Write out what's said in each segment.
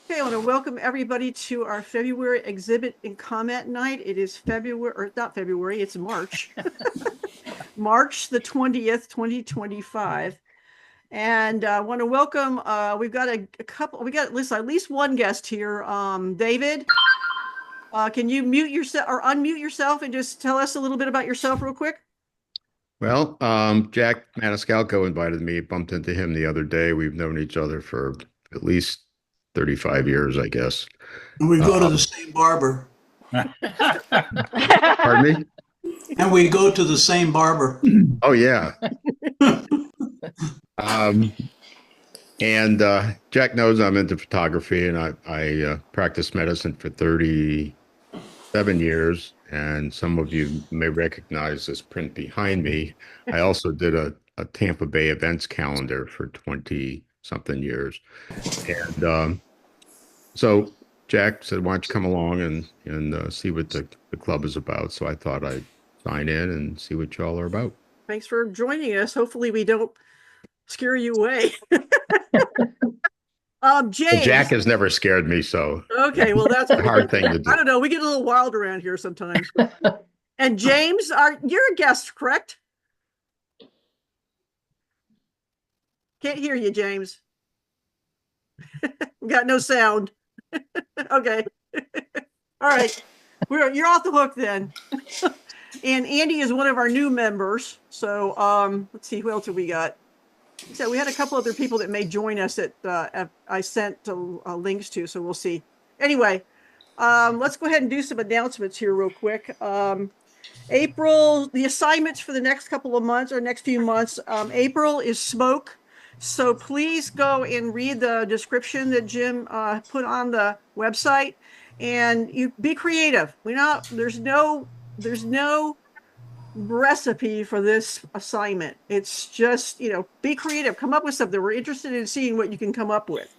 Okay, I want to welcome everybody to our February exhibit and comment night. It is February, or not February, it's March. March the 20th, 2025. And I want to welcome, we've got a couple, we got at least one guest here. David, can you mute yourself or unmute yourself and just tell us a little bit about yourself real quick? Well, Jack Maniscalco invited me, bumped into him the other day. We've known each other for at least 35 years, I guess. And we go to the Um, same barber. Pardon me? And we go to the same barber. Oh, yeah. Um, and Jack knows I'm into photography, and I practiced medicine for 37 years. And some of you may recognize this print behind me. I also did a Tampa Bay events calendar for 20 something years. And so Jack said, why don't you come along and see what the club is about? So I thought I'd sign in and see what y'all are about. Thanks for joining us. Hopefully we don't scare you away. James. Jack has never scared me, so Okay, well that's a hard thing to do. I don't know. We get a little wild around here sometimes. And James, you're a guest, correct? Can't hear you, James. We got no sound. Okay. All right. You're off the hook then. And Andy is one of our new members. So let's see, who else have we got? So we had a couple other people that may join us that I sent links to, so we'll see. Anyway, let's go ahead and do some announcements here real quick. April, the assignments for the next couple of months or next few months, April is smoke. So please go and read the description that Jim put on the website, and you be creative. There's no recipe for this assignment. It's just, be creative, come up with something. We're interested in seeing what you can come up with,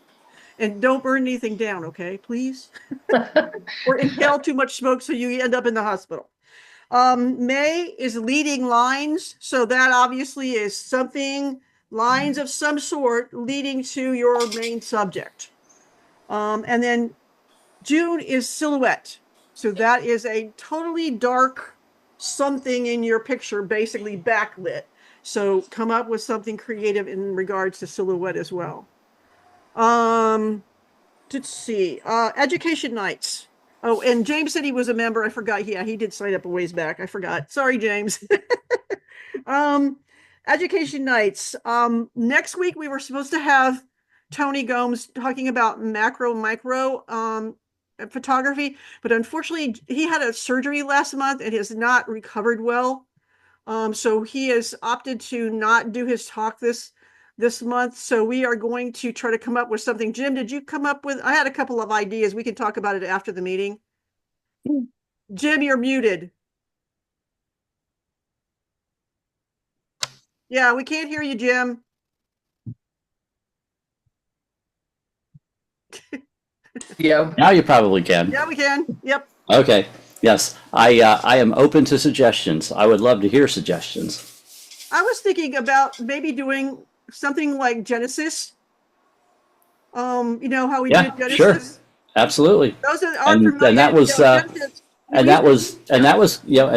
and don't burn anything down, okay, please. Or inhale too much smoke so you end up in the hospital. May is leading lines, so that obviously is lines of some sort leading to your main subject. And then June is silhouette, so that is a totally dark something in your picture, basically backlit. So come up with something creative in regards to silhouette as well. Let's see, education nights. Oh, and James said he was a member. I forgot. Yeah, he did sign up a ways back. I forgot. Sorry, James. Education nights. Next week we were supposed to have Tony Gomes talking about macro, micro photography, but unfortunately he had a surgery last month and has not recovered well. So he has opted to not do his talk this month. So we are going to try to come up with something. Jim, did you come up with? I had a couple of ideas. We can talk about it after the meeting. Jim, you're muted. Yeah, we can't hear you, Jim. Yeah, now you probably can. Yeah, we can. Yep. Okay. Yes, I am open to suggestions. I would love to hear suggestions. I was thinking about maybe doing something like Genesis. You know how we did Genesis? Sure, absolutely. Those are And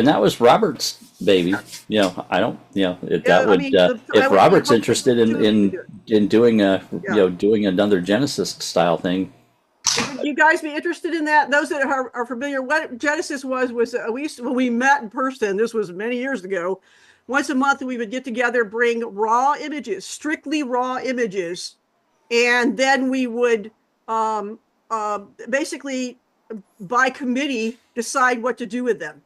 that was Robert's baby. I don't. If Robert's interested in doing doing another Genesis style thing. Would you guys be interested in that? Those that are familiar, what Genesis was when we met in person. This was many years ago. Once a month, we would get together, bring raw images, strictly raw images, and then we would basically, by committee, decide what to do with them.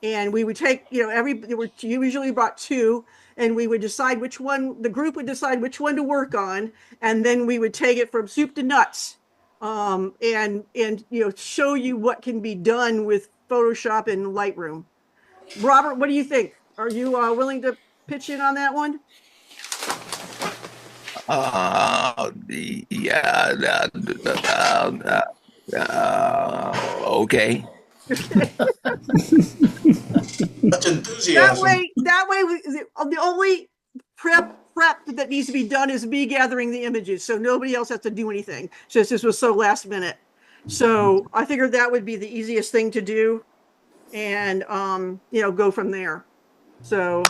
And we would take, usually brought two, and we would decide which one, the group would decide which one to work on, and then we would take it from soup to nuts. And show you what can be done with Photoshop and Lightroom. Robert, what do you think? Are you willing to pitch in on that one? Okay. Much enthusiasm. That way, the only prep prep that needs to be done is me gathering the images, so nobody else has to do anything, since this was so last minute. So I figured that would be the easiest thing to do, and go from there. So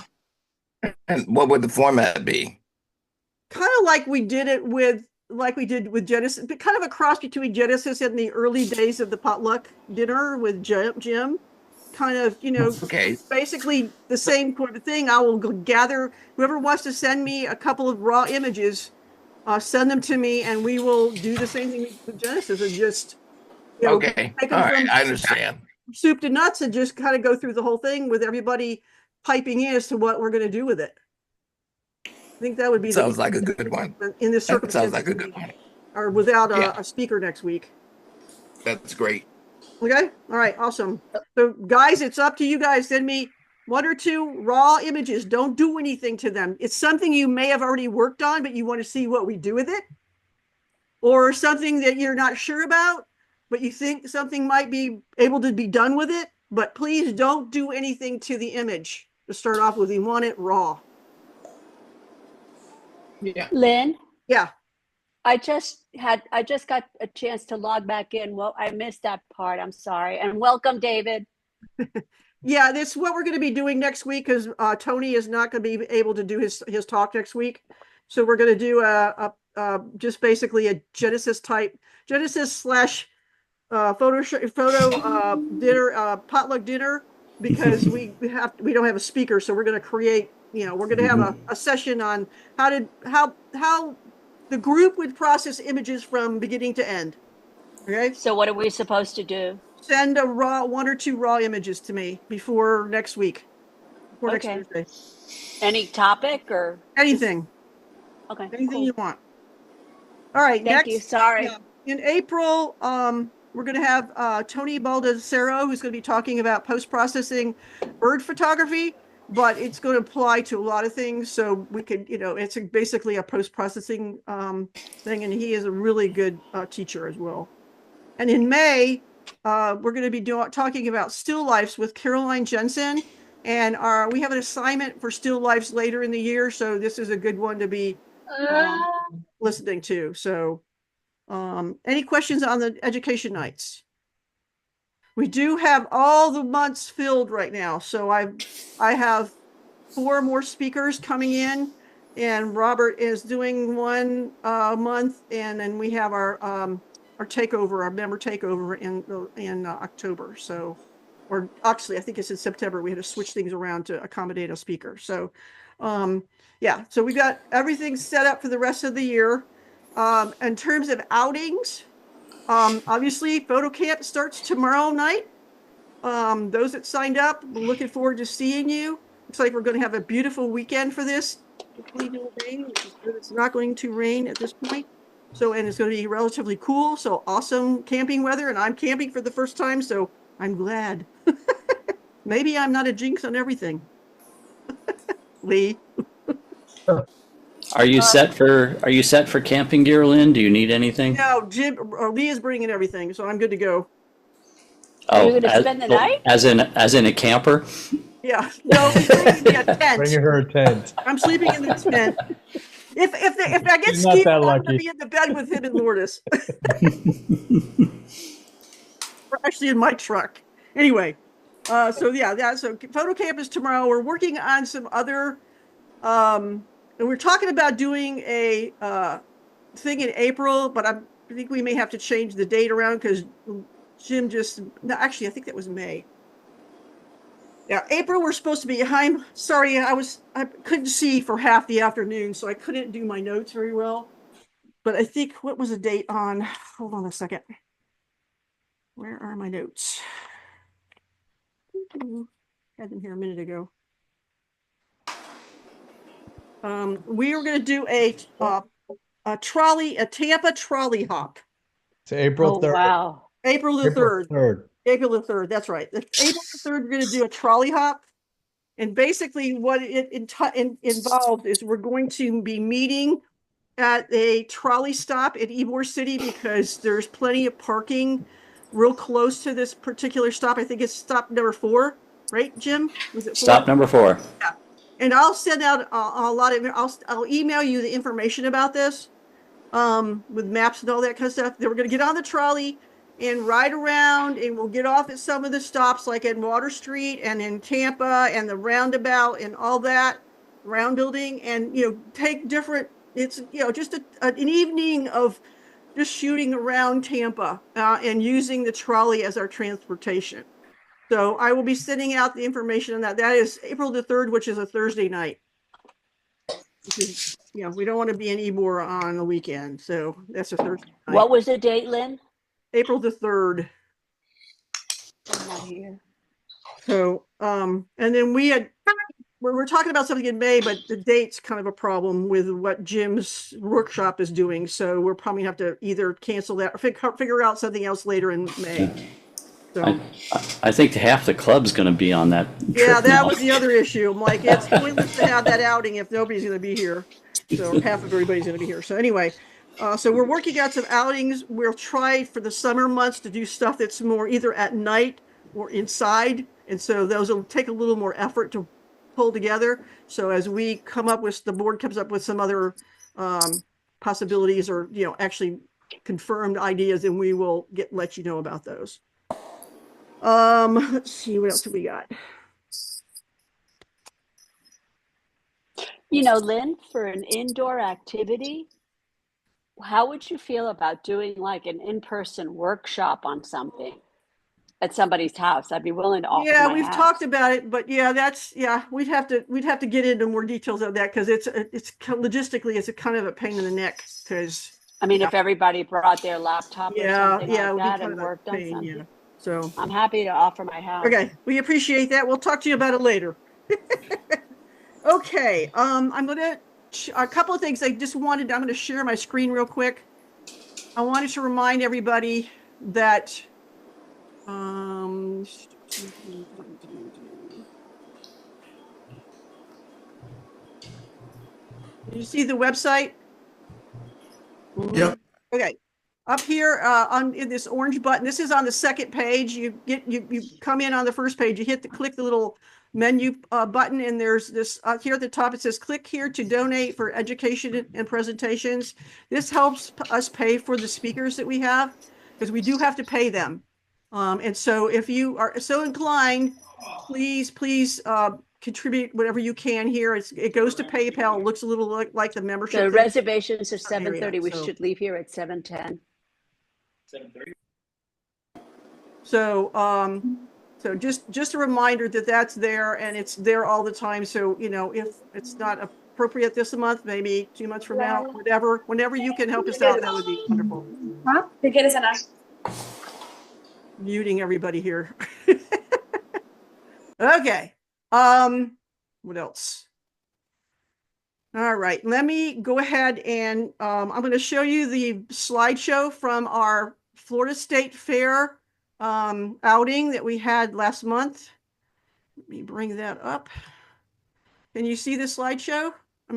And what would the format be? kind of like we did with Genesis, but kind of a cross between Genesis and the early days of the potluck dinner with Jim. Kind of, Okay. basically the same kind of thing. I will gather whoever wants to send me a couple of raw images, send them to me, and we will do the same thing with Genesis and just, Okay. take All them right. from I understand. soup to nuts and just kind of go through the whole thing with everybody piping in as to what we're going to do with it. I think that would be Sounds like a good one. in this That circumstance. sounds like a good one. Or without Yeah. a speaker next week. That's great. Okay. All right. Awesome. So guys, it's up to you guys. Send me 1 or 2 raw images. Don't do anything to them. It's something you may have already worked on, but you want to see what we do with it, or something that you're not sure about, but you think something might be able to be done with it. But please don't do anything to the image to start off with. We want it raw. Yeah. Lynn, Yeah. I just got a chance to log back in. Well, I missed that part. I'm sorry. And welcome, David. Yeah, that's what we're going to be doing next week, because Tony is not going to be able to do his talk next week. So we're going to do just basically a Genesis slash photo dinner, potluck dinner, because we don't have a speaker. So we're going to create, we're going to have a session on how the group would process images from beginning to end. Okay. So what are we supposed to do? Send 1 or 2 raw images to me before next week. Before next Okay. Thursday. Any topic or Anything. okay? Anything Cool. you want. All right. Thank you. Sorry. In April, we're going to have Tony Baldessaro, who's going to be talking about post-processing bird photography, but it's going to apply to a lot of things. So we could, it's basically a post-processing thing, and he is a really good teacher as well. And in May, we're going to be talking about still lifes with Caroline Jensen, and we have an assignment for still lifes later in the year. So this is a good one to be listening to. So any questions on the education nights? We do have all the months filled right now. So I have 4 more speakers coming in, and Robert is doing 1 month, and then we have our takeover, our member takeover in October. So, or actually, I think it's in September. We had to switch things around to accommodate a speaker. So, yeah. So we got everything set up for the rest of the year. In terms of outings, obviously, photo camp starts tomorrow night. Those that signed up, we're looking forward to seeing you. Looks like we're going to have a beautiful weekend for this. Hopefully no rain, which is good. It's not going to rain at this point. So, and it's going to be relatively cool. So awesome camping weather, and I'm camping for the first time, so I'm glad. Maybe I'm not a jinx on everything. Lee. Are you set for camping gear, Lynn? Do you need anything? No, Lee is bringing everything, so I'm good to go. Are you gonna spend the night? As in a camper? Yeah. No, he's bringing me a tent. Bring her a tent. I'm sleeping in the tent. If I get She's not skeeved, that I'm going lucky. to be in the bed with him and Lourdes. We're actually in my truck. Anyway, so yeah, so photo camp is tomorrow. We're working on some other, and we're talking about doing a thing in April, but I think we may have to change the date around because Jim actually, I think that was May. Yeah, April, we're supposed to be. I'm sorry, I couldn't see for half the afternoon, so I couldn't do my notes very well. But I think, what was the date on? Hold on a second. Where are my notes? Had them here a minute ago. We were going to do a Tampa trolley hop. It's April 3rd. Wow. April the 3rd. 3rd. April the 3rd, that's right. April the 3rd, we're going to do a trolley hop. And basically what it involves is we're going to be meeting at a trolley stop at Ybor City because there's plenty of parking real close to this particular stop. I think it's stop number 4, right, Jim? Was it 4? Stop number 4. Yeah. And I'll send out a lot of, I'll email you the information about this, with maps and all that kind of stuff. Then we're going to get on the trolley and ride around, and we'll get off at some of the stops, like at Water Street and in Tampa and the roundabout and all that round building, and, take different, it's, just an evening of just shooting around Tampa, and using the trolley as our transportation. So I will be sending out the information on that. That is April the 3rd, which is a Thursday night. Because, we don't want to be in Ybor on the weekend. So that's a Thursday night. What was the date, Lynn? April the 3rd. I'm not here. So, and then we're talking about something in May, but the date's kind of a problem with what Jim's workshop is doing. So we're probably have to either cancel that or figure out something else later in May. So. I think half the club's going to be on that. Yeah, trip that now. was the other issue. I'm like, it's pointless to have that outing if nobody's going to be here. So half of everybody's going to be here. So anyway, so we're working out some outings. We'll try for the summer months to do stuff that's more either at night or inside. And so those will take a little more effort to pull together. So as we come up with, the board comes up with some other possibilities or, actually confirmed ideas, and we will let you know about those. Let's see, what else do we got? Lynn, for an indoor activity, how would you feel about doing like an in-person workshop on something at somebody's house? I'd be willing to offer Yeah, my we've house. talked about it, but we'd have to get into more details of that, because it's logistically it's a kind of a pain in the neck, because if everybody brought their laptop or something it would like be that kind and of a worked on pain, something. yeah. So I'm happy to offer my house. okay, we appreciate that. We'll talk to you about it later. Okay, I'm gonna a couple of things I'm gonna share my screen real quick. I wanted to remind everybody that did you see the website? Yep. Okay. Up here in this orange button, this is on the second page. You come in on the first page, you click the little menu button, and there's this here at the top, it says click here to donate for education and presentations. This helps us pay for the speakers that we have, because we do have to pay them. And so if you are so inclined, please contribute whatever you can here. It goes to PayPal. It looks a little like the membership. The thing. reservations are 7:30. We so- should leave here at 7:10. So, so just a reminder that that's there, and it's there all the time. So, if it's not appropriate this month, maybe 2 months from now, whenever you can help us out, that would be wonderful. ¿Qué quieres cenar? Muting everybody here. Okay. What else? All right, let me go ahead and I'm going to show you the slideshow from our Florida State Fair outing that we had last month. Let me bring that up. Can you see the slideshow?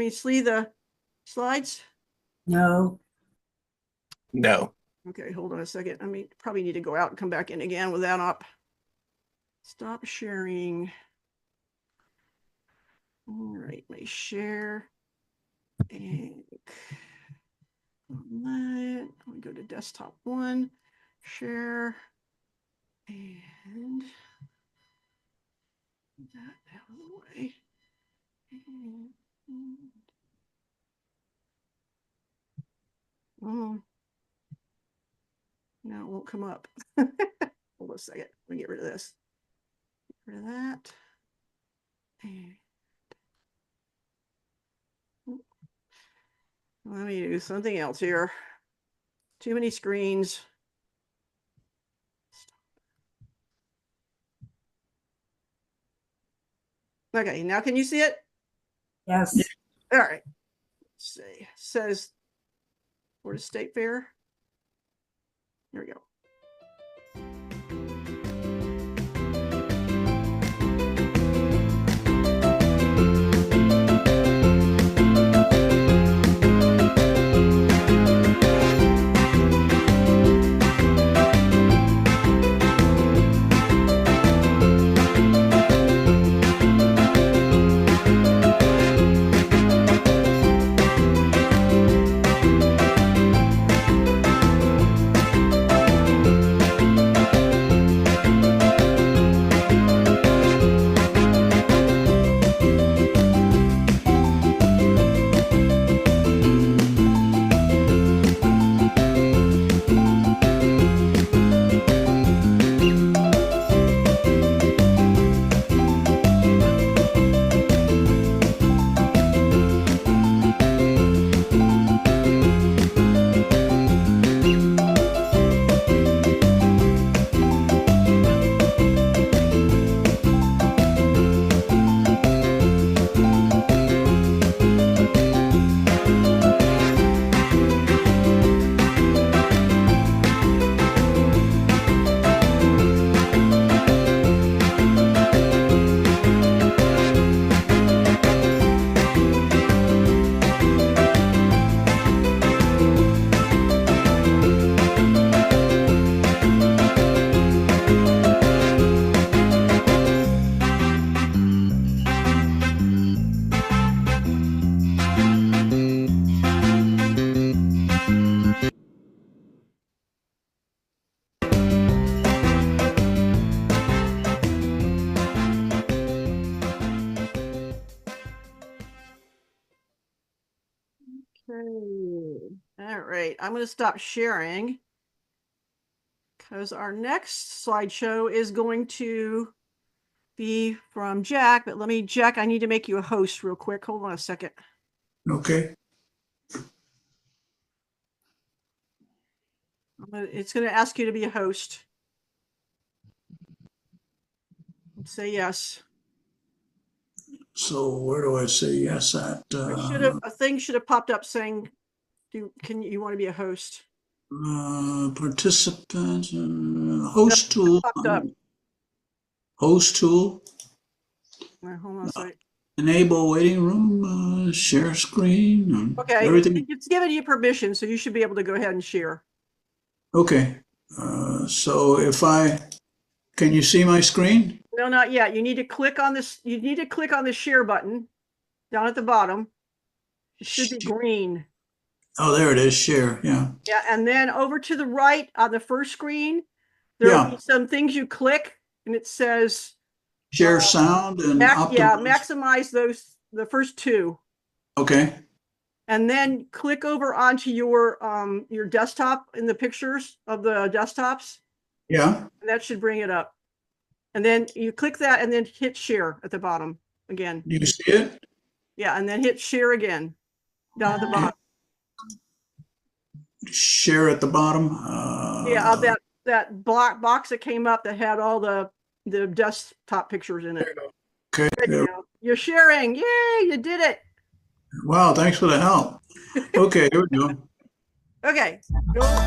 See the slides? No. No. Okay, hold on a second. Probably need to go out and come back in again with that up. Stop sharing. All right, let me share. And let me go to desktop 1, share, and that out of the way. Oh, no, it won't come up. Hold on a second. Let me get rid of this. Get rid of that. And let me do something else here. Too many screens. Okay, now can you see it? Yes. All right. Let's see. It says Florida State Fair. There we go. All right, I'm going to stop sharing because our next slideshow is going to be from Jack. But Jack, I need to make you a host real quick. Hold on a second. Okay. It's going to ask you to be a host. Say yes. So where do I say yes at? A thing should have popped up saying, you want to be a host? Participants, host tool. Popped up. Host tool. All right, hold on a second. Enable waiting room. Share screen. Okay, Everything. it's given you permission, so you should be able to go ahead and share. Okay. So can you see my screen? No, not yet. You need to click on this. You need to click on the share button down at the bottom. It should be green. Oh, there it is. Share. Yeah. Yeah, and then over to the right on the first screen, there will be some things you click, and it says Share sound and maximize the first two. Okay. And then click over onto your desktop in the pictures of the desktops. Yeah. And that should bring it up. And then you click that and then hit share at the bottom again. Do you see it? Yeah, and then hit share again down at the bottom. Share at the bottom. That black box that came up that had all the desktop pictures in it. Okay. You're sharing. Yay, you did it. Wow, thanks for the help. Okay, here we go. Okay, go.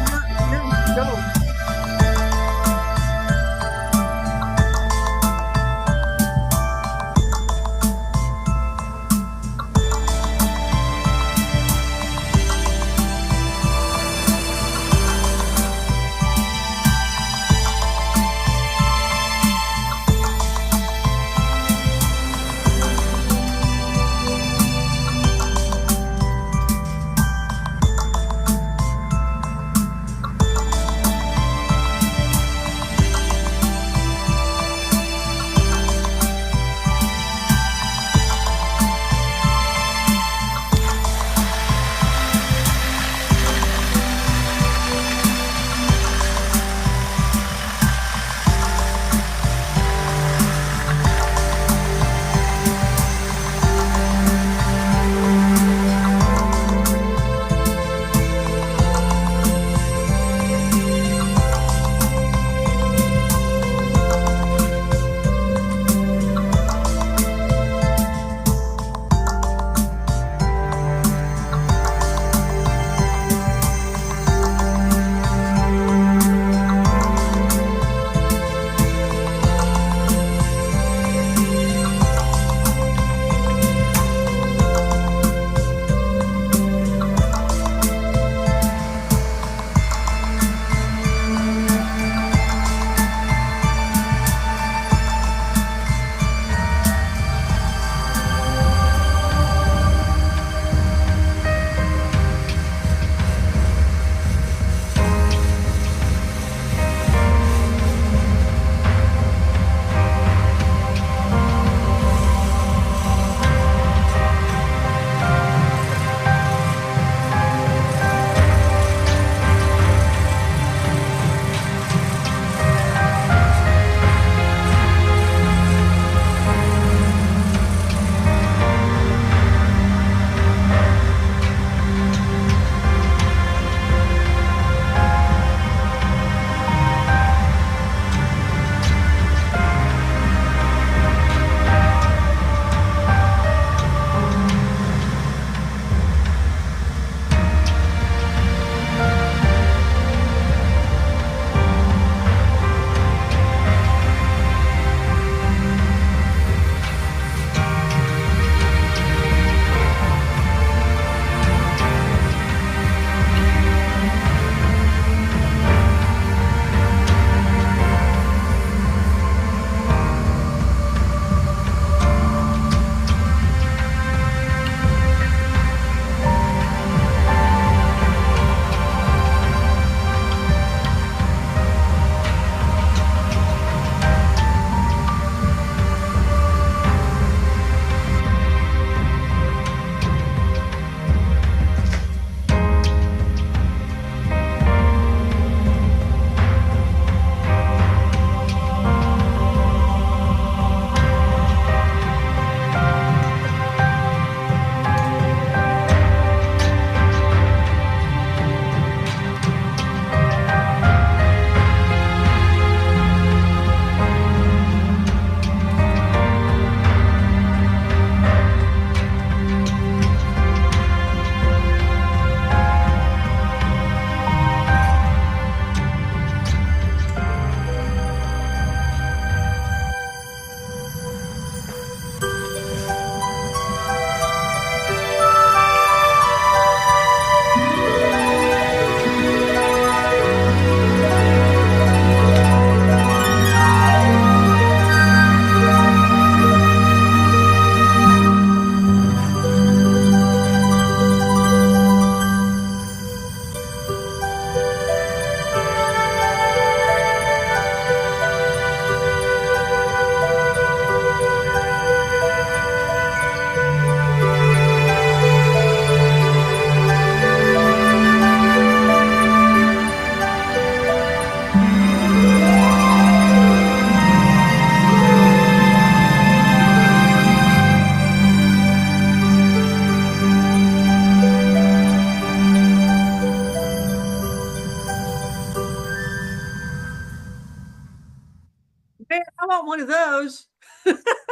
Man, I want one of those.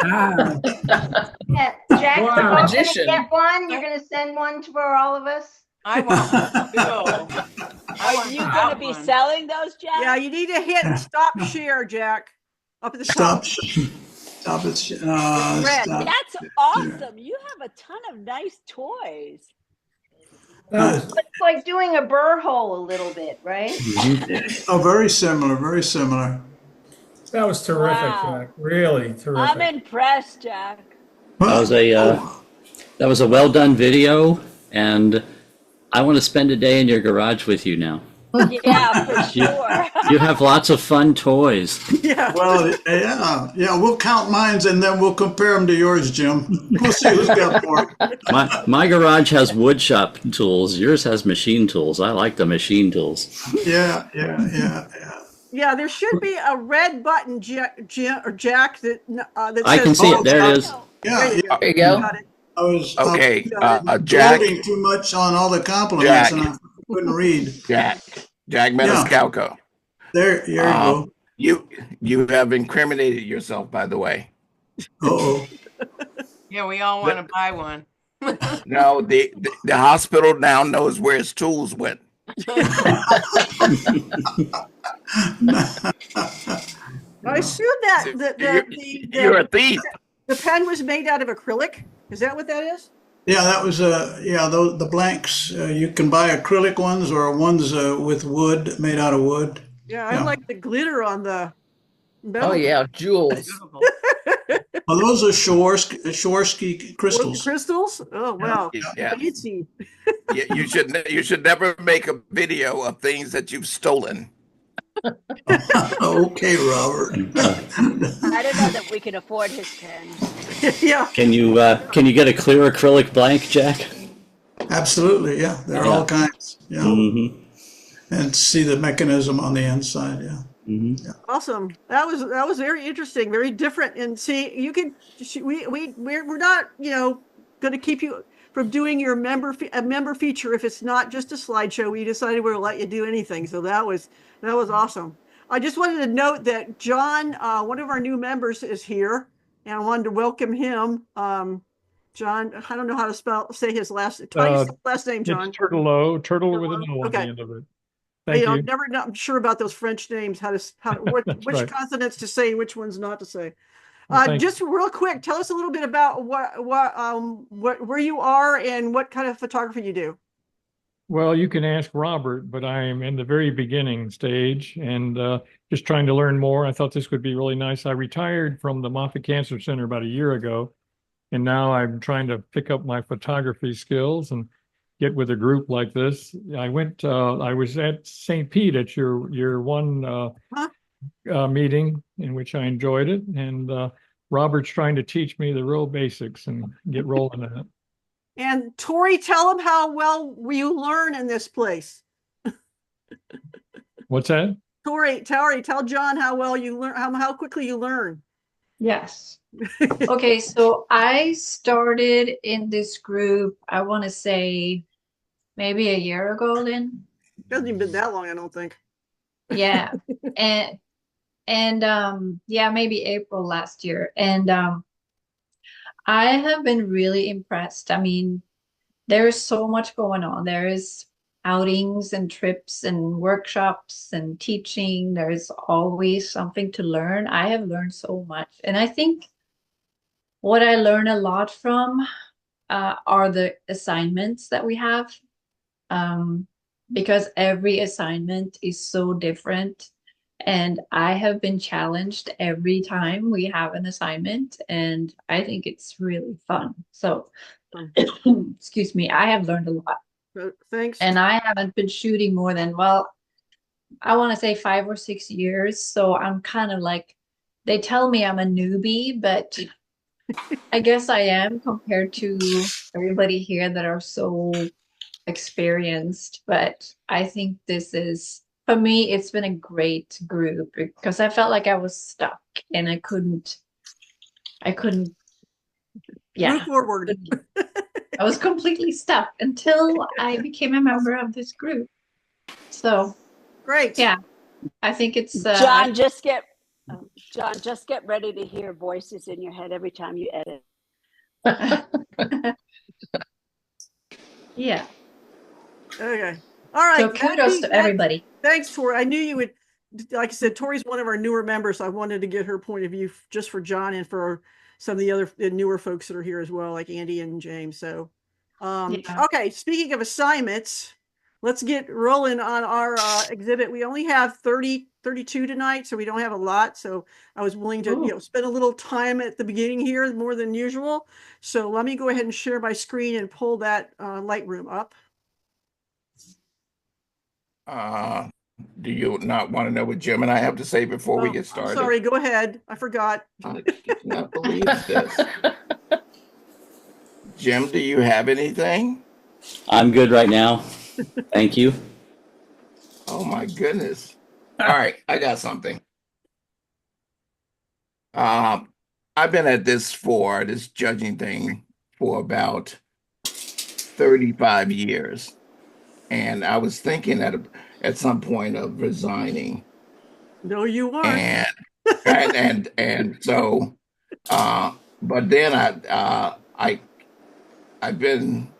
Ah, Yeah, Jack, Wow. we're all gonna Magician. get one. You're gonna send one for all of us. I want one too. I Are want you that going to be one. selling those, Jack? Yeah, you need to hit stop share, Jack, up at the Stop. top. Stop it. Red. Stop. That's awesome. You have a ton of nice toys. It's like doing a burr hole a little bit, right? Oh, very similar. Very similar. That was terrific, Wow. Jack. Really terrific. I'm impressed, Jack. That was a well done video, and I want to spend a day in your garage with you now. Yeah, for sure. You have lots of fun toys. Yeah. Well, yeah. We'll count mines and then we'll compare them to yours, Jim. We'll see who's got more. My garage has wood shop tools. Yours has machine tools. I like the machine tools. Yeah. Yeah, there should be a red button, Jack, that that I says, can see it. There it is. Yeah. There you go. Got it. I was Okay, Jack, Jack, too much on all the compliments, Jack. and I couldn't read. Jack Maniscalco. There you go. You have incriminated yourself, by the way. Uh-oh. Yeah, we all want to buy one. No, the hospital now knows where his tools went. I assume that You're a thief. the pen was made out of acrylic. Is that what that is? Yeah, that was the blanks. You can buy acrylic ones or ones with wood, made out of wood. Yeah, I like the glitter on the metal. Oh yeah, jewels. Well, those are Swarovski crystals. Crystals? Oh wow. Yeah. Fancy. Yeah, you should never make a video of things that you've stolen. Okay, Robert. I don't know that we can afford his pen. Yeah. Can you get a clear acrylic blank, Jack? Absolutely, yeah. There are all kinds. Yeah. Mm-hmm. And see the mechanism on the inside, yeah. Mm-hmm. Yeah. Awesome. That was very interesting, very different. And see, you can we're not going to keep you from doing your member feature if it's not just a slideshow. We decided we're going to let you do anything. So that was awesome. I just wanted to note that John, one of our new members, is here, and I wanted to welcome him. John, I don't know how to say his last name, John. It's turtle with an O at the Okay. end of it. Thank you. I'm not sure about those French names, which right. consonants to say, which ones not to say. Well, just real quick, tell us a little bit about where you are and what kind of photography you do. Well, you can ask Robert, but I'm in the very beginning stage and just trying to learn more. I thought this would be really nice. I retired from the Moffitt Cancer Center about a year ago, and now I'm trying to pick up my photography skills and get with a group like this. I was at St. Pete at your one meeting in which I enjoyed it, and Robert's trying to teach me the real basics and get rolling in it. And Tori, tell them how well you learn in this place. What's that? Tori, tell John how well you learn, how quickly you learn. yes. Okay, so I started in this group, I want to say maybe a year ago, Lynn. It hasn't even been that long, I don't think. Yeah. and maybe April last year. And I have been really impressed. I mean, there is so much going on. There is outings and trips and workshops and teaching. There is always something to learn. I have learned so much. And I think what I learn a lot from are the assignments that we have. Because every assignment is so different. And I have been challenged every time we have an assignment, and I think it's really fun. So, excuse me, I have learned a lot. Thanks. And I haven't been shooting more than, well, I want to say 5 or 6 years. So I'm kind of like, they tell me I'm a newbie, but I guess I am compared to everybody here that are so experienced. But I think this is, for me, it's been a great group because I felt like I was stuck and I couldn't, Move forward. I was completely stuck until I became a member of this group. So great. Yeah, I think it's John, just get John, just get ready to hear voices in your head every time you edit. Yeah. Okay. All right. So kudos to everybody. Thanks, Tori. I knew you would. Like I said, Tori's one of our newer members. So I wanted to get her point of view just for John and for some of the other newer folks that are here as well, like Andy and James. So, Yeah. okay. Speaking of assignments, let's get rolling on our exhibit. We only have 32 tonight, so we don't have a lot. So I was willing to spend a little time at the beginning here, more than usual. So let me go ahead and share my screen and pull that Lightroom up. Do you not want to know what Jim and I have to say before we get started? Sorry, go ahead. I forgot. I cannot believe this. Jim, do you have anything? I'm good right now. Thank you. Oh my goodness. All right, I got something. I've been at this judging thing for about 35 years. And I was thinking at some point of resigning. No, you aren't. And so, but then I've been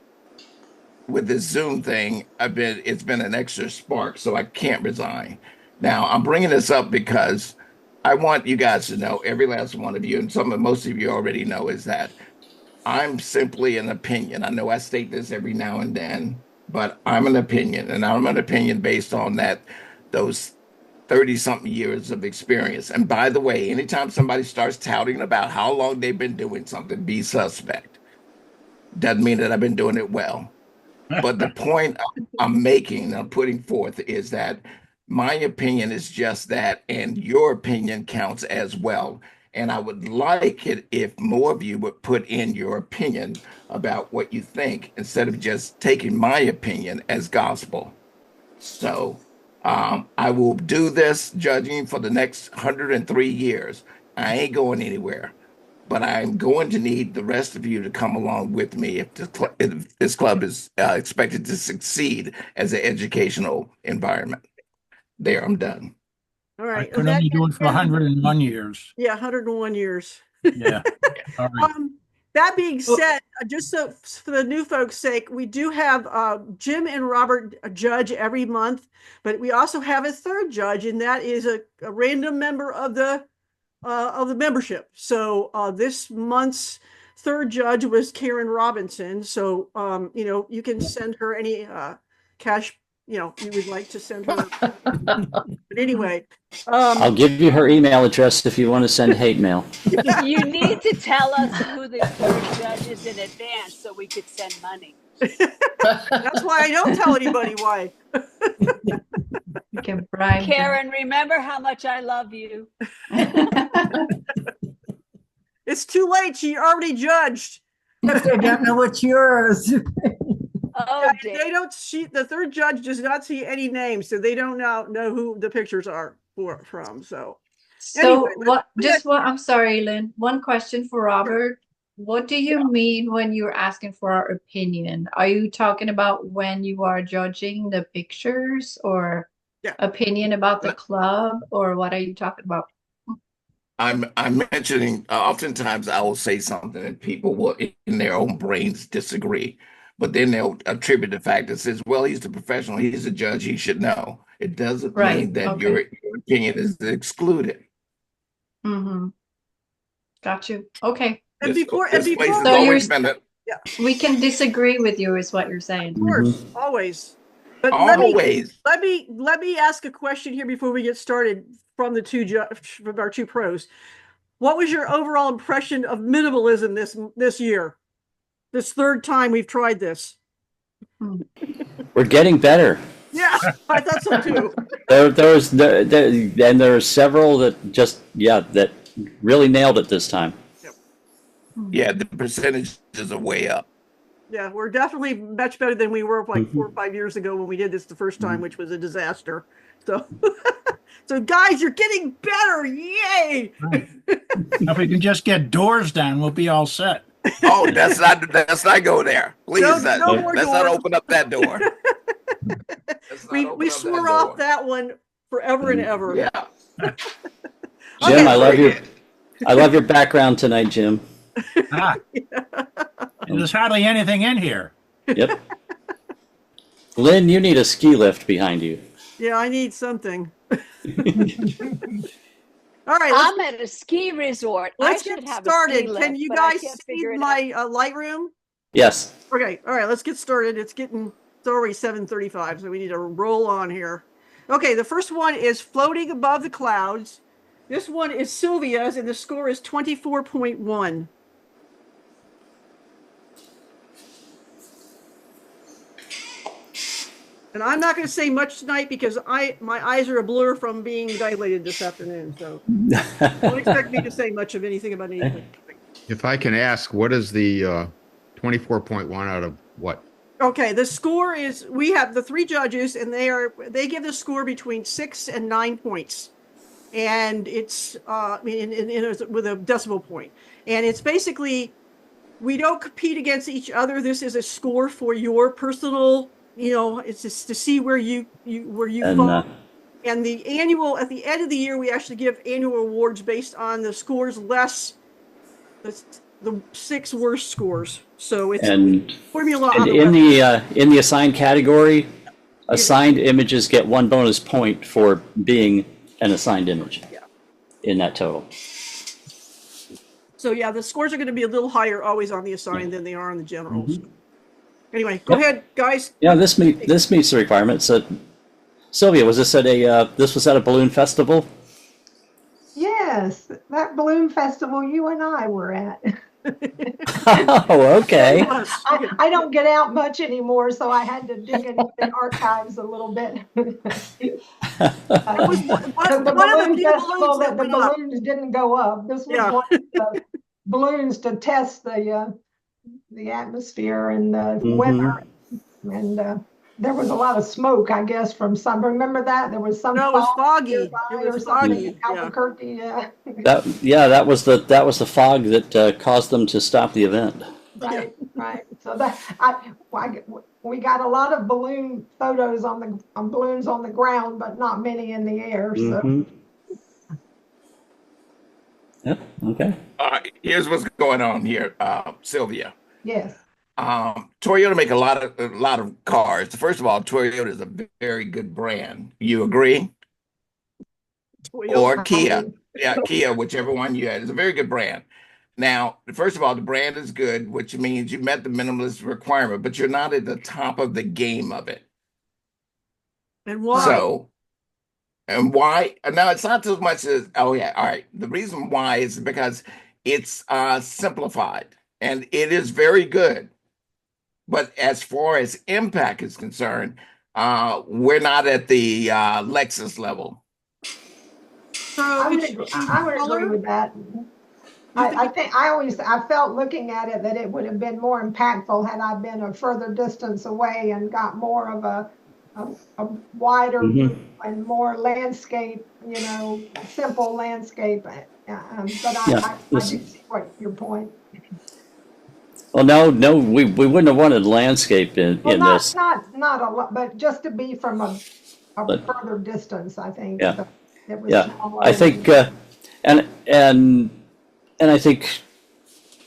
with this Zoom thing. It's been an extra spark, so I can't resign. Now I'm bringing this up because I want you guys to know, every last one of you, and most of you already know, is that I'm simply an opinion. I know I state this every now and then, but I'm an opinion, and I'm an opinion based on those 30-something years of experience. And by the way, anytime somebody starts touting about how long they've been doing something, be suspect. Doesn't mean that I've been doing it well. But the point I'm making, I'm putting forth, is that my opinion is just that, and your opinion counts as well. And I would like it if more of you would put in your opinion about what you think, instead of just taking my opinion as gospel. So I will do this judging for the next 103 years. I ain't going anywhere, but I'm going to need the rest of you to come along with me if this club is expected to succeed as an educational environment. There, I'm done. All right. I could only do it for 101 years. Yeah, 101 years. Yeah. All right. That being said, just so for the new folks' sake, we do have Jim and Robert judge every month, but we also have a third judge, and that is a random member of the membership. So this month's third judge was Karen Robinson. So you can send her any cash you would like to send her. But anyway, I'll give you her email address if you want to send hate mail. You need to tell us who the third judge is in advance so we could send money. That's why I don't tell anybody why. You can bribe Karen, remember how much I love you. It's too late. She already judged. If they don't know what's yours. Oh, they don't. The third judge does not see any names, so they don't know who the pictures are from. So anyway, I'm sorry, Lynn. One question for Robert. What do you mean when you're asking for our opinion? Are you talking about when you are judging the pictures, or opinion about the club, or what are you talking about? I'm mentioning, oftentimes I will say something and people will in their own brains disagree, but then they'll attribute the fact that says, well, he's the professional, he's a judge, he should know. It doesn't mean that your opinion is excluded. Mm-hmm. Got you. Okay. And before we can disagree with you, is what you're saying. Of course, always. But always. Let me ask a question here before we get started from our two pros. What was your overall impression of minimalism this year? This third time we've tried this. We're getting better. Yeah, I thought so too. There were several that really nailed it this time. Yeah, the percentages are way up. Yeah, we're definitely much better than we were like 4 or 5 years ago when we did this the first time, which was a disaster. So, so guys, you're getting better! Yay! Right. If we can just get doors down, we'll be all set. Oh, let's not go there. Please, let's not open up that door. We swore off that one forever and ever. Yeah. Jim, I love your background tonight, Jim. Ah, there's hardly anything in here. Yep. Lynn, you need a ski lift behind you. Yeah, I need something. All right, I'm at a ski resort. Let's I should get have started. a ski lift, Can you but I guys can't see figure it out. my Lightroom? Yes. Okay, all right, let's get started. It's already 7:35, so we need to roll on here. Okay, the first one is Floating Above the Clouds. This one is Sylvia's, and the score is 24.1. And I'm not going to say much tonight because my eyes are a blur from being dilated this afternoon. So don't expect me to say much of anything about anything. If I can ask, what is the 24.1 out of what? Okay, the score is, we have the three judges, and they give the score between 6 and 9 points, and it's with a decimal point, and it's basically, we don't compete against each other. This is a score for your personal. It's just to see where you fall. And at the end of the year, we actually give annual awards based on the scores less the 6 worst scores. So it's formula. And in the assigned category, assigned images get 1 bonus point for being an assigned image in that total. So yeah, the scores are going to be a little higher always on the assigned than they are on the generals. Anyway, go ahead, guys. Yeah, this meets the requirements. Sylvia, was this this was at a balloon festival? Yes, that balloon festival you and I were at. Oh, okay. I don't get out much anymore, so I had to dig into the archives a little bit. The balloon festival that the balloons didn't go up. This was one of the balloons to test the atmosphere and the weather, and there was a lot of smoke, I guess, from some. Remember that there was some. No, it was foggy. It was foggy in Albuquerque. Yeah. That was the fog that caused them to stop the event. Right. So we got a lot of balloon photos on balloons on the ground, but not many in the air. So. Yep. Okay. Here's what's going on here, Sylvia. Yes. Toyota make a lot of cars. First of all, Toyota is a very good brand. You agree? Toyota. Or Kia. Yeah, Kia, whichever one you had. It's a very good brand. Now, first of all, the brand is good, which means you met the minimalist requirement, but you're not at the top of the game of it. And why? And why? Now, it's not so much as, all right. The reason why is because it's simplified, and it is very good. But as far as impact is concerned, we're not at the Lexus level. So I would agree with that. I think I felt looking at it that it would have been more impactful had I been a further distance away and got more of a wider view and more landscape, simple landscape. But I do see your point. Well, no, we wouldn't have wanted landscape in this. Not a lot, but just to be from a further distance, I think. Yeah. It was smaller. I think, and I think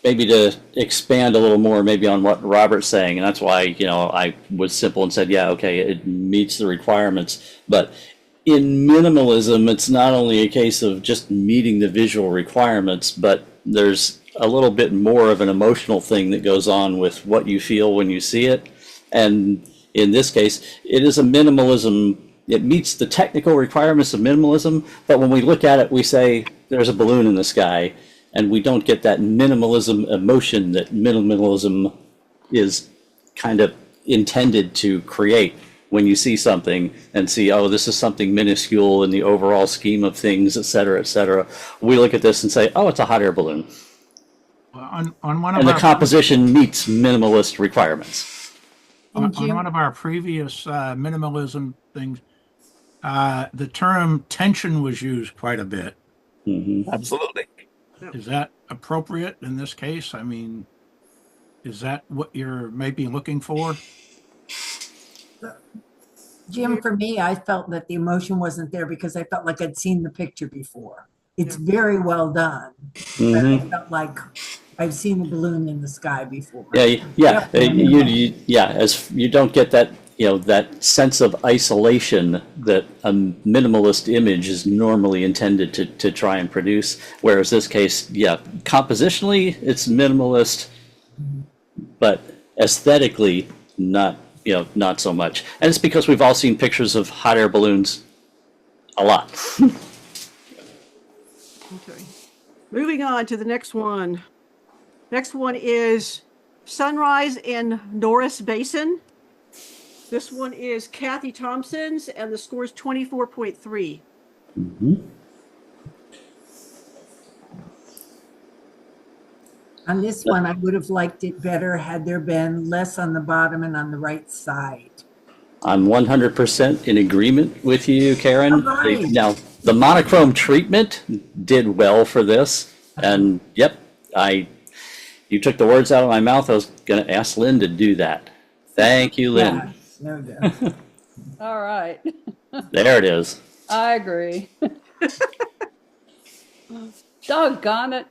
maybe to expand a little more, maybe on what Robert's saying, and that's why I was simple and said, yeah, okay, it meets the requirements. But in minimalism, it's not only a case of just meeting the visual requirements, but there's a little bit more of an emotional thing that goes on with what you feel when you see it. And in this case, it is a minimalism. It meets the technical requirements of minimalism, but when we look at it, we say there's a balloon in the sky, and we don't get that minimalism emotion that minimalism is kind of intended to create when you see something and see, oh, this is something minuscule in the overall scheme of things, et cetera, et cetera. We look at this and say, oh, it's a hot air balloon. On one of and the our composition meets minimalist requirements. on one of our previous minimalism things, the term tension was used quite a bit. Absolutely. Is that appropriate in this case? I mean, is that what you're maybe looking for? Jim, for me, I felt that the emotion wasn't there because I felt like I'd seen the picture before. It's very well done. But I felt like I've seen a balloon in the sky before. Yeah. As you don't get that, that sense of isolation that a minimalist image is normally intended to try and produce. Whereas this case, compositionally it's minimalist, but aesthetically not so much. And it's because we've all seen pictures of hot air balloons a lot. Okay. Moving on to the next one. Next one is Sunrise in Norris Basin. This one is Kathy Thompson's, and the score is 24.3. On this one, I would have liked it better had there been less on the bottom and on the right side. I'm 100% in agreement with you, Karen. Right. Now, the monochrome treatment did well for this, and you took the words out of my mouth. I was going to ask Lynn to do that. Thank you, Lynn. Yeah, there we go. All right. There it is. I agree. Doggone it.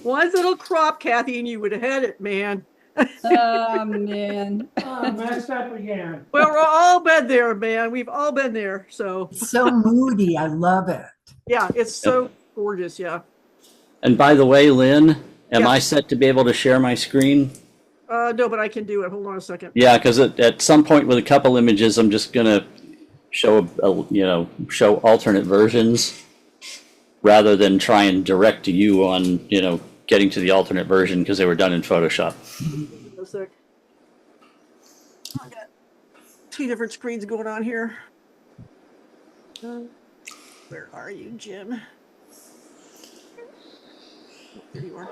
One little crop, Kathy, and you would have had it, man. Oh, man. I messed up again. Well, we're all been there, man. We've all been there. So It's so moody. I love it. yeah, it's so gorgeous. Yeah. And by the way, Lynn, am Yeah. I set to be able to share my screen? No, but I can do it. Hold on a second. Yeah, because at some point with a couple images, I'm just gonna show show alternate versions rather than try and direct to you on getting to the alternate version because they were done in Photoshop. A sec. I got two different screens going on here. Where are you, Jim? There you are.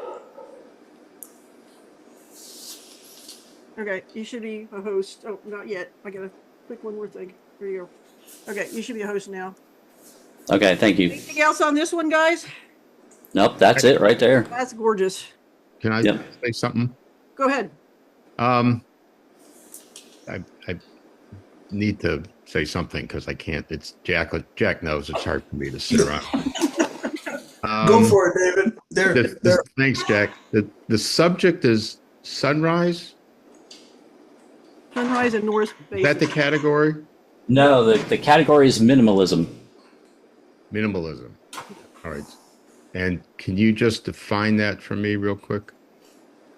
Okay, you should be a host. Oh, not yet. I gotta click one more thing. There you go. Okay, you should be a host now. Okay, thank you. Anything else on this one, guys? Nope, that's it right there. That's gorgeous. Can I Yep. say something? Go ahead. I need to say something because I can't. It's Jack. Jack knows it's hard for me to sit around. Go for it, David. Thanks, Jack. The subject is sunrise. Sunrise and Norris Basin. Is that the category? No, the category is minimalism. Minimalism. All right. And can you just define that for me real quick?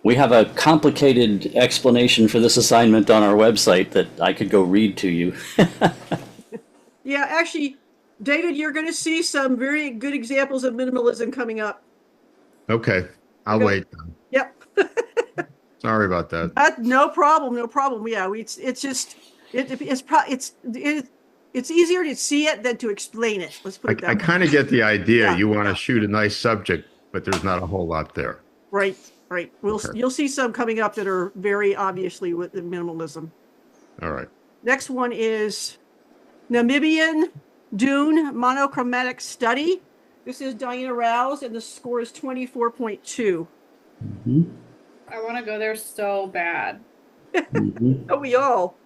We have a complicated explanation for this assignment on our website that I could go read to you. Yeah, actually, David, you're going to see some very good examples of minimalism coming up. Okay. I'll wait. Yep. Sorry about that. No problem. No problem. Yeah, it's easier to see it than to explain it. Let's put it that I way. kind of get the idea. Yeah. You want to shoot a nice subject, but there's not a whole lot there. Right. Okay. You'll see some coming up that are very obviously with the minimalism. All right. Next one is Namibian Dune Monochromatic Study. This is Diana Rouse, and the score is 24.2. I want to go there so bad. Oh, we all.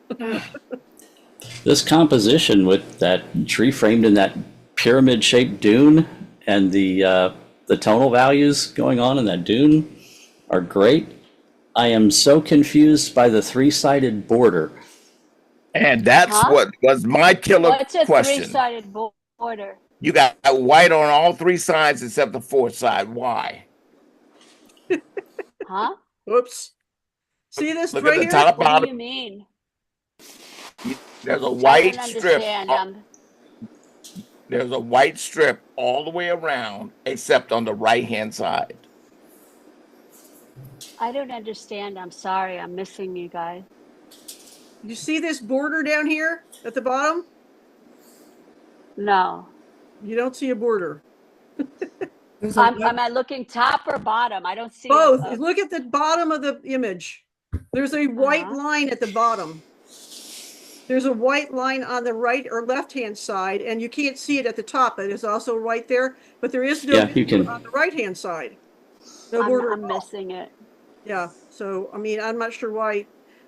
This composition with that tree framed in that pyramid-shaped dune and the tonal values going on in that dune are great. I am so confused by the three-sided border. And that's what was my killer What's a question. three-sided border? You got white on all three sides except the fourth side. Why? Huh? Oops. See this Look right at the here? top What do bottom. you mean? There's a I white don't strip. understand. There's a white strip all the way around except on the right-hand side. I don't understand. I'm sorry. I'm missing you guys. You see this border down here at the bottom? No. You don't see a border. Am I looking top or bottom? I don't see Both. Look at the bottom of the image. There's a white Uh-huh. line at the bottom. There's a white line on the right or left-hand side, and you can't see it at the top. It is also right there, but there is no Yeah, you border can. on the right-hand side. No border. I'm at all. missing it. Yeah. So, I mean, I'm not sure why.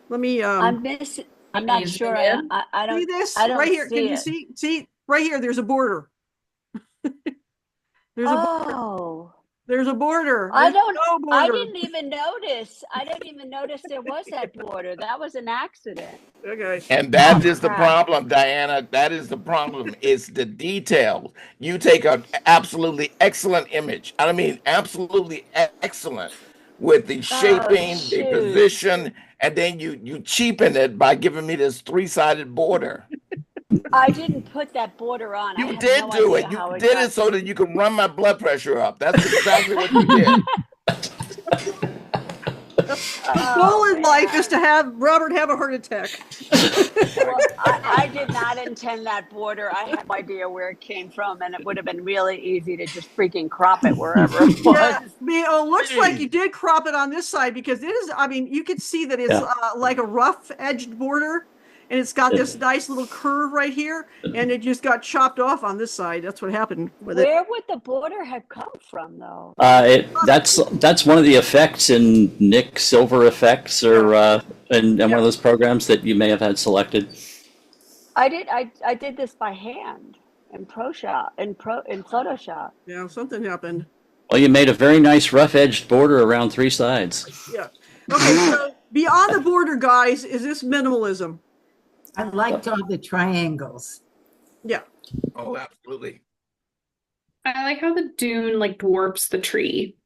Let me. I'm missing. I'm Can not you sure. zoom in? I don't see this I don't right here. see Can you it. see right here, there's a border. There's a border. Oh, There's a border. I There's don't, no I border. didn't even notice. I didn't even notice there was that border. That was an accident. Okay. And that is the crap. problem, Diana. That is the problem. It's the details. You take an absolutely excellent image. I mean, absolutely excellent with the shaping, the shoot. position, and then you cheapen it by giving me this three-sided border. I didn't put that border on. I You have did no do idea it. You how did got- it so that you could run my blood pressure up. That's exactly what you did. The goal in life is to have Robert have a heart attack. Well, I did not intend that border. I had no idea where it came from, and it would have been really easy to just freaking crop it wherever it was. Yeah, I mean, it looks like you did crop it on this side because it is, I mean, you could see that it's like a rough edged border and it's got this nice little curve right here and it just got chopped off on this side. That's what happened with it. Where would the border have come from, though? That's one of the effects in Nick Silver effects or in one of those programs that you may have had selected. I did this by hand in Photoshop. Yeah, something happened. Well, you made a very nice rough-edged border around three sides. Yeah. Okay, so beyond the border, guys, is this minimalism? I liked all the triangles. Yeah. Oh, absolutely. I like how the dune like dwarfs the tree.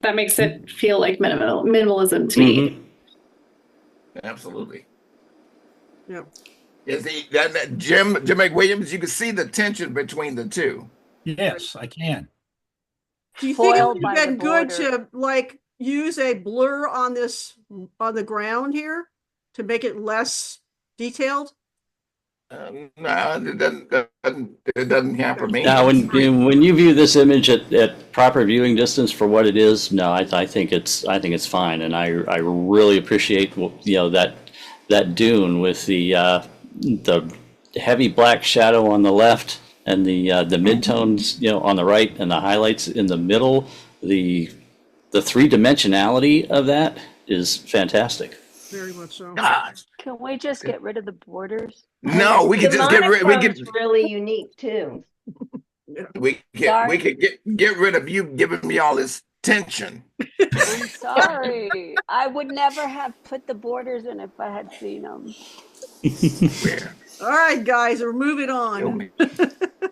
That makes it feel like minimalism to me. Absolutely. Yeah. Is that Jim McWilliams? You can see the tension between the two. Yes, I can. Do you think it Foiled would have by been the good border. to like use a blur on the ground here to make it less detailed? No, it doesn't hamper me. Now, when you view this image at proper viewing distance for what it is, no, I think it's fine, and I really appreciate that dune with the heavy black shadow on the left and the midtones on the right and the highlights in the middle. The three-dimensionality of that is fantastic. Very much so. Gosh. Can we just get rid of the borders? No, we could just get rid. We could really unique too. we could get rid of you giving me all this tension. I'm sorry. I would never have put the borders in if I had seen them. All right, guys, we're moving on.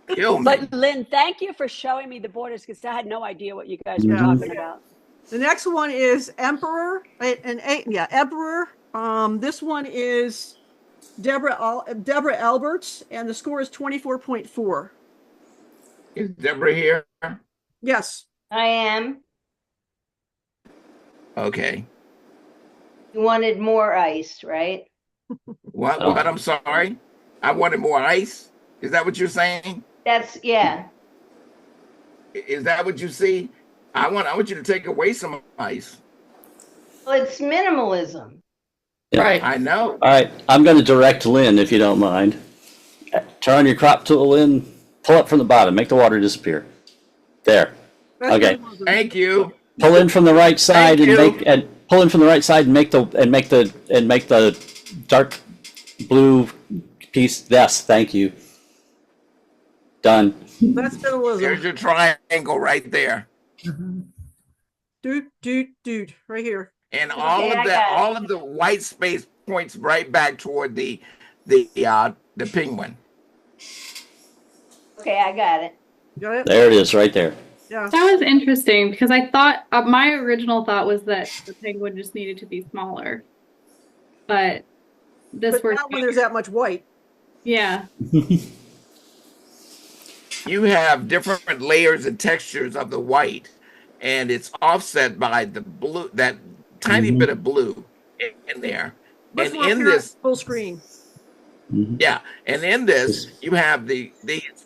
Kill me. But Lynn, thank you for showing me the borders because I had no idea what you guys were talking about. The next one is Emperor, Emperor. This one is Deborah Alberts, and the score is 24.4. Is Deborah here? Yes. I am. Okay. You wanted more ice, right? What? I'm sorry. I wanted more ice. Is that what you're saying? Yeah. Is that what you see? I want you to take away some ice. Well, it's minimalism. Yeah. Right. I know. All right, I'm going to direct Lynn, if you don't mind. Turn your crop tool, Lynn. Pull up from the bottom. Make the water disappear. There. Okay. Thank you. Pull in from the right side Thank you. pull in from the right side and make the dark blue piece. Yes, thank you. Done. That's minimalism. There's your triangle right there. Dude, right here. And all of the white space points right back toward the penguin. Okay, I got it. Got it? There it is, right there. Yeah. That was interesting because I thought my original thought was that the penguin just needed to be smaller, but this works. Not when there's that much white. Yeah. You have different layers and textures of the white, and it's offset by the blue, that tiny bit of blue in there. Much And more in apparent this, full screen. yeah, and in this, you have the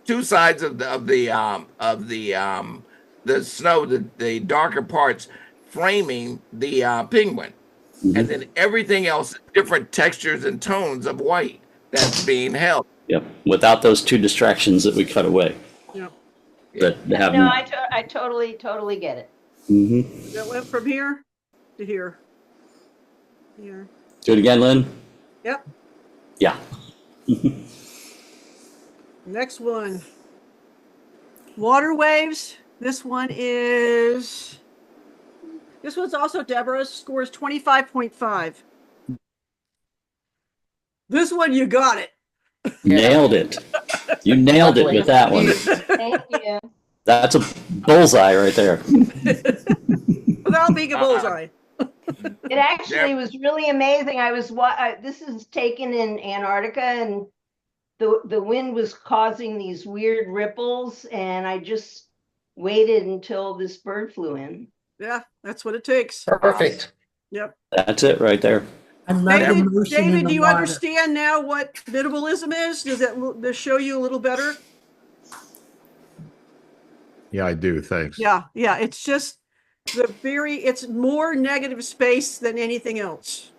two sides of the snow, the darker parts framing the penguin, and then everything else, different textures and tones of white that's being held. Yep. Without those two distractions that we cut away. Yep. That have. No, I totally get it. Mm-hmm. That went from here to here. Here. Do it again, Lynn. Yep. Yeah. Next one. Water waves. This one's also Deborah's. Score is 25.5. This one, you got it. Nailed it. You nailed it with that one. Thank you. That's a bullseye right there. Without being a bullseye. It actually was really amazing. This is taken in Antarctica, and the wind was causing these weird ripples, and I just waited until this bird flew in. Yeah, that's what it takes. Perfect. Yep. That's it right there. I love the motion in David, the do you water. understand now what minimalism is? Does that show you a little better? Yeah, I do. Thanks. Yeah. It's just it's more negative space than anything else.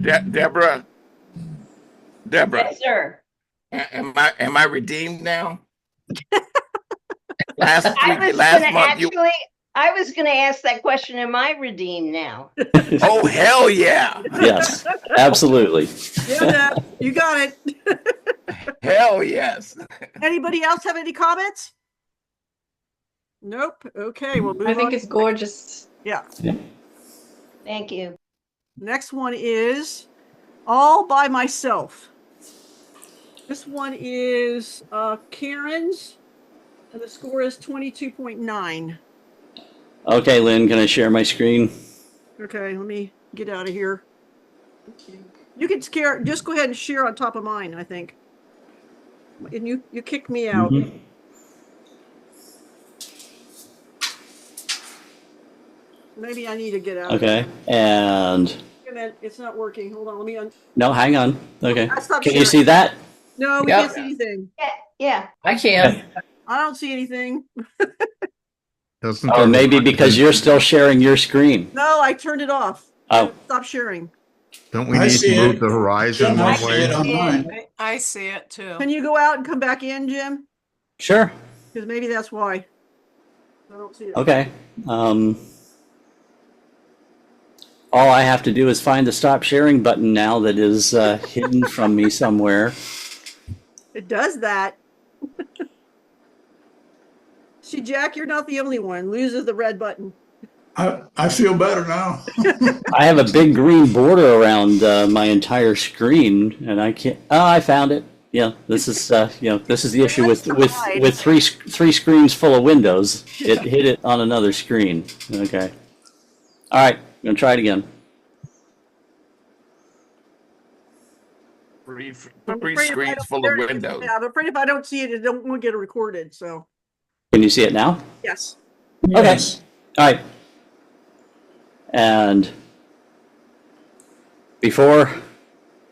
Deborah. Yes, sir. Am I redeemed now? Last month, I was going to ask that question. Am I redeemed now? Oh, hell yeah. Yes, absolutely. Yeah, you got it. Hell yes. Anybody else have any comments? Nope. Okay, we'll move on. I think it's gorgeous. Yeah. Thank you. Next one is All by Myself. This one is Karen's, and the score is 22.9. Okay, Lynn, can I share my screen? Okay, let me get out of here. You can just go ahead and share on top of mine, I think. And you kicked me out. Mm-hmm. Maybe I need to get out. Okay, and Wait a minute, it's not working. Hold on, let me no, hang on. Okay, I stopped can you sharing. see that? No, we Yep. can't see anything. Yeah. I can. I don't see anything. Doesn't Oh, there maybe look like because you're still sharing your screen. No, I turned it off. Oh, Stop sharing. Don't we I need see to move it. the horizon I one see way? it on mine. I see it too. Can you go out and come back in, Jim? sure. Because maybe that's why. I don't see it. Okay. All I have to do is find the stop sharing button now that is hidden from me somewhere. It does that. See, Jack, you're not the only one. Loses the red button. I feel better now. I have a big green border around my entire screen, and I can't. Oh, I found it. Yeah, this is this is the issue with three screens full of windows. It hit it on another screen. Okay. All right, I'm gonna try it again. Three I'm afraid if I screens don't- full there of it is. windows. Yeah, I'm afraid if I don't see it, it won't get it recorded. So, Can you see it now? yes. Yes. Okay. All right. And before,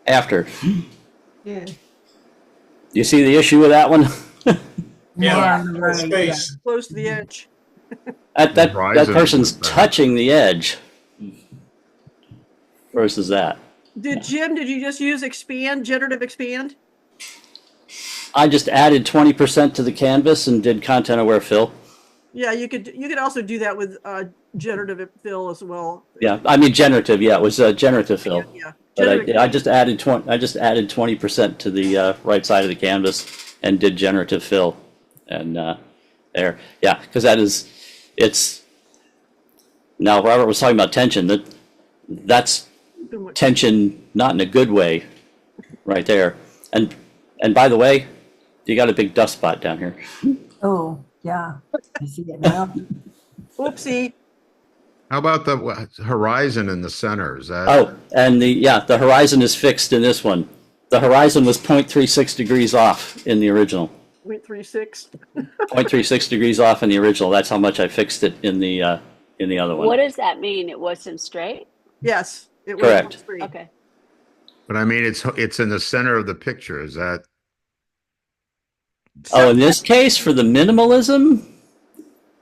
after. Yeah. You see the issue with that one? Yeah. on the right, Space. Close to the edge. That Horizon person's is bad. touching the edge versus that. Did you just use expand, generative expand? I just added 20% to the canvas and did content aware fill. Yeah, you could also do that with generative fill as well. Yeah, I mean generative. Yeah, it was generative fill. Yeah. But I just added 20% to the right side of the canvas and did generative fill, and there. Yeah, because it's. Now Robert was talking about tension. That's tension, not in a good way, right there. And by the way, you got a big dust spot down here. Oh, yeah. I see it now. Oopsie. How about the horizon in the center? Is that? Oh, and the horizon is fixed in this one. The horizon was 0.36 degrees off in the original. 0.36. 0.36 degrees off in the original. That's how much I fixed it in the other one. What does that mean? It wasn't straight? Yes, it Correct. was free. Okay. But I mean, it's in the center of the picture. Is that? Oh, in this case, for the minimalism,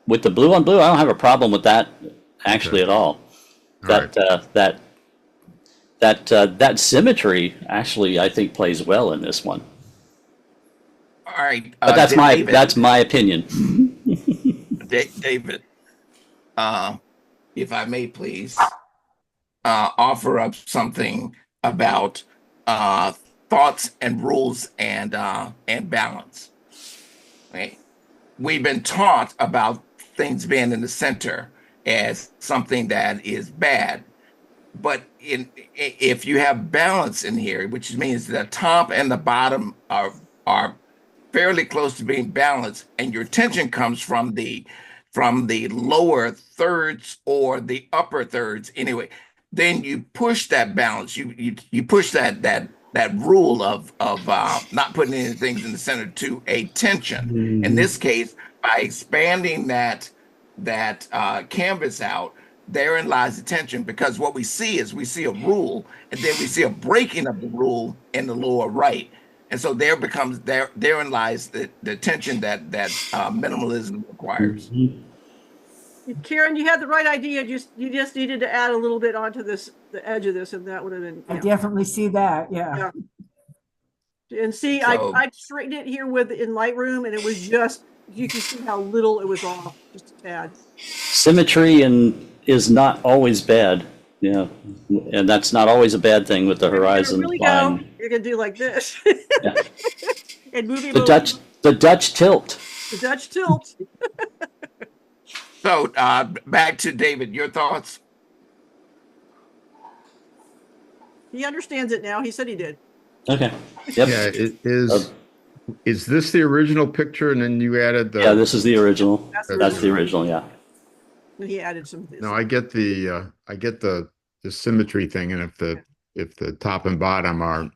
with the blue on blue, I don't have a problem with that actually at all. That symmetry actually, I think, plays well in this one. All right. But that's my opinion. David, if I may please offer up something about thoughts and rules and balance. Right? We've been taught about things being in the center as something that is bad. But if you have balance in here, which means the top and the bottom are fairly close to being balanced, and your tension comes from the lower thirds or the upper thirds anyway, then you push that balance. You push that rule of not putting any things in the center to a tension. In this case, by expanding that canvas out, therein lies the tension, because what we see is we see a rule, and then we see a breaking of the rule in the lower right. And so therein lies the tension that minimalism requires. Karen, you had the right idea. You just needed to add a little bit onto the edge of this, and that would have been. I definitely see that. Yeah. And see, So- I straightened it here in Lightroom, and it was just, you can see how little it was off, just a tad. Symmetry is not always bad. Yeah, and that's not always a bad thing with the horizon Really line. you're gonna do like this. Yeah. And movie The Dutch tilt. The Dutch tilt. So back to David, your thoughts? He understands it now. He said he did. Okay. Yep. Yeah, it is this the original picture, and then you added the? Yeah, this is the original. That's the original. Yeah. And he added some. No, I get the symmetry thing, and if the top and bottom are,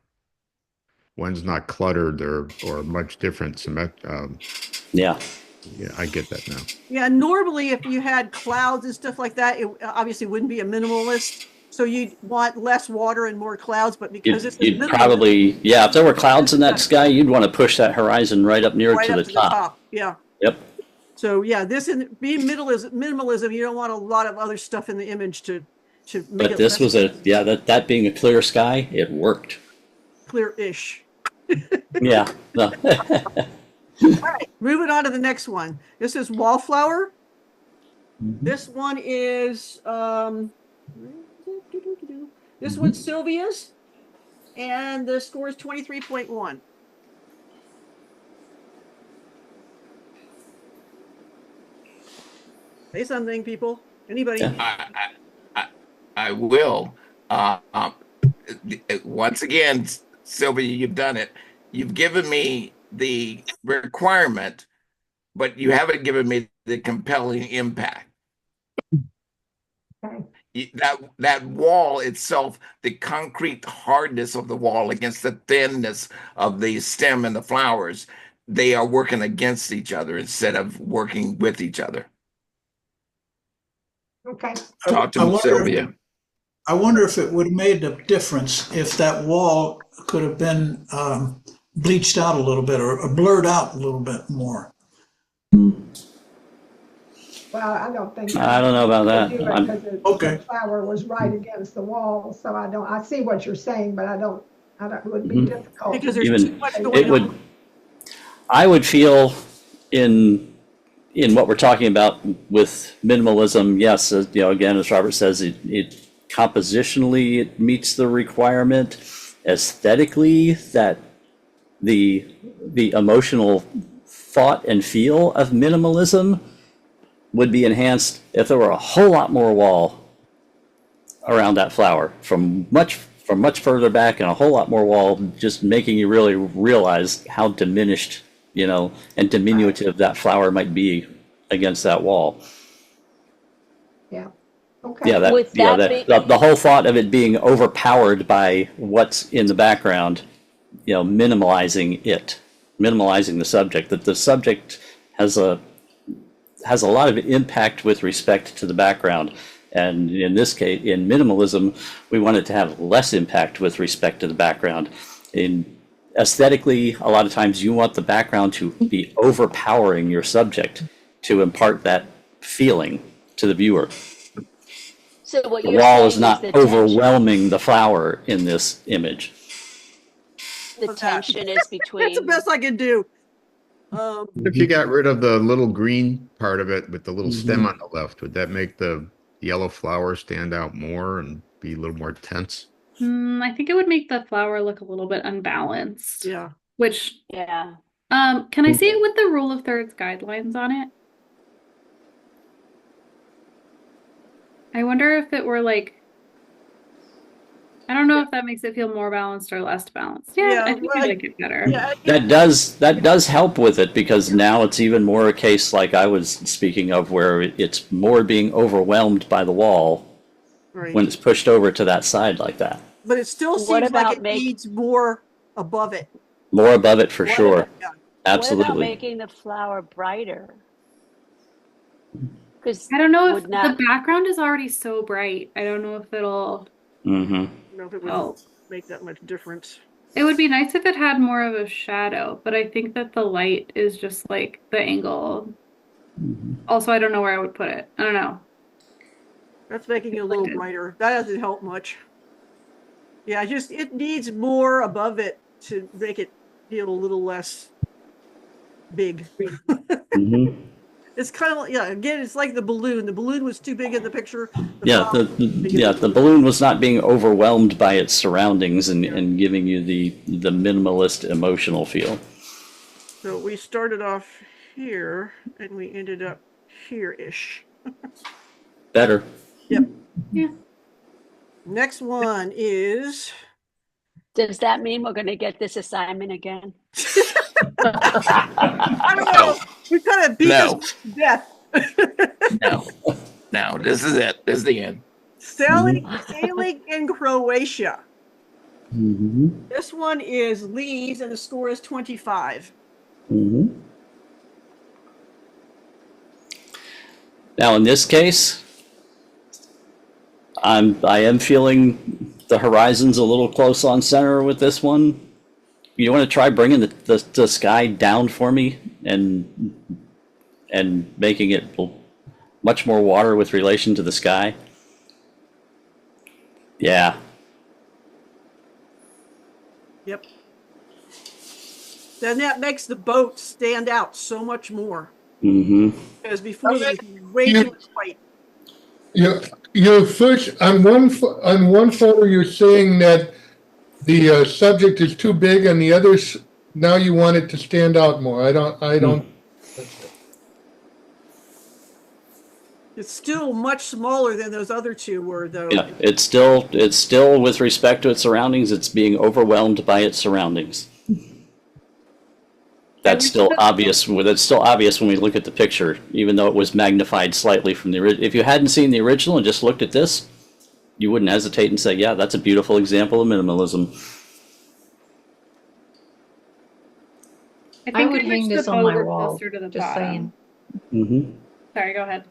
one's not cluttered or much different, yeah, I get that now. Yeah, normally if you had clouds and stuff like that, it obviously wouldn't be a minimalist. So you'd want less water and more clouds, but because you'd probably, if there were clouds in that sky, you'd want to push that horizon right up near to the top. Yeah. Yep. So yeah, being minimalism, you don't want a lot of other stuff in the image to make But this was that being a clear sky, it worked. Clear-ish. Yeah. No. All right, moving on to the next one. This is Wallflower. This one is this one's Sylvia's, and the score is 23.1. Say something, people. Anybody? I will. Once again, Sylvia, you've done it. You've given me the requirement, but you haven't given me the compelling impact. That wall itself, the concrete hardness of the wall against the thinness of the stem and the flowers, they are working against each other instead of working with each other. Okay. Talk to me, Sylvia. I wonder if it would have made a difference if that wall could have been bleached out a little bit or blurred out a little bit more. Well, I don't think. I don't know about that. Because the flower was right against the wall, so I see what you're saying, but it would be difficult. Because there's too much going on. I would feel in what we're talking about with minimalism, yes, again, as Robert says, it compositionally it meets the requirement. Aesthetically, that the emotional thought and feel of minimalism would be enhanced if there were a whole lot more wall around that flower from much further back, and a whole lot more wall, just making you really realize how diminished, and diminutive that flower might be against that wall. Yeah. Okay. Yeah, the whole thought of it being overpowered by what's in the background, minimalizing the subject, that the subject has a lot of impact with respect to the background. And in this case, in minimalism, we want it to have less impact with respect to the background. Aesthetically, a lot of times you want the background to be overpowering your subject to impart that feeling to the viewer. So what The you're wall saying is not the overwhelming the flower in this image. The tension is between. That's the best I can do. If you got rid of the little green part of it with the little stem on the left, would that make the yellow flower stand out more and be a little more tense? I think it would make the flower look a little bit unbalanced. Yeah. Which, Yeah. can I see it with the rule of thirds guidelines on it? I wonder if it were like, I don't know if that makes it feel more balanced or less balanced. Yeah, I think I like it better. Yeah, That does help with it, because now it's even more a case like I was speaking of, where it's more being overwhelmed by the wall right. when it's pushed over to that side like that. But it still What seems like about it needs more above it. More above it for What sure. about- What about Absolutely. making the flower brighter? Because I don't know if would not- the background is already so bright. I don't know if it'll Mm-hmm. I don't know if it would help. make that much difference. It would be nice if it had more of a shadow, but I think that the light is just like the angle. Also, I don't know where I would put it. I don't know. That's making it a little brighter. That doesn't help much. Yeah, just it needs more above it to make it feel a little less big. Mm-hmm. It's kind of, yeah, again, it's like the balloon. The balloon was too big in the picture. Yeah, the balloon was not being overwhelmed by its surroundings and giving you the minimalist emotional feel. So we started off here and we ended up here-ish. Better. Yep. Yeah. Next one is. Does that mean we're going to get this assignment again? I don't know. We kind of beat us to death. No, this is it. This is the end. Sailing in Croatia. Mm-hmm. This one is Lee's and the score is 25. Mm-hmm. Now in this case, I am feeling the horizon's a little close on center with this one. You want to try bringing the sky down for me and making it much more water with relation to the sky? Yeah. Yep. Then that makes the boat stand out so much more. Mm-hmm. Because before it was way too much white. Your first on one photo you're saying that the subject is too big, and the others now you want it to stand out more. I don't. It's still much smaller than those other two were, though. Yeah, it's still with respect to its surroundings, it's being overwhelmed by its surroundings. That's still obvious. That's still obvious when we look at the picture, even though it was magnified slightly from the original. If you hadn't seen the original and just looked at this, you wouldn't hesitate and say, "Yeah, that's a beautiful example of minimalism." I would hang this on my wall. Closer to the Just bottom. saying. Mm-hmm. Sorry, go ahead.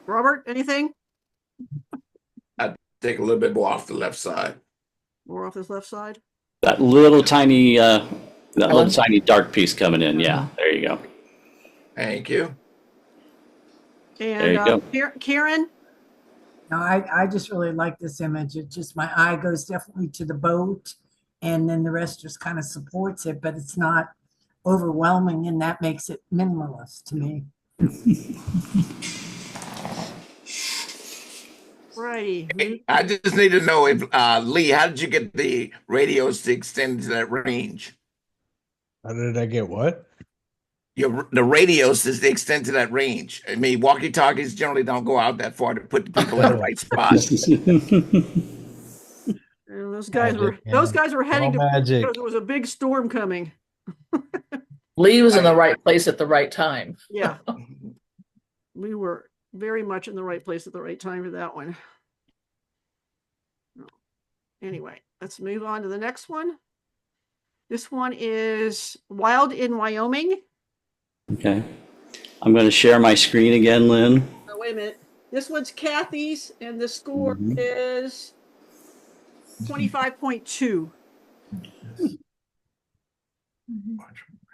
Robert, anything? I'd take a little bit more off the left side. More off this left side? That little tiny dark piece coming in. Yeah, there you go. Thank you. And There you go. Karen? No, I just really like this image. It just, my eye goes definitely to the boat, and then the rest just kind of supports it, but it's not overwhelming, and that makes it minimalist to me. Righty. Hey, I just need to know if Lee, how did you get the radios to extend to that range? How did I get what? The radios to extend to that range. I mean, walkie-talkies generally don't go out that far to put the people in the right spot. And those guys were heading to magic. because there was a big storm coming. Lee was in the right place at the right time. Yeah. We were very much in the right place at the right time for that one. Anyway, let's move on to the next one. This one is Wild in Wyoming. Okay. I'm going to share my screen again, Lynn. Oh, wait a minute. This one's Kathy's, and the score is 25.2.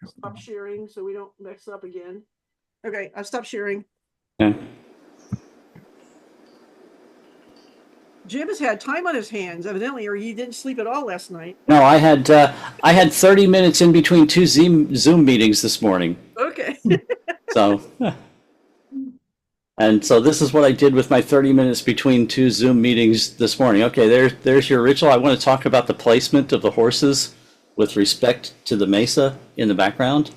Stop sharing so we don't mix up again. Okay, I've stopped sharing. Okay. Jim has had time on his hands, evidently, or he didn't sleep at all last night. No, I had 30 minutes in between two Zoom meetings this morning. Okay. So And so this is what I did with my 30 minutes between two Zoom meetings this morning. Okay, there's your original. I want to talk about the placement of the horses with respect to the mesa in the background.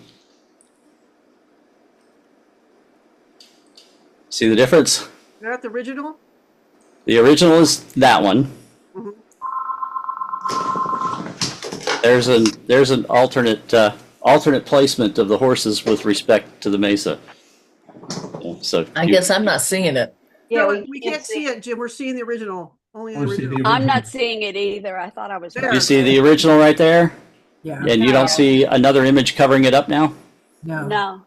See the difference? Is that the original? The original is that one. Mm-hmm. There's an alternate placement of the horses with respect to the mesa. Yeah, so I guess I'm not seeing it. Yeah, we can't see it, Jim. We're seeing the original. Only the original. I'm not seeing it either. I thought I was. You see the original right there? Yeah. And you don't see another image covering it up now? No. No.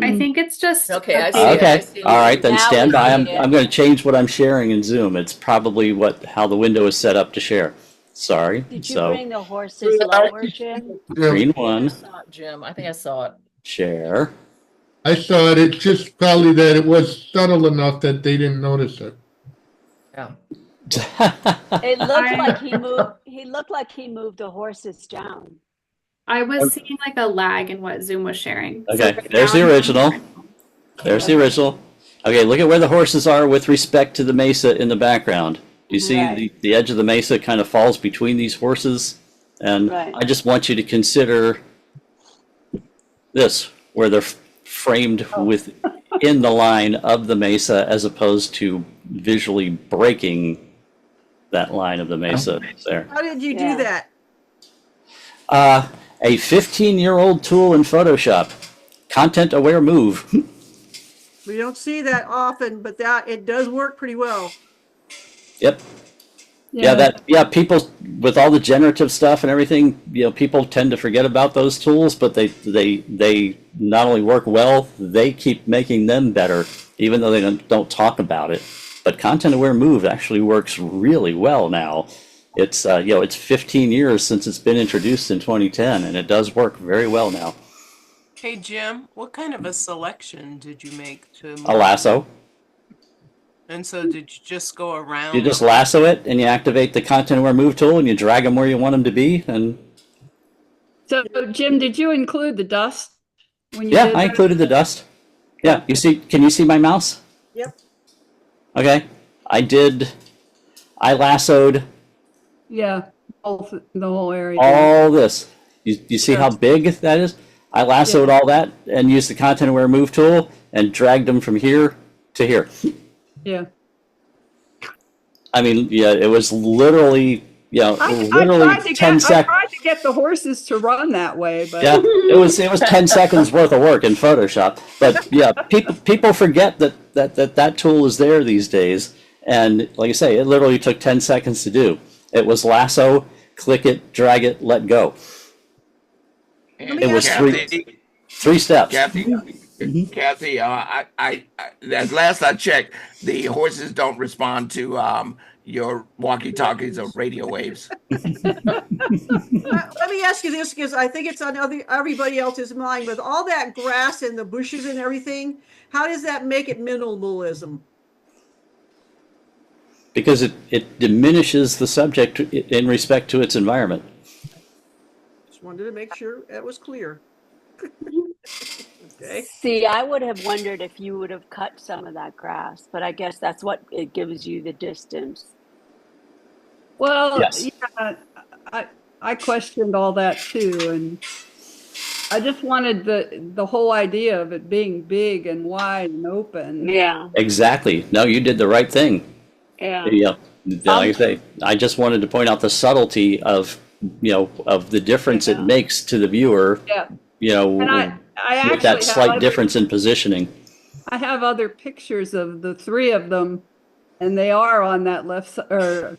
I think it's just Okay, I see it. I Okay. see it. All right, then Now stand we by. see it. I'm going to change what I'm sharing in Zoom. It's probably how the window is set up to share. Sorry. Did you So bring the horses lower, Jim? screen I one, saw it, Jim. I think I saw it. share. I saw it. It's just probably that it was subtle enough that they didn't notice it. Yeah. It looked like he moved. He looked like he moved the horses down. I was seeing like a lag in what Zoom was sharing. So Okay, right there's now the I'm original. There's the original. Okay, look at where the horses are with respect to the mesa in the background. You see Right. the edge of the mesa kind of falls between these horses? And Right. I just want you to consider this, where they're framed within the line of the mesa as opposed to visually breaking that line of the mesa there. How did you Yeah. do that? A 15-year-old tool in Photoshop. Content-aware move. We don't see that often, but it does work pretty well. Yep. Yeah, people with all the generative stuff and everything, people tend to forget about those tools, but they not only work well, they keep making them better, even though they don't talk about it. But content-aware move actually works really well now. It's it's 15 years since it's been introduced in 2010, and it does work very well now. Hey, Jim, what kind of a selection did you make to A lasso. And so did you just go around? You just lasso it, and you activate the content-aware move tool, and you drag them where you want them to be, and So, Jim, did you include the dust when you yeah, did I that? included the dust. Yeah, can you see my mouse? Yep. Okay, I lassoed Yeah, the whole area. all this. You see how big that is? I lassoed all that and used the content-aware move tool and dragged them from here to here. Yeah. I mean, yeah, it was literally, literally I tried to 10 I seconds. tried to get the horses to run that way, but Yeah, it was 10 seconds worth of work in Photoshop. But yeah, people forget that tool is there these days. And like I say, it literally took 10 seconds to do. It was lasso, click it, drag it, let go. It was three steps. Kathy, at last I checked, the horses don't respond to your walkie-talkies or radio waves. Let me ask you this, because I think it's on everybody else's mind. With all that grass and the bushes and everything, how does that make it minimalism? Because it diminishes the subject in respect to its environment. Just wanted to make sure that was clear. Okay. See, I would have wondered if you would have cut some of that grass, but I guess that's what it gives you the distance. well, Yes. yeah, I questioned all that too, and I just wanted the whole idea of it being big and wide and open. Yeah. Exactly. No, you did the right thing. Yeah. Yeah. Like I say, I just wanted to point out the subtlety of the difference it makes to the viewer. Yeah. And I with that actually slight have difference in positioning. I have other pictures of the three of them, and they are on that or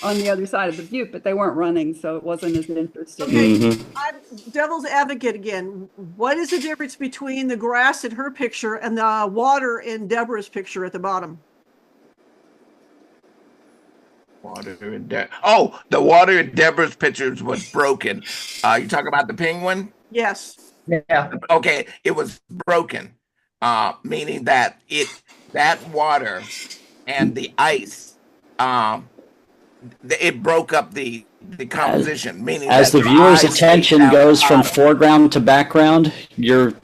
on the other side of the butte, but they weren't running, so it wasn't as interesting. Okay, I'm devil's advocate again. What is the difference between the grass in her picture and the water in Deborah's picture at the bottom? The water in Deborah's pictures was broken. You talk about the penguin? Yes. Yeah. Okay, it was broken, meaning that that water and the ice, it broke up the composition. Meaning As that the your viewer's eyes attention stayed goes out. from foreground to background, your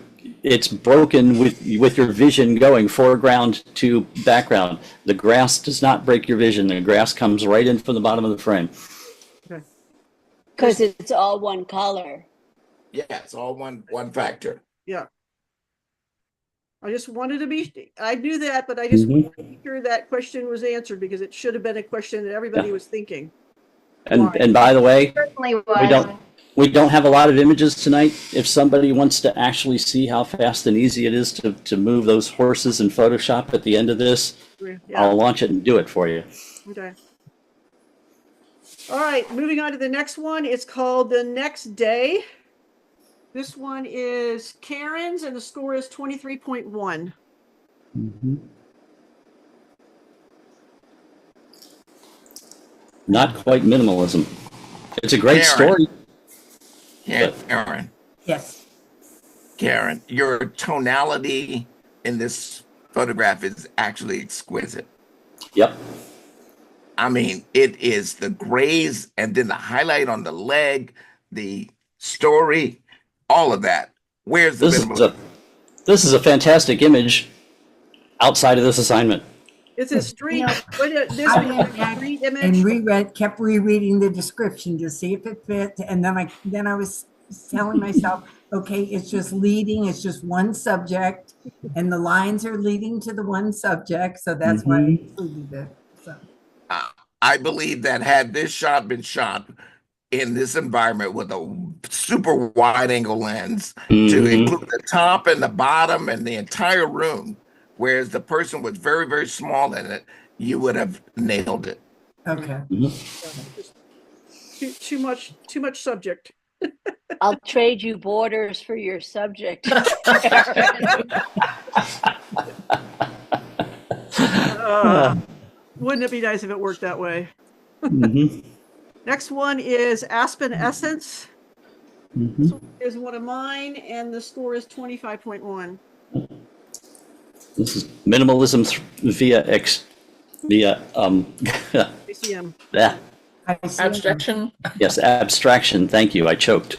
it's broken with your vision going foreground to background. The grass does not break your vision. The grass comes right in from the bottom of the frame. Okay. Because it's all one color. Yeah, it's all one factor. Yeah. I just wanted to be, I knew that, but I just wanted to be sure that question was answered because it should have been a question that everybody was thinking. And by the way, Certainly was. we don't have a lot of images tonight. If somebody wants to actually see how fast and easy it is to move those horses in Photoshop at the end of this, Yeah. I'll launch it and do it for you. Okay. All right, moving on to the next one. It's called The Next Day. This one is Karen's, and the score is 23.1. Not quite minimalism. It's a great story. Yeah, Karen. Yes. Karen, your tonality in this photograph is actually exquisite. Yep. I mean, it is the grays and then the highlight on the leg, the story, all of that. Where's the minimalism? This is a fantastic image outside of this assignment. It's a street. I went back and kept rereading the description to see if it fit, and then I was telling myself, okay, it's just leading, it's just one subject, and the lines are leading to the one subject, so that's why I included it. So. I believe that had this shot been shot in this environment with a super wide angle lens to include the top and the bottom and the entire room, whereas the person was very, very small in it, you would have nailed it. Okay. Too much subject. I'll trade you borders for your subject. Wouldn't it be nice if it worked that way? Next one is Aspen Essence. This one is one of mine, and the score is 25.1. This is minimalism via ACM. Yeah. Abstraction. Yes, abstraction. Thank you. I choked.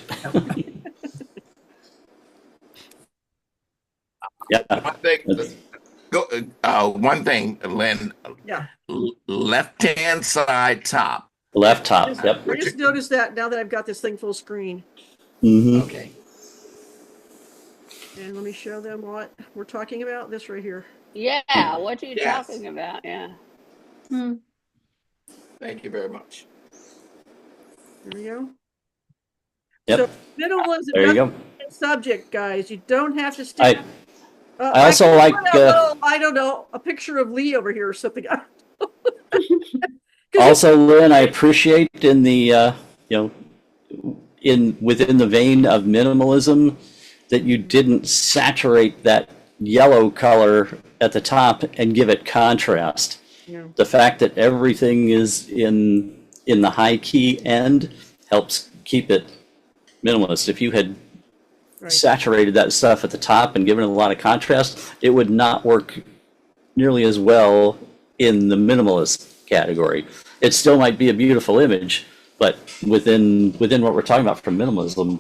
Yeah. One thing, Lynn. Yeah. Left-hand side top. Left top. Yep. I just noticed that now that I've got this thing full screen. Okay. And let me show them what we're talking about. This right here. Yeah, what are you talking about? Yeah. Thank you very much. There we go. Yep. So minimalism There you go. subject, guys. You don't have to stay. I also like I don't know, a picture of Lee over here or something. also, Lynn, I appreciate in the within the vein of minimalism that you didn't saturate that yellow color at the top and give it contrast. Yeah. The fact that everything is in the high key end helps keep it minimalist. If you had saturated that stuff at the top and given it a lot of contrast, it would not work nearly as well in the minimalist category. It still might be a beautiful image, but within what we're talking about from minimalism,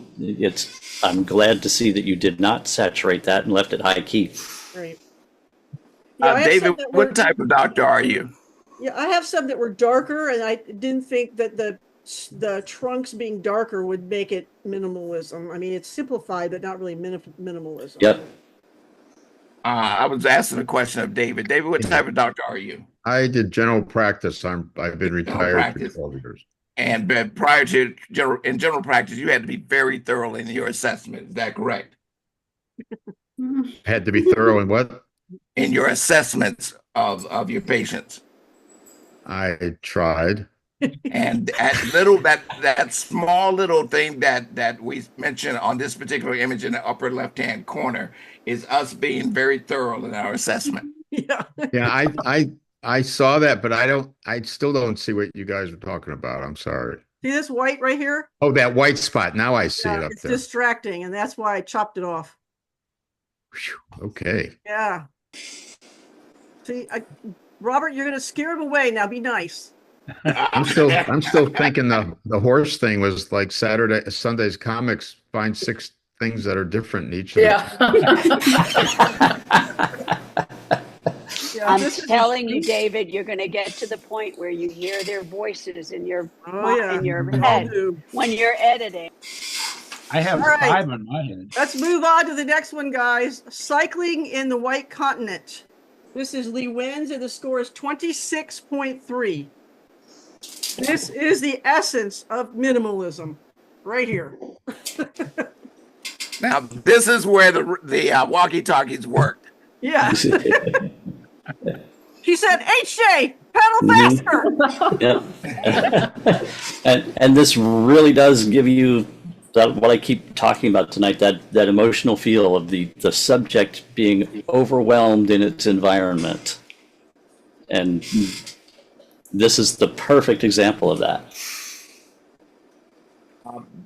I'm glad to see that you did not saturate that and left it high key. Right. David, what type of doctor are you? Yeah, I have some that were darker, and I didn't think that the trunks being darker would make it minimalism. I mean, it's simplified, but not really minimalism. Yep. I was asking a question of David. David, what type of doctor are you? I did general practice. I've been retired for 12 years. And but prior to general practice, you had to be very thorough in your assessment. Is that correct? Had to be thorough in what? In your assessments of your patients. I tried. And that small little thing that we mentioned on this particular image in the upper left-hand corner is us being very thorough in our assessment. Yeah. Yeah, I saw that, but I still don't see what you guys are talking about. I'm sorry. See this white right here? Oh, that white spot. Now I see it up It's there. distracting, and that's why I chopped it off. Okay. Yeah. See, Robert, you're going to scare him away. Now be nice. I'm still thinking the horse thing was like Sunday's comics, find 6 things that are different in each of I'm telling you, David, you're going to get to the point where you hear their voices in your in your head when you're editing. I have All right. 5 in my head. Let's move on to the next one, guys. Cycling in the White Continent. This is Lee Wins, and the score is 26.3. This is the essence of minimalism, right here. Now, this is where the walkie-talkies worked. Yeah. She said, HJ, pedal faster. Yeah. and this really does give you that, what I keep talking about tonight, that emotional feel of the subject being overwhelmed in its environment. And this is the perfect example of that.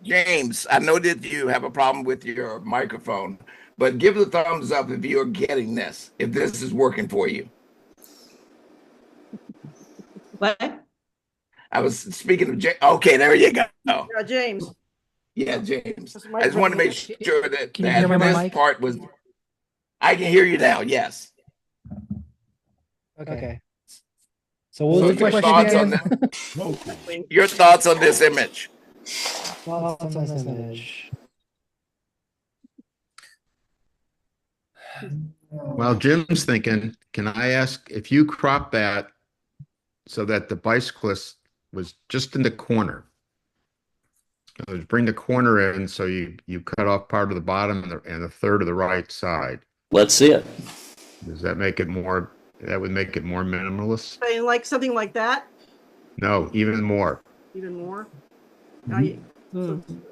James, I know that you have a problem with your microphone, but give the thumbs up if you're getting this, if this is working for you. What? I was speaking of James. Okay, there you go. Yeah, James. Yeah, James. I just wanted to make sure that, Can you hear my this mic? part was. I can hear you now. Yes. Okay. So what was the your question thoughts on again? this? Your thoughts on this image? Thoughts on this image. Well, Jim's thinking, can I ask if you crop that so that the bicyclist was just in the corner? Bring the corner in so you cut off part of the bottom and a third of the right side. Let's see it. Does that make it more? That would make it more minimalist? Saying like something like that? No, even more. Even more? A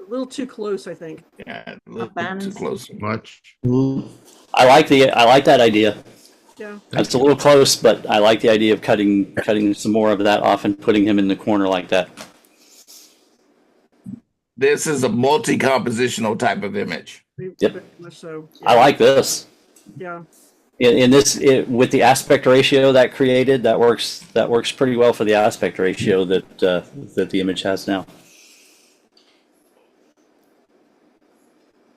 little too close, I think. Yeah, a little too close. Much. I like that idea. Yeah. It's a little close, but I like the idea of cutting some more of that off and putting him in the corner like that. This is a multi-compositional type of image. Yep. So, yeah. I like this. Yeah. In this, with the aspect ratio that created, that works pretty well for the aspect ratio that the image has now.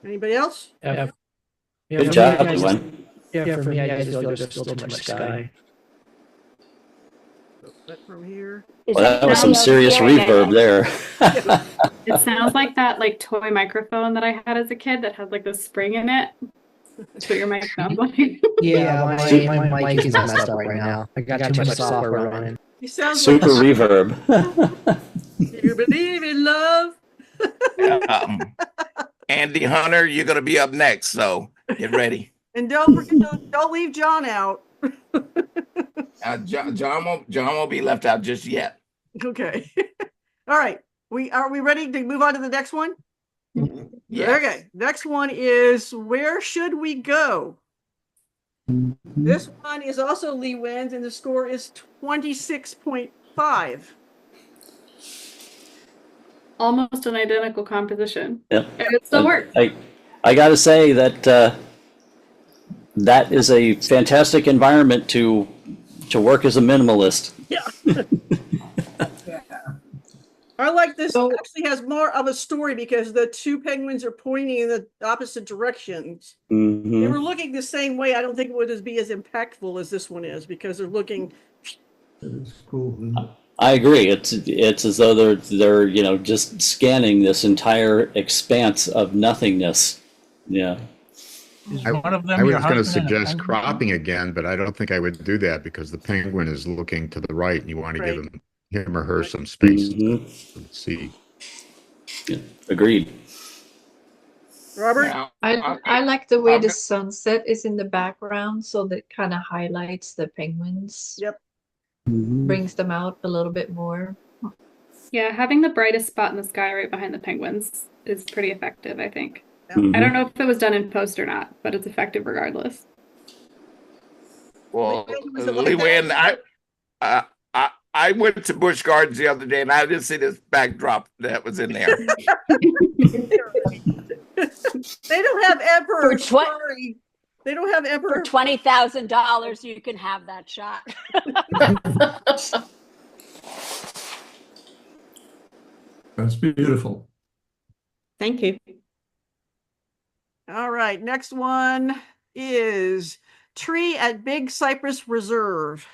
Anybody else? Yeah. Good job, Glenn. Yeah, for me, I just feel like there's still too much sky. From here. Well, that was some serious reverb there. It sounds like that toy microphone that I had as a kid that had the spring in it. That's what your mic sounds like. Yeah, my mic is messed up right now. I got too much software running. He sounds super like reverb. You believe in love. Andy Hunter, you're going to be up next, so get ready. And don't leave John out. John won't be left out just yet. Okay. All right. Are we ready to move on to the next one? Yes. Okay. Next one is Where Should We Go? This one is also Lee Wins, and the score is 26.5. Almost an identical composition. Yeah. And it still works. I got to say that that is a fantastic environment to work as a minimalist. Yeah. I like this. It actually has more of a story because the two penguins are pointing in the opposite directions. Mm-hmm. They were looking the same way. I don't think it would be as impactful as this one is because they're looking. That's cool. I agree. It's as though they're just scanning this entire expanse of nothingness. Yeah. I was going to suggest cropping again, but I don't think I would do that because the penguin is looking to the right, and you want to give him or her some space to see. Yeah, agreed. Robert? I like the way the sunset is in the background, so that kind of highlights the penguins. Yep. Brings them out a little bit more. Yeah, having the brightest spot in the sky right behind the penguins is pretty effective, I think. Mm-hmm. I don't know if it was done in post or not, but it's effective regardless. Well, Lee Win, I went to Busch Gardens the other day, and I didn't see this backdrop that was in there. They don't have emperor. Sorry. They don't have emperor. For $20,000, you can have that shot. That's beautiful. Thank you. All right, next one is Tree at Big Cypress Reserve.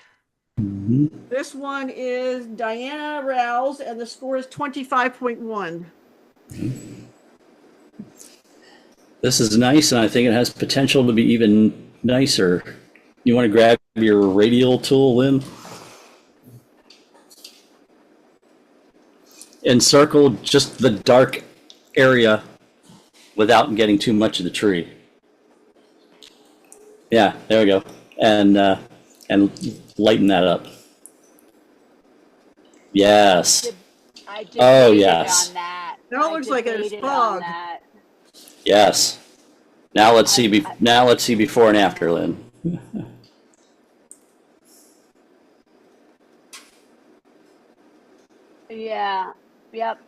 This one is Diana Rouse, and the score is 25.1. This is nice, and I think it has potential to be even nicer. You want to grab your radial tool, Lynn? Encircle just the dark area without getting too much of the tree. Yeah, there we go. And lighten that up. Yes. I Oh, debated yes. on that. Now it looks like there's debated on fog. that. Yes. Now let's see. Now let's see before and after, Lynn. Yeah. Yep.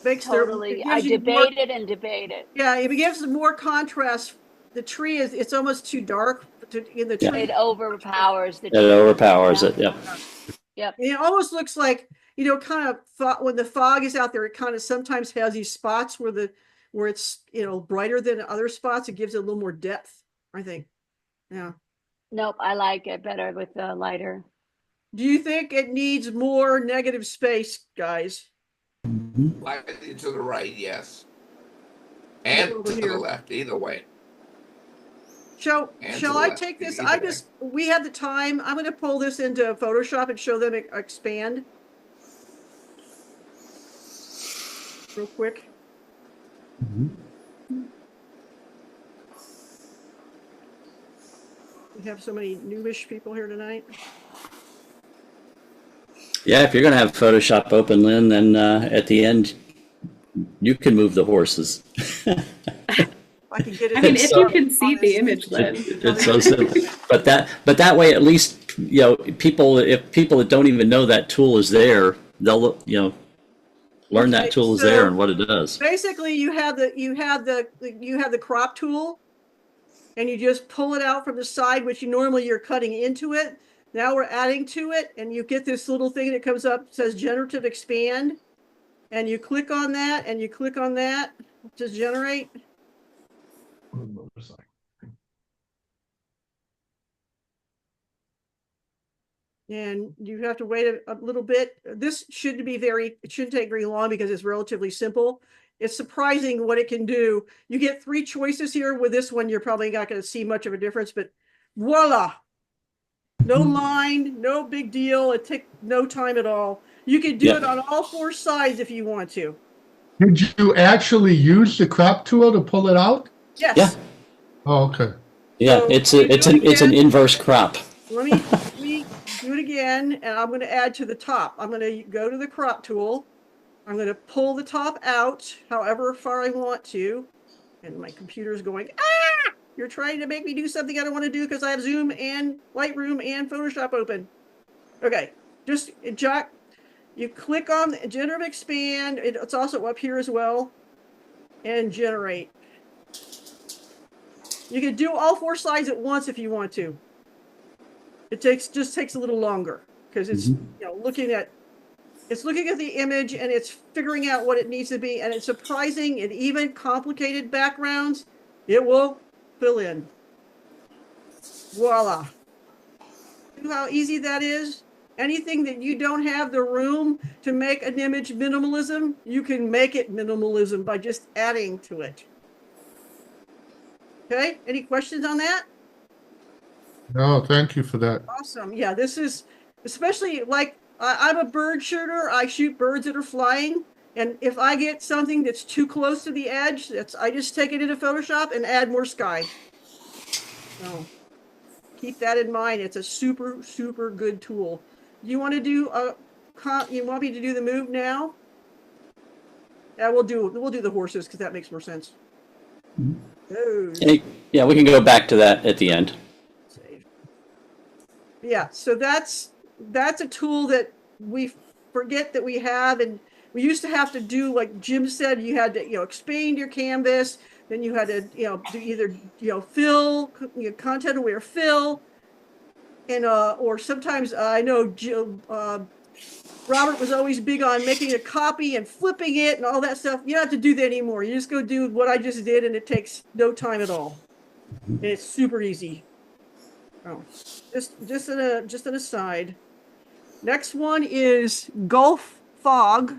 Makes Totally. it I gives you more, debated and debated. yeah, if it gives more contrast, the tree it's almost too dark in the Yeah. tree. It overpowers the It tree. overpowers Yeah. it. Yep. Yep. It almost looks like, kind of when the fog is out there, it kind of sometimes has these spots where it's, brighter than other spots. It gives it a little more depth, I think. Yeah. Nope. I like it better with the lighter. Do you think it needs more negative space, guys? Slightly to the right, yes. And Over to here. the left, either way. Shall And to the I left, take this? either way. We have the time. I'm going to pull this into Photoshop and show them expand. Real quick. We have so many newish people here tonight. Yeah, if you're going to have Photoshop open, Lynn, then at the end, you can move the horses. I can get it. I mean, if you can see the image, Lynn. It's so simple. But that way, at least, if people that don't even know that tool is there, they'll learn that tool is there and what it does. Basically, you have the crop tool, and you just pull it out from the side, which you're cutting into it. Now we're adding to it, and you get this little thing that comes up, says generative expand, and you click on that, and you click on that to generate. And you have to wait a little bit. This shouldn't take very long because it's relatively simple. It's surprising what it can do. You get 3 choices here. With this one, you're probably not going to see much of a difference, but voila. No line, no big deal. It takes no time at all. You can do it on all 4 sides if you want to. Did you actually use the crop tool to pull it out? Yes. Yeah. Oh, okay. Yeah, So it's an inverse crop. Let me do it again, and I'm going to add to the top. I'm going to go to the crop tool. I'm going to pull the top out however far I want to. And my computer's going, you're trying to make me do something I don't want to do because I have Zoom and Lightroom and Photoshop open. Okay, just Jack, you click on generative expand. It's also up here as well. And generate. You can do all 4 sides at once if you want to. It just takes a little longer because it's looking at the image and it's figuring out what it needs to be, and it's surprising and even complicated backgrounds, it will fill in. Voila. See how easy that is? Anything that you don't have the room to make an image minimalism, you can make it minimalism by just adding to it. Okay, any questions on that? No, thank you for that. Awesome. Yeah, this is especially like I'm a bird shooter. I shoot birds that are flying. And if I get something that's too close to the edge, I just take it into Photoshop and add more sky. So keep that in mind. It's a super, super good tool. You want to do you want me to do the move now? Yeah, we'll do the horses because that makes more sense. Yeah, we can go back to that at the end. Yeah, so that's a tool that we forget that we have, and we used to have to do, like Jim said, you had to expand your canvas, then you had to do either fill content aware fill, and or sometimes I know Robert was always big on making a copy and flipping it and all that stuff. You don't have to do that anymore. You just go do what I just did, and it takes no time at all. And it's super easy. Oh, just an aside. Next one is Gulf Fog.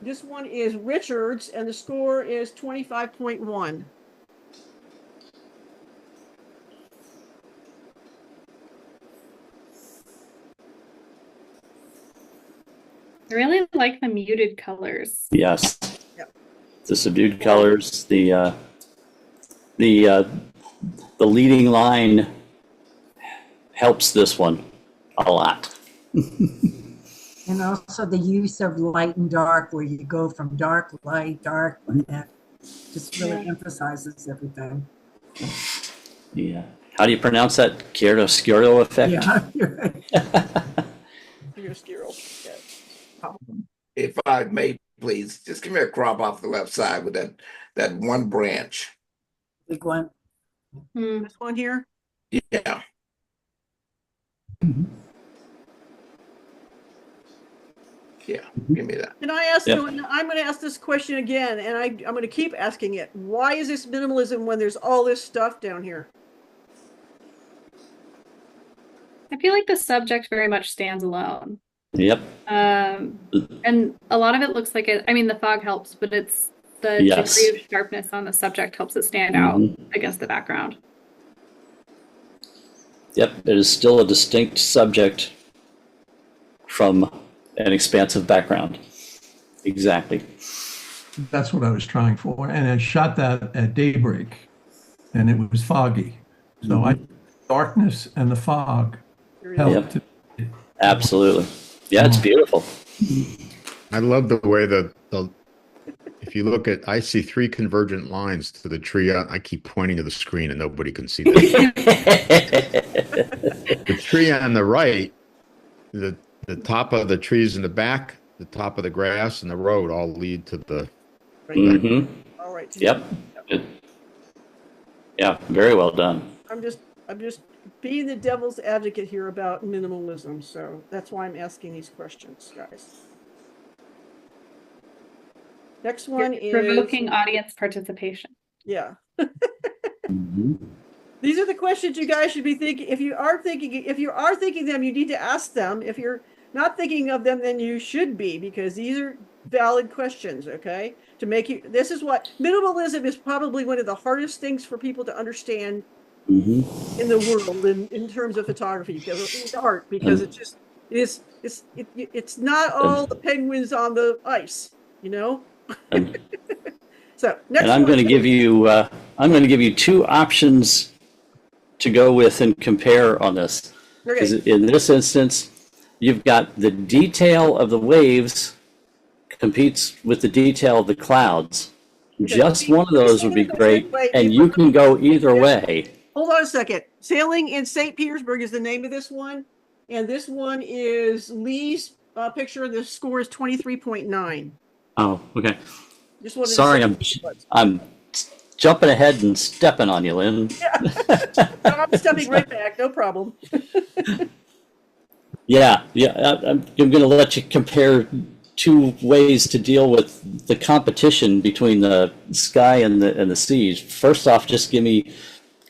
This one is Richards, and the score is 25.1. I really like the muted colors. Yes. Yep. The subdued colors, the leading line helps this one a lot. And also the use of light and dark, where you go from dark, light, dark, and that just really emphasizes everything. Yeah. How do you pronounce that? Chiaroscuro effect? Yeah, you're right. Chiaroscuro. If I may, please, just give me a crop off the left side with that one branch. Big one. This one here? Yeah. Yeah, give me that. Can I ask, Yep. I'm going to ask this question again, and I'm going to keep asking it. Why is this minimalism when there's all this stuff down here? I feel like the subject very much stands alone. Yep. And a lot of it looks like it, I mean, the fog helps, but it's the Yes. degree of sharpness on the subject helps it stand out against the background. Yep. It is still a distinct subject from an expansive background. Exactly. That's what I was trying for. And I shot that at daybreak, and it was foggy. So darkness and the fog helped. Yep. Absolutely. Yeah, it's beautiful. I love the way that if you look at, I see 3 convergent lines to the tree. I keep pointing to the screen and nobody can see that. The tree on the right, the top of the trees in the back, the top of the grass and the road all lead to the. All right. Yep. Yeah, very well done. I'm just being the devil's advocate here about minimalism, so that's why I'm asking these questions, guys. Next one is provoking audience participation. Yeah. These are the questions you guys should be thinking. If you are thinking them, you need to ask them. If you're not thinking of them, then you should be, because these are valid questions, okay? To make you, this is what minimalism is, probably one of the hardest things for people to understand in the world in terms of photography, because it's art, because it's not all the penguins on the ice, you know. So next, and I'm going to give you 2 options to go with and compare on this. Because in this instance, you've got the detail of the waves competes with the detail of the clouds. Just one of those would be great, and you can go either way. Hold on a second. Sailing in St. Petersburg is the name of this one, and this one is Lee's picture. The score is 23.9. Oh, okay. Just wanted Sorry, to I'm jumping ahead and stepping on you, Lynn. Yeah. I'm stepping right back. No problem. Yeah. I'm going to let you compare 2 ways to deal with the competition between the sky and the seas. First off, just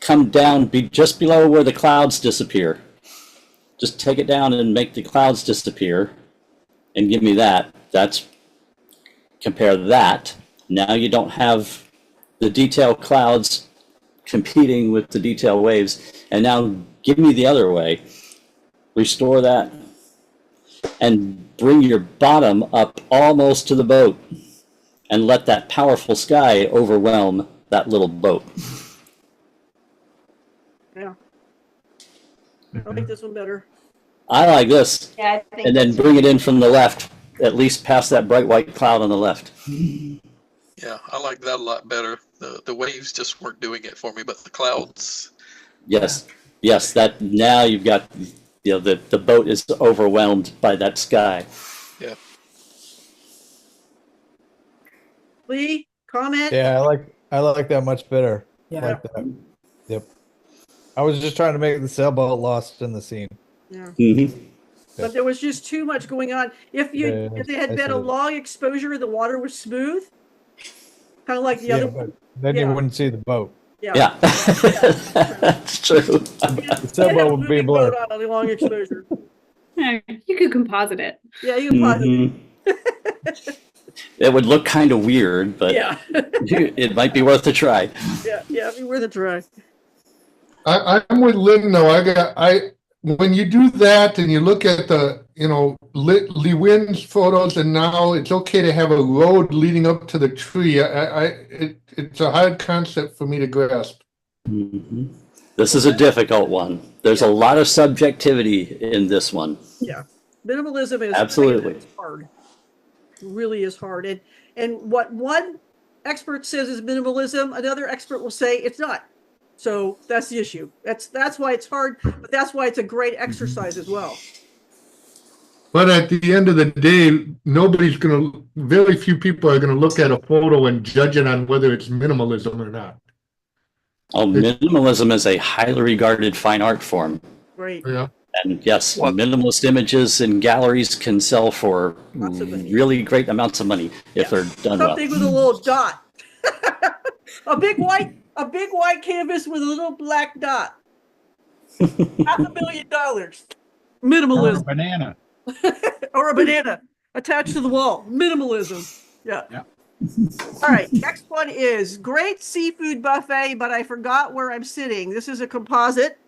come down, be just below where the clouds disappear. Just take it down and make the clouds disappear, and give me that. Compare that. Now you don't have the detail clouds competing with the detail waves. And now give me the other way. Restore that and bring your bottom up almost to the boat and let that powerful sky overwhelm that little boat. Yeah. I like this one better. I like this. Yeah, I think and then bring it in from the left, at least past that bright white cloud on the left. Yeah, I like that a lot better. The waves just weren't doing it for me, but the clouds. Yes, that now you've got, the boat is overwhelmed by that sky. Yeah. Lee, comment? Yeah, I like that much better. Yeah. Like that. Yep. I was just trying to make the sailboat lost in the scene. Yeah. But there was just too much going on. If it had been a long exposure, the water was smooth, kind of like the other one. But then you wouldn't see the boat. Yeah. That's true. The sailboat would be blurred. On a long exposure. You could composite it. Yeah, you can composite It would look kind of weird, but it might be worth a try. Yeah, it'd be worth a try. I'm with Lynn though. When you do that and you look at the, Lee Wynn's photos, and now it's okay to have a road leading up to the tree. It's a hard concept for me to grasp. This is a difficult one. There's a lot of subjectivity in this one. Yeah, minimalism is absolutely hard. It really is hard. And what one expert says is minimalism, another expert will say it's not. So that's the issue. That's why it's hard, but that's why it's a great exercise as well. But at the end of the day, very few people are going to look at a photo and judge it on whether it's minimalism or not. Oh, minimalism is a highly regarded fine art form. Right. Yeah. And yes, minimalist images in galleries can sell for really great amounts of money if they're done well. Something with a little dot. a big white canvas with a little black dot. $500,000. Minimalism. Or a banana. Or a banana attached to the wall. Minimalism. Yeah. All right. Next one is great seafood buffet, but I forgot where I'm sitting. This is a composite.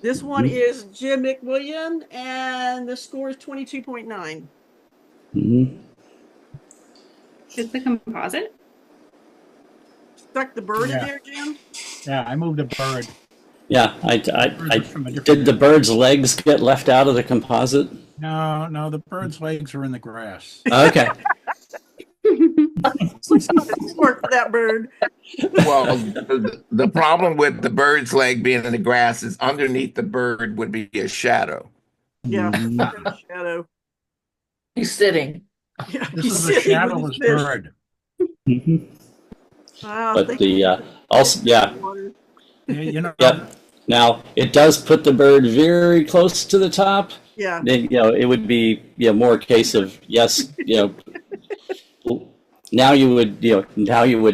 This one is Jim McWilliam, and the score is 22.9. Is the composite? Stuck the bird in there, Jim? Yeah, I moved a bird. Yeah, did the bird's legs get left out of the composite? No, the bird's legs are in the grass. Okay. Looks for that bird. Well, the problem with the bird's leg being in the grass is underneath the bird would be a shadow. Yeah, shadow. He's sitting. Yeah, This is a shadowless bird. Wow, But the also, yeah. Yeah, Now it does put the bird very close to the top. Yeah. Then, it would be more a case of yes, Now you would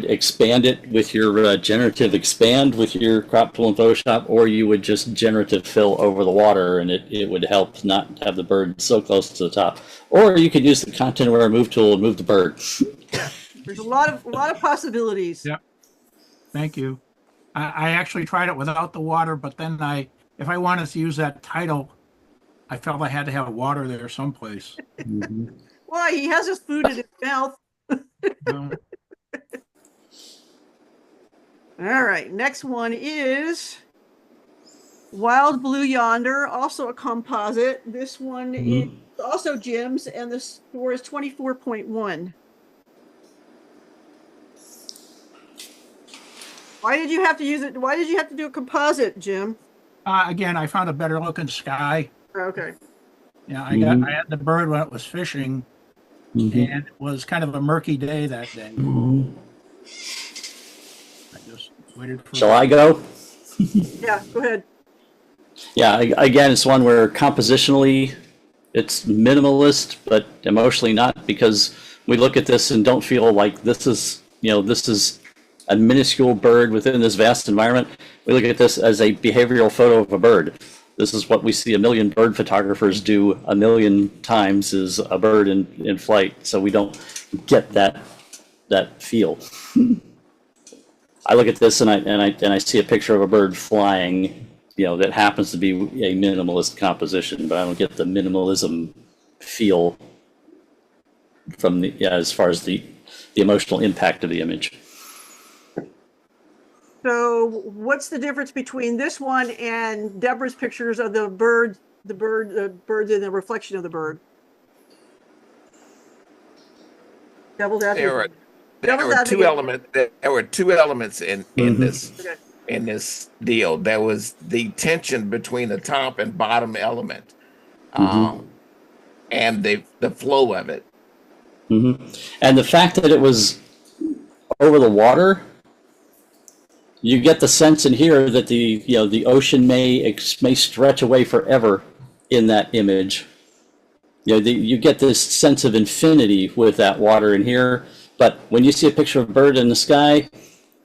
expand it with your generative expand with your crop tool in Photoshop, or you would just generative fill over the water, and it would help not have the bird so close to the top. Or you could use the content aware move tool and move the bird. There's a lot of possibilities. Yeah. Thank you. I actually tried it without the water, but then if I wanted to use that title, I felt I had to have water there someplace. Why? He has his food in his mouth. All right, next one is Wild Blue Yonder, also a composite. This one is also Jim's, and the score is 24.1. Why did you have to use it? Why did you have to do a composite, Jim? Again, I found a better looking sky. Okay. Yeah, I had the bird when it was fishing, and it was kind of a murky day that day. I just waited for. Shall I go? Yeah, go ahead. Yeah, again, it's one where compositionally it's minimalist, but emotionally not, because we look at this and don't feel like this is a minuscule bird within this vast environment. We look at this as a behavioral photo of a bird. This is what we see a million bird photographers do a million times, is a bird in flight. So we don't get that feel. I look at this and I see a picture of a bird flying, that happens to be a minimalist composition, but I don't get the minimalism feel from as far as the emotional impact of the image. So what's the difference between this one and Deborah's pictures of the birds and the reflection of the bird? Devil's advocate. There were two elements in this deal. There was the tension between the top and bottom element, and the flow of it. And the fact that it was over the water, you get the sense in here that the ocean may stretch away forever in that image. You know, you get this sense of infinity with that water in here, but when you see a picture of a bird in the sky,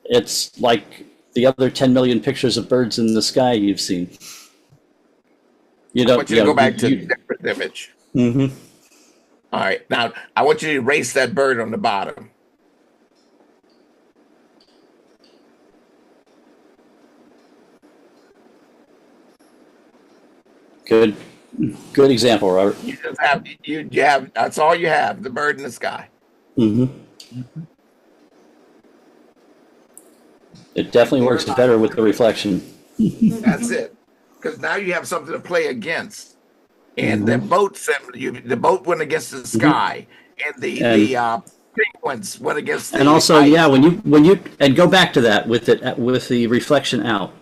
it's like the other 10 million pictures of birds in the sky you've seen. You I don't, want you to go back to the different image. Mm-hmm. All right. Now, I want you to erase that bird on the bottom. Good example, Robert. You just have you have that's all you have, the bird in the sky. Mm-hmm. It definitely works better with the reflection. That's it. Because now you have something to play against. And the boat the boat went against the sky, and the penguins went against the and also, ice. yeah, when you and go back to that with the reflection out.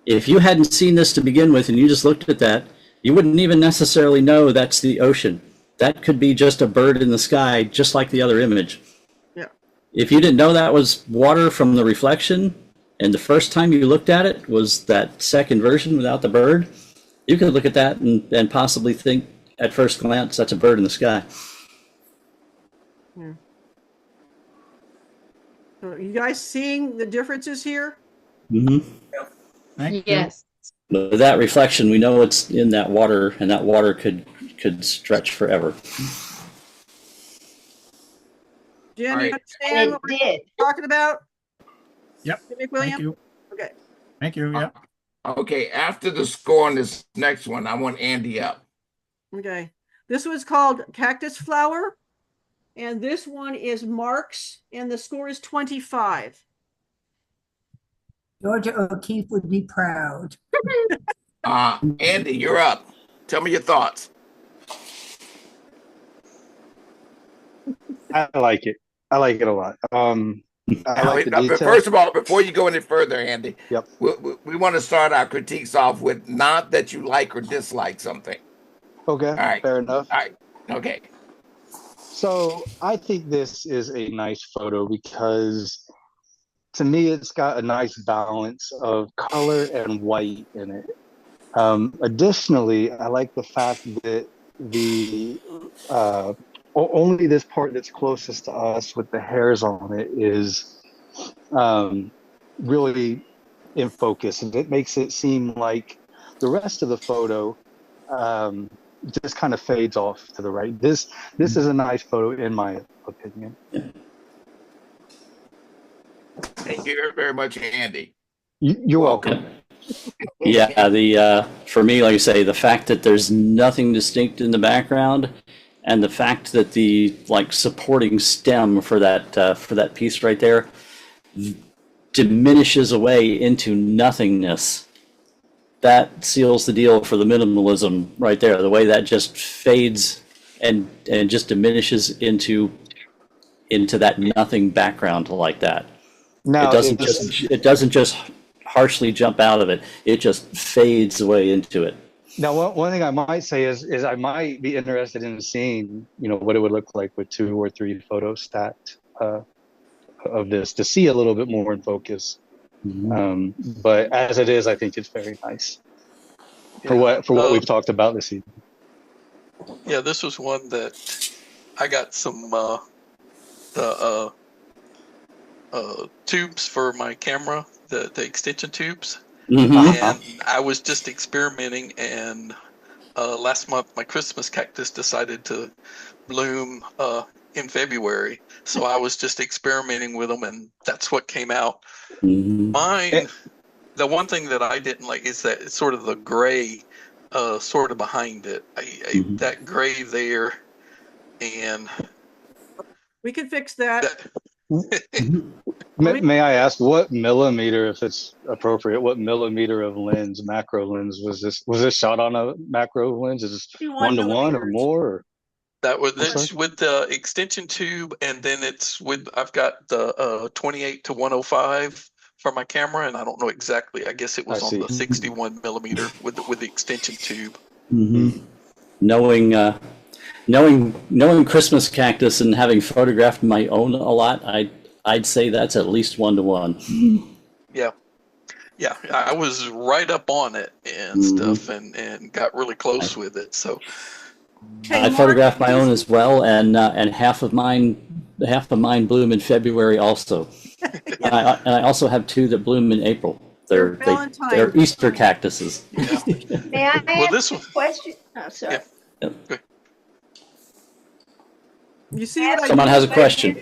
If you hadn't seen this to begin with and you just looked at that, you wouldn't even necessarily know that's the ocean. That could be just a bird in the sky, just like the other image. Yeah. If you didn't know that was water from the reflection, and the first time you looked at it was that second version without the bird, you could look at that and possibly think at first glance that's a bird in the sky. Yeah. So are you guys seeing the differences here? Mm-hmm. Yes. But that reflection, we know it's in that water, and that water could stretch forever. Jim, All you right. understand what we're talking about? Yep. McWilliam? Thank you. Okay. Thank you. Yep. Okay, after the score on this next one, I want Andy up. Okay. This was called Cactus Flower. And this one is Mark's, and the score is 25. Georgia O'Keeffe would be proud. Andy, you're up. Tell me your thoughts. I like it. I like it a lot. I like the detail. First of all, before you go any further, Andy, Yep. we want to start our critiques off with not that you like or dislike something. Okay, All right. fair enough. All right. Okay. So I think this is a nice photo because to me it's got a nice balance of color and white in it. Additionally, I like the fact that the only this part that's closest to us with the hairs on it is really in focus, and it makes it seem like the rest of the photo just kind of fades off to the right. This is a nice photo in my opinion. Thank you very much, Andy. You're welcome. Yeah, for me, like I say, the fact that there's nothing distinct in the background, and the fact that the supporting stem for that piece right there diminishes away into nothingness. That seals the deal for the minimalism right there. The way that just fades and just diminishes into that nothing background like that. Now, it doesn't just harshly jump out of it. It just fades away into it. Now, one thing I might say is I might be interested in seeing, what it would look like with 2 or 3 photos stacked of this to see a little bit more in focus. Mm-hmm. But as it is, I think it's very nice for what we've talked about this evening. Yeah, this was one that I got some tubes for my camera, the extension tubes. Mm-hmm. And I was just experimenting, and last month my Christmas cactus decided to bloom in February. So I was just experimenting with them, and that's what came out. Mm-hmm. Mine, the one thing that I didn't like is that it's sort of the gray sort of behind it. That gray there, and we can fix that. May I ask what millimeter, if it's appropriate, what millimeter of lens, macro lens was this? Was this shot on a macro lens? Is this 1:1 or more? Or? That was it's with the extension tube, and then I've got the 28 to 105 for my camera, and I don't know exactly. I guess it was on the 61 millimeter with the extension tube. Mm-hmm. Knowing Christmas cactus and having photographed my own a lot, I'd say that's at least 1:1. Yeah, Yeah, I was right up on it and stuff, and got really close with it. So I photographed my own as well, and half of mine bloom in February also. And I also have two that bloom in April. They're Easter cactuses. Yeah. May I ask a question? Oh, sorry. Yeah. You see what Someone has a question.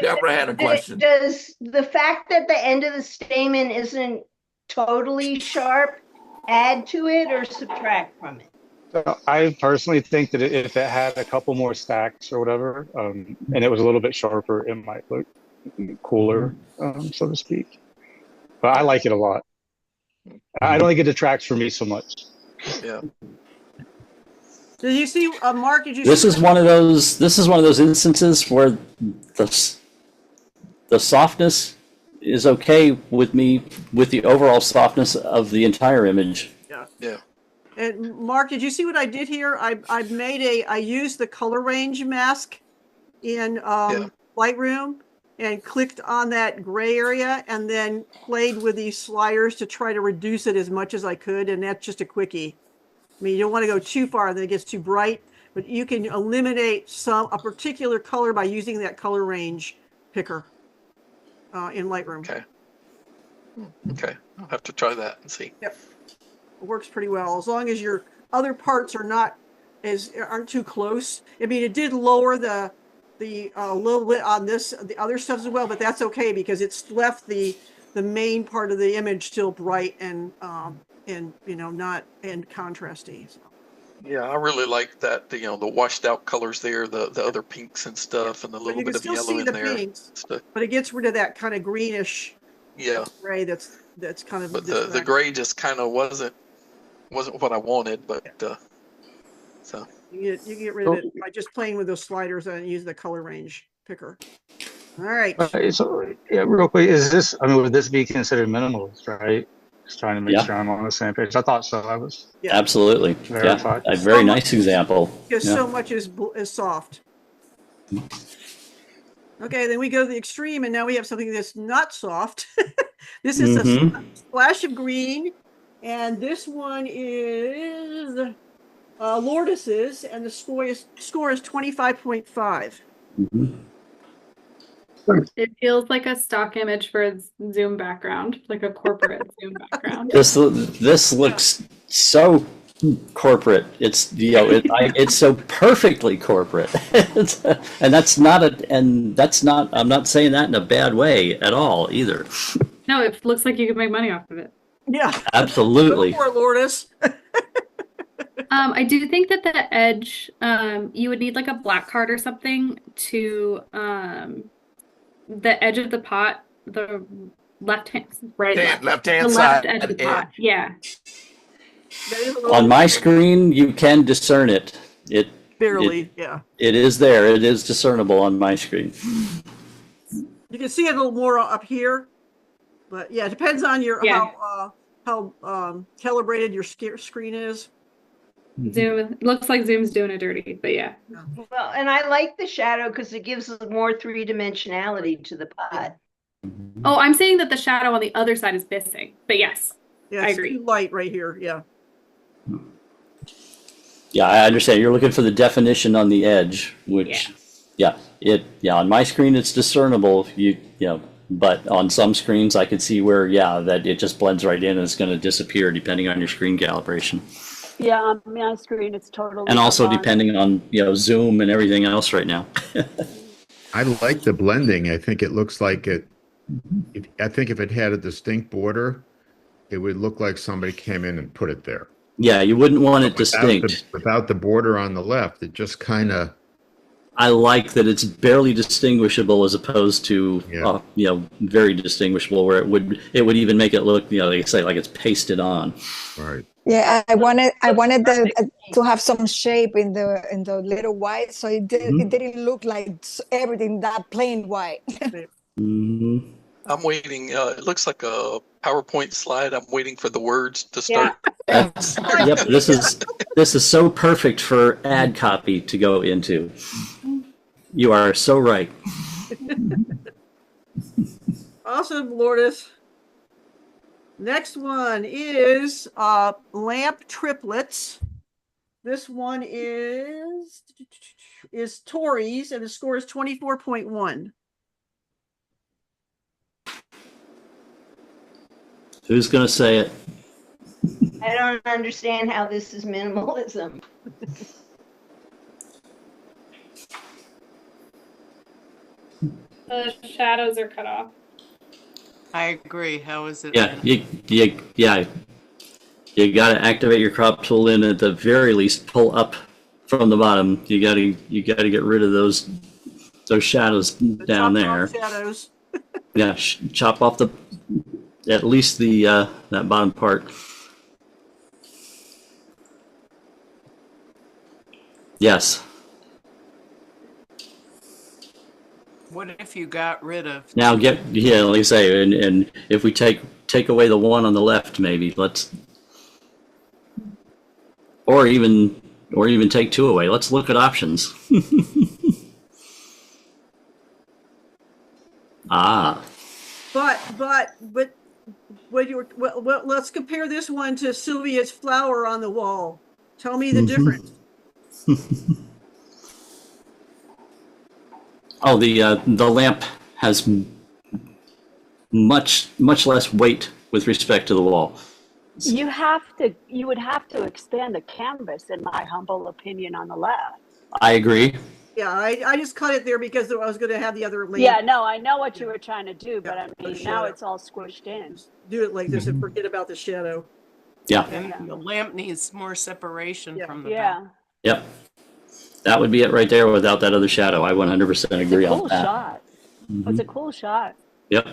Deborah had a question. Does the fact that the end of the stamen isn't totally sharp add to it or subtract from it? So I personally think that if it had a couple more stacks or whatever, and it was a little bit sharper, it might look cooler, so to speak. But I like it a lot. I don't think it detracts from me so much. Yeah. Did you see, Mark? Did you? This is one of those instances where the softness is okay with me with the overall softness of the entire image. Yeah. Yeah. And Mark, did you see what I did here? I used the color range mask in Lightroom and clicked on that gray area and then played with these sliders to try to reduce it as much as I could. And that's just a quickie. I mean, you don't want to go too far, then it gets too bright, but you can eliminate a particular color by using that color range picker in Lightroom. Okay. Okay. I'll have to try that and see. Yep. It works pretty well as long as your other parts aren't too close. I mean, it did lower the little bit on the other stuff as well, but that's okay because it's left the main part of the image still bright and not contrasty. So. Yeah, I really like that. The washed out colors there, the other pinks and stuff, and the little bit of yellow in there. But it gets rid of that kind of greenish gray that's kind of. But the gray just kind of wasn't what I wanted, but so. You get rid of it by just playing with those sliders and use the color range picker. All right. So real quick, would this be considered minimalist, right? Just trying to make sure I'm on the same page. I thought so. I was absolutely verified. A very nice example. Because so much is soft. Okay, then we go to the extreme, and now we have something that's not soft. This is a splash of green, and this one is Lourdes's, and the score is 25.5. It feels like a stock image for a Zoom background, like a corporate Zoom background. This looks so corporate. It's it's so perfectly corporate, and that's not. I'm not saying that in a bad way at all either. No, it looks like you could make money off of it. Yeah, absolutely. Go for it, Lourdes. I do think that the edge, you would need like a black card or something to the edge of the pot, the left hand side, edge of the pot. Yeah. On my screen, you can discern it. It is there. It is discernible on my screen. You can see it a little more up here, but yeah, it depends on your how calibrated your screen is. Zoom looks like Zoom's doing it dirty, but yeah. Well, and I like the shadow because it gives more three-dimensionality to the pot. Oh, I'm saying that the shadow on the other side is missing, but yes, I agree. Too light right here, yeah. Yeah, I understand. You're looking for the definition on the edge, which, on my screen it's discernible. But on some screens I could see where, that it just blends right in and it's going to disappear depending on your screen calibration. Yeah, on my screen it's totally. And also depending on Zoom and everything else right now. I like the blending. I think it looks like it. I think if it had a distinct border, it would look like somebody came in and put it there. Yeah, you wouldn't want it distinct. Without the border on the left, it just kind of. I like that it's barely distinguishable as opposed to very distinguishable, where it would even make it look like I say, like it's pasted on. Right. Yeah, I wanted to have some shape in the little white, so it didn't look like everything that plain white. I'm waiting. It looks like a PowerPoint slide. I'm waiting for the words to start. Yep, this is so perfect for ad copy to go into. You are so right. Awesome, Lourdes. Next one is lamp triplets. This one is Tories, and the score is 24.1. Who's going to say it? I don't understand how this is minimalism. The shadows are cut off. I agree. How is it? Yeah, you got to activate your crop tool and at the very least pull up from the bottom. You got to get rid of those shadows down there. Shadows. Yeah, chop off at least the that bottom part. Yes. What if you got rid of? Now like I say, and if we take away the one on the left, maybe or even take two away. Let's look at options. But let's compare this one to Sylvia's flower on the wall. Tell me the difference. Oh, the lamp has much less weight with respect to the wall. You would have to expand the canvas, in my humble opinion, on the left. I agree. Yeah, I just cut it there because I was going to have the other lamp. Yeah, no, I know what you were trying to do, but I mean, now it's all squished in. Do it like this and forget about the shadow. Yeah. And the lamp needs more separation from the back. Yep. That would be it right there without that other shadow. I 100% agree on that. Shot. It's a cool shot. Yep.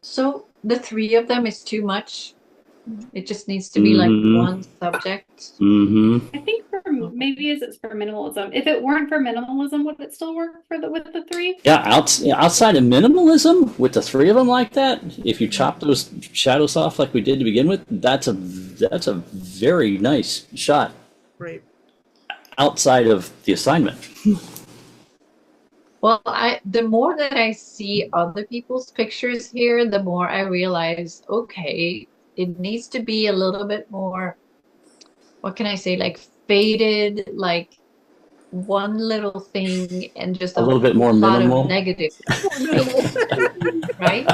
So the three of them is too much. It just needs to be like one subject. I think maybe it's for minimalism. If it weren't for minimalism, would it still work with the three? Yeah, outside of minimalism, with the three of them like that, if you chop those shadows off like we did to begin with, that's a very nice shot. Right. Outside of the assignment. Well, the more that I see other people's pictures here, the more I realize, okay, it needs to be a little bit more, what can I say, like faded, like one little thing and just a little bit more lot minimal. of negative. Right?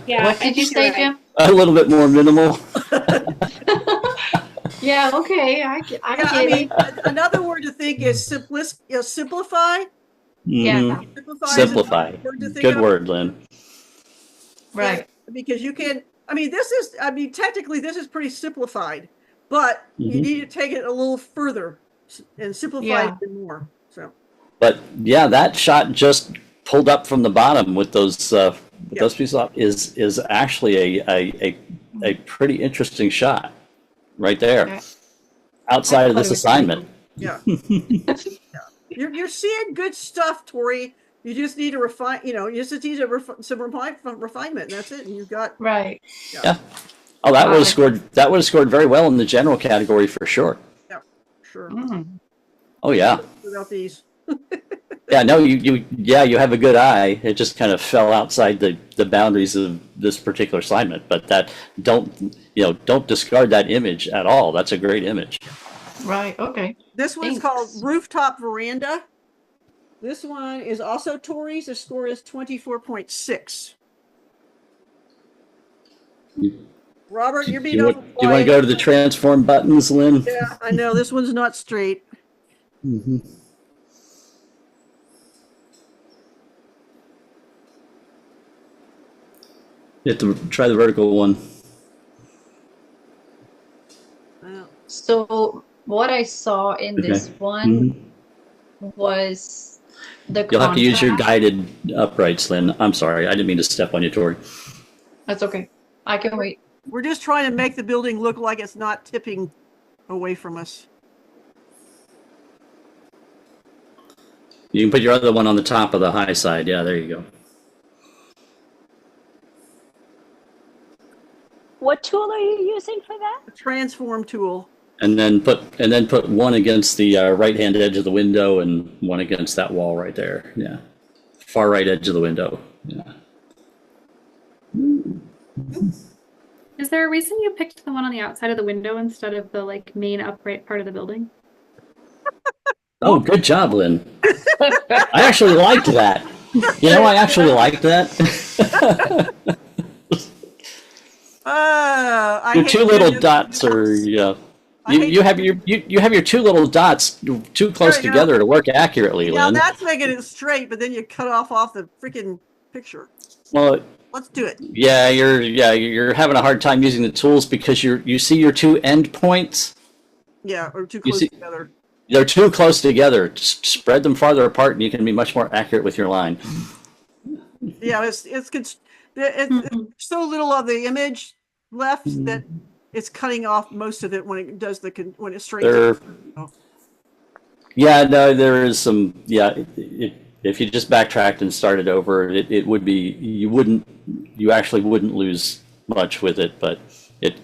Yeah. What did you say, Jim? A little bit more minimal. Yeah, okay, I get it. Another word to think is simplify. Yeah. Simplify. Good word, Lynn. Right. Because you can, technically this is pretty simplified, but you need to take it a little further and simplify it more. So. But yeah, that shot just pulled up from the bottom with those pieces up is actually a pretty interesting shot right there. Outside of this assignment. Yeah. You're seeing good stuff, Tori. You just need to refine, you just need some refinement. And that's it. And you've got right. Yeah. Oh, that would have scored very well in the general category for sure. Yeah, sure. Oh yeah. Without these. Yeah, no, you have a good eye. It just kind of fell outside the boundaries of this particular assignment. But don't discard that image at all. That's a great image. Right. Okay. This one's called Rooftop Veranda. This one is also Tori's. The score is 24.6. Robert, you're being Do you want to go to the transform buttons, Lynn? Yeah, I know. This one's not straight. Mm-hmm. You have to try the vertical one. So what I saw in this one was the You'll have to use your guided uprights, Lynn. I'm sorry. I didn't mean to step on you, Tori. That's okay. I can wait. We're just trying to make the building look like it's not tipping away from us. You can put your other one on the top of the high side. Yeah, there you go. What tool are you using for that? The transform tool. And then put one against the right-hand edge of the window and one against that wall right there. Yeah, far right edge of the window. Yeah. Is there a reason you picked the one on the outside of the window instead of the like main upright part of the building? Oh, good job, Lynn. I actually liked that. You know, I actually liked that. Your two little dots are you have your two little dots too close together to work accurately, Now Lynn. that's making it straight, but then you cut off the freaking picture. Well, let's do it. Yeah, you're having a hard time using the tools because you see your two end points. Yeah, or too close together. They're too close together. Just spread them farther apart, and you can be much more accurate with your line. Yeah, it's so little of the image left that it's cutting off most of it when it does when it straightens. Yeah, no, there is some. Yeah, if you just backtracked and started over, it would be you actually wouldn't lose much with it, but it.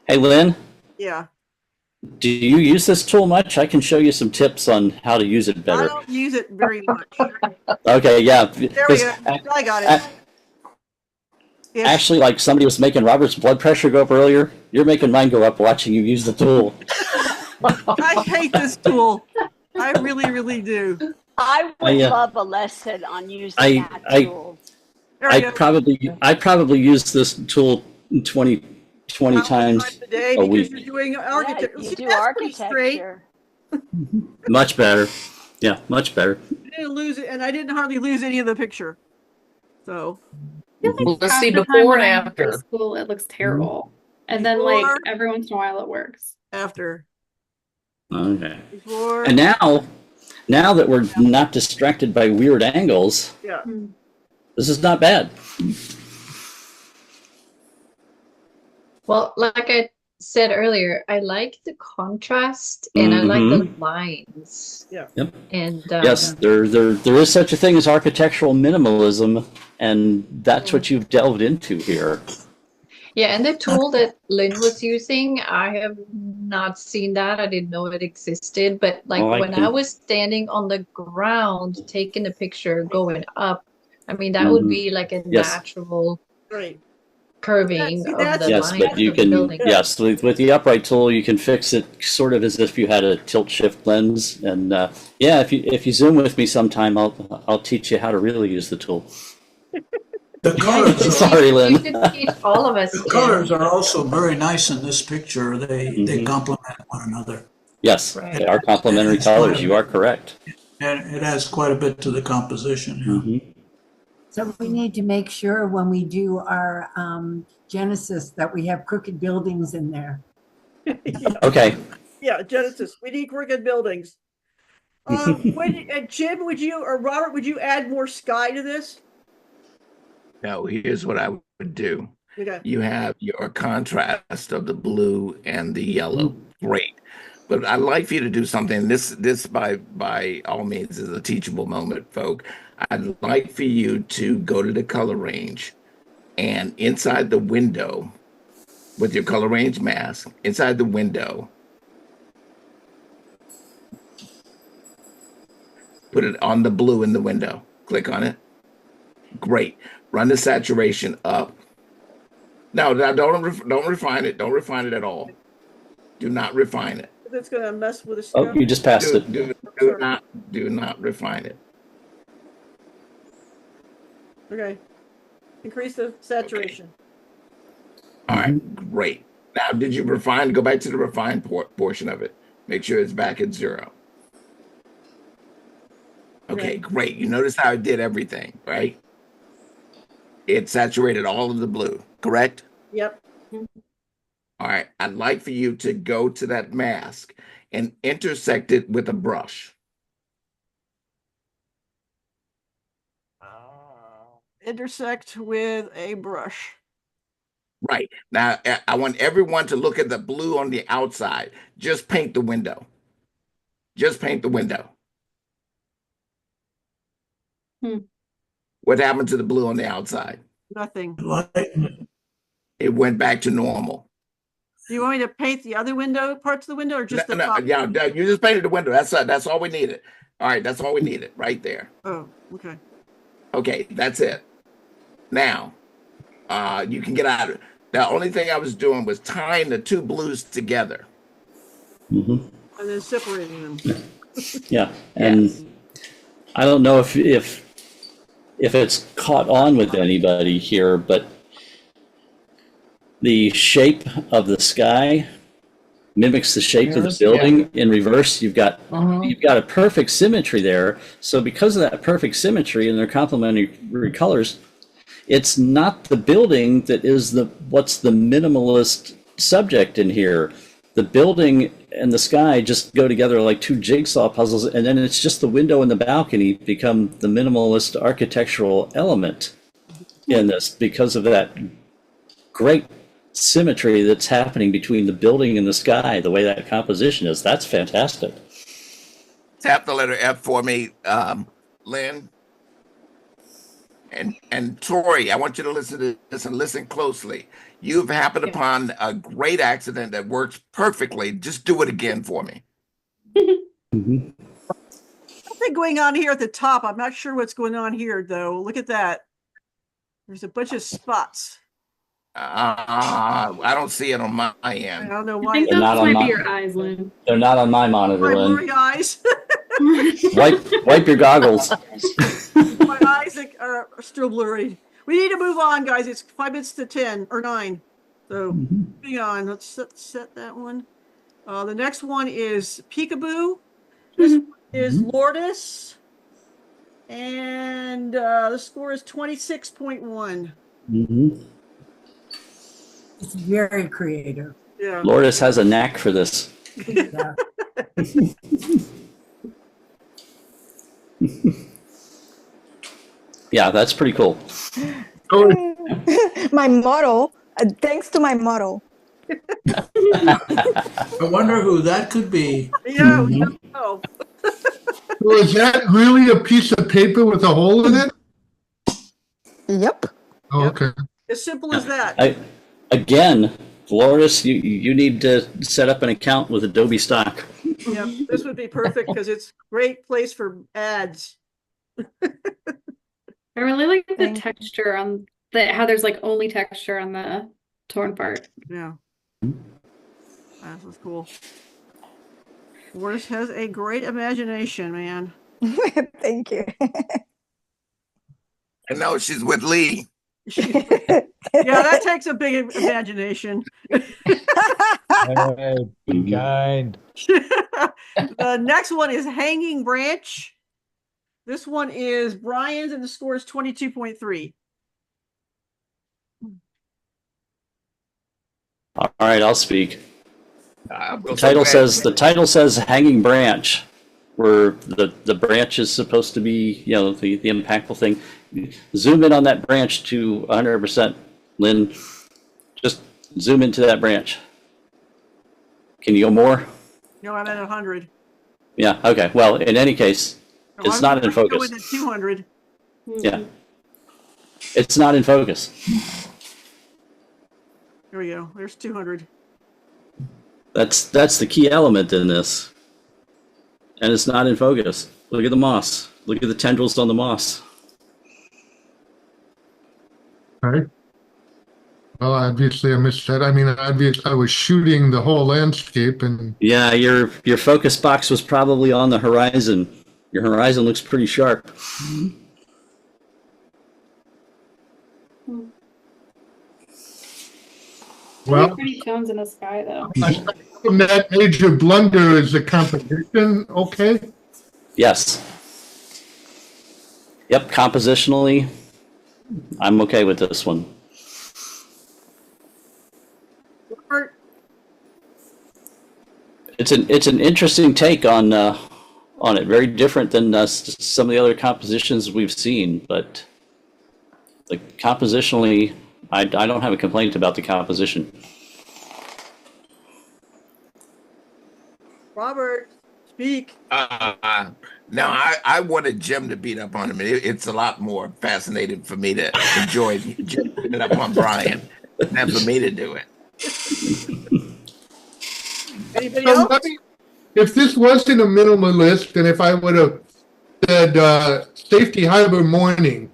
Hey, Lynn. Yeah. Do you use this tool much? I can show you some tips on how to use it better. I don't use it very much. Okay, yeah. There we go. I got it. Actually, like somebody was making Robert's blood pressure go up earlier. You're making mine go up watching you use the tool. I hate this tool. I really, really do. I would love a lesson on using that tool. I probably use this tool 20 times a day a week. You're doing architecture. You do architecture. Much better. Yeah, much better. I didn't lose it, and I didn't hardly lose any of the picture. So let's see before and after. School, it looks terrible, and then like every once in a while it works. After. Okay. And now that we're not distracted by weird angles, this is not bad. Well, like I said earlier, I like the contrast and I like the lines. Yeah. Yep. And yes, there is such a thing as architectural minimalism, and that's what you've delved into here. Yeah, and the tool that Lynn was using, I have not seen that. I didn't know it existed. But like when I was standing on the ground taking a picture going up, I mean that would be like a natural curving of the line. But you can with the upright tool you can fix it sort of as if you had a tilt shift lens. And if you Zoom with me sometime, I'll teach you how to really use the tool. The colors. Sorry, Lynn. You can teach all of us. The colors are also very nice in this picture. They complement one another. Yes, they are complementary colors. You are correct. And it adds quite a bit to the composition. So we need to make sure when we do our Genesis that we have crooked buildings in there. Okay. Yeah, Genesis. We need crooked buildings. Jim, would you or Robert, would you add more sky to this? No, here's what I would do. Okay. You have your contrast of the blue and the yellow. Great. But I'd like for you to do something. This by all means is a teachable moment, folk. I'd like for you to go to the color range and inside the window with your color range mask, inside the window, put it on the blue in the window. Click on it. Great. Run the saturation up. No, don't refine it. Don't refine it at all. Do not refine it. That's going to mess with the Oh, stuff. you just passed it. Do not refine it. Okay. Increase the saturation. All right, great. Now, did you refine? Go back to the refined portion of it. Make sure it's back at 0. Okay, great. You notice how it did everything, right? It saturated all of the blue, correct? Yep. All right, I'd like for you to go to that mask and intersect it with a brush. Intersect with a brush. Right. Now, I want everyone to look at the blue on the outside. Just paint the window. Just paint the window. What happened to the blue on the outside? Nothing. It went back to normal. Do you want me to paint the other parts of the window, or just the top? Yeah, you just painted the window. That's all we needed. All right, that's all we needed right there. Oh, okay. Okay, that's it. Now, you can get out of it. The only thing I was doing was tying the two blues together. And then separating them. Yeah, and I don't know if it's caught on with anybody here, but the shape of the sky mimics the shape of the building in reverse. You've got a perfect symmetry there. So because of that perfect symmetry and their complementary colors, it's not the building that is what's the minimalist subject in here. The building and the sky just go together like two jigsaw puzzles, and then it's just the window and the balcony become the minimalist architectural element in this because of that great symmetry that's happening between the building and the sky, the way that composition is. That's fantastic. Tap the letter F for me, Lynn. And Tori, I want you to listen to this and listen closely. You've happened upon a great accident that works perfectly. Just do it again for me. Something going on here at the top. I'm not sure what's going on here, though. Look at that. There's a bunch of spots. I don't see it on my end. I don't know I why. think those might be your eyes, Lynn. They're not on my monitor, My Lynn. blurry eyes. Wipe your goggles. My eyes are still blurry. We need to move on, guys. It's 5 minutes to 10 or 9. So moving on. Let's set that one. The next one is Peekaboo. This one is Lourdes. And the score is 26.1. It's very creative. Yeah. Lourdes has a knack for this. Yeah. Yeah, that's pretty cool. My model, thanks to my model. I wonder who that could be. Yeah, we don't know. So is that really a piece of paper with a hole in it? Yep. Oh, okay. As simple as that. Again, Lourdes, you need to set up an account with Adobe Stock. Yeah, this would be perfect because it's a great place for ads. I really like the texture on how there's like only texture on the torn part. Yeah. That was cool. Lourdes has a great imagination, man. Thank you. I know she's with Lee. Yeah, that takes a big imagination. Hey, be kind. The next one is Hanging Branch. This one is Brian's, and the score is 22.3. All right, I'll speak. The title says Hanging Branch, where the branch is supposed to be, the impactful thing. Zoom in on that branch to 100%, Lynn. Just zoom into that branch. Can you go more? No, I'm at 100. Yeah. Okay. Well, in any case, it's not in focus. Going at 200. Yeah. It's not in focus. There we go. There's 200. That's the key element in this. And it's not in focus. Look at the moss. Look at the tendrils on the moss. All right. Well, obviously I missed that. I mean, I was shooting the whole landscape and... Yeah, your focus box was probably on the horizon. Your horizon looks pretty sharp. Well, Pretty tones in the sky, though. from that major blunder is the composition okay? Yes. Yep, compositionally, I'm okay with this one. It's an interesting take on it. Very different than some of the other compositions we've seen, but like compositionally, I don't have a complaint about the composition. Robert, speak. Now, I wanted Jim to beat up on him. It's a lot more fascinating for me to enjoy Jim beating up on Brian than for me to do it. Anybody else? If this wasn't a minimalist, and if I would have said safety harbor morning,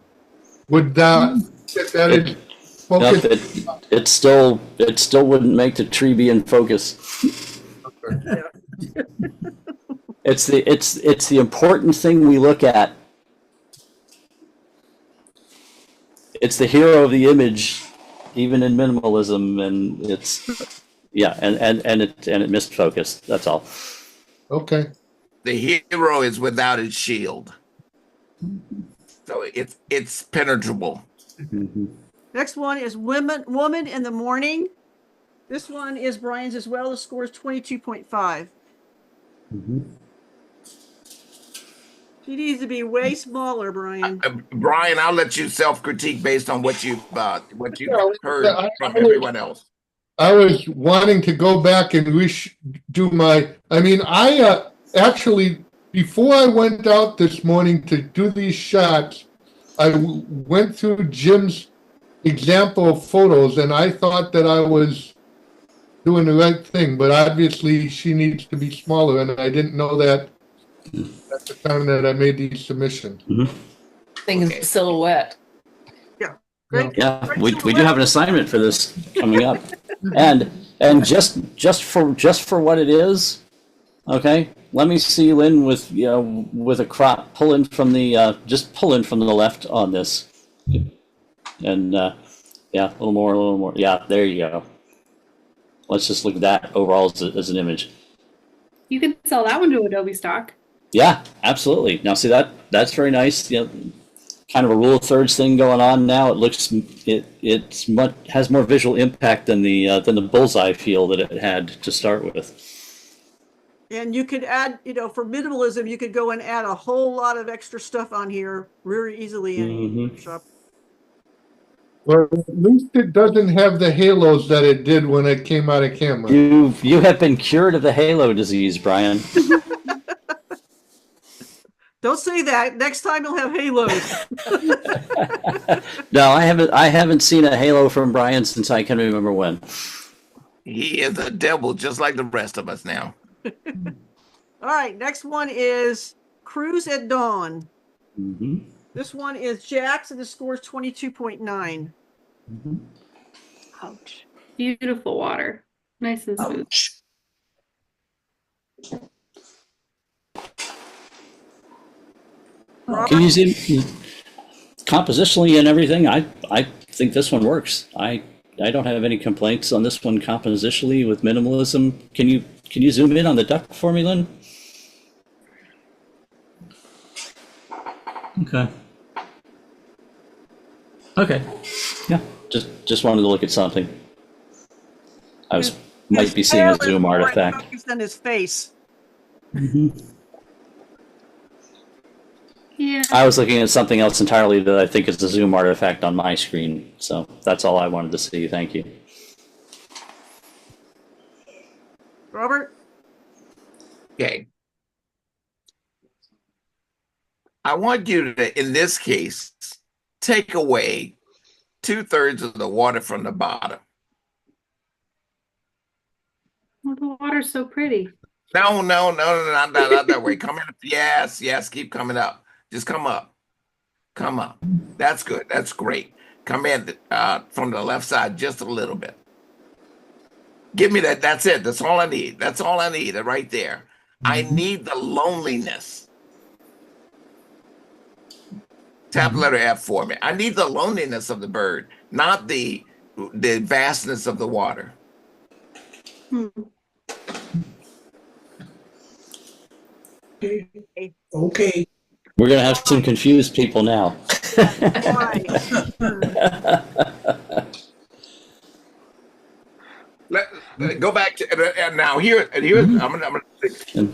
would that That is focus. It still wouldn't make the tree be in focus. It's the important thing we look at. It's the hero of the image, even in minimalism, and it's it missed focus. That's all. Okay. The hero is without its shield, so it's penetrable. Next one is Woman in the Morning. This one is Brian's as well. The score is 22.5. She needs to be way smaller, Brian. Brian, I'll let you self-critique based on what you've heard from I everyone else. I was wanting to go back and do my. I mean, I actually, before I went out this morning to do these shots, I went through Jim's example of photos, and I thought that I was doing the right thing, but obviously she needs to be smaller, and I didn't know that at the time that I made these submissions. Thing is silhouette. Yeah. Yeah, we do have an assignment for this coming up, and just for what it is, okay. Let me see Lynn with with a crop pull in from the left on this, and yeah, a little more. Yeah, there you go. Let's just look at that overall as an image. You can sell that one to Adobe Stock. Yeah, absolutely. Now see that's very nice. Kind of a rule of thirds thing going on now. It looks has more visual impact than the bullseye feel that it had to start with. And you could add, for minimalism, you could go and add a whole lot of extra stuff on here very easily in Photoshop. Well, at least it doesn't have the halos that it did when it came out of camera. You have been cured of the halo disease, Brian. Don't say that. Next time you'll have halos. No, I haven't seen a halo from Brian since I can remember when. He is a devil, just like the rest of us now. All right, next one is Cruise at Dawn. This one is Jack's, and the score is 22.9. Ouch. Beautiful water. Nice and smooth. Can you see compositionally and everything? I think this one works. I don't have any complaints on this one compositionally with minimalism. Can you zoom in on the duck for me, Lynn? Okay. Yeah. Just wanted to look at something. I might be seeing a zoom artifact. Focused on his face. Yeah. I was looking at something else entirely that I think is a zoom artifact on my screen. So that's all I wanted to see. Thank you. Robert? Okay. I want you to, in this case, take away 2/3 of the water from the bottom. Well, the water's so pretty. No, not that way. Come in. Yes, keep coming up. Just come up. Come up. That's good. That's great. Come in from the left side just a little bit. Give me that. That's it. That's all I need. That's all I need right there. I need the loneliness. Tap letter F for me. I need the loneliness of the bird, not the vastness of the water. Okay. We're going to have some confused people now. Go back to and now here's I'm gonna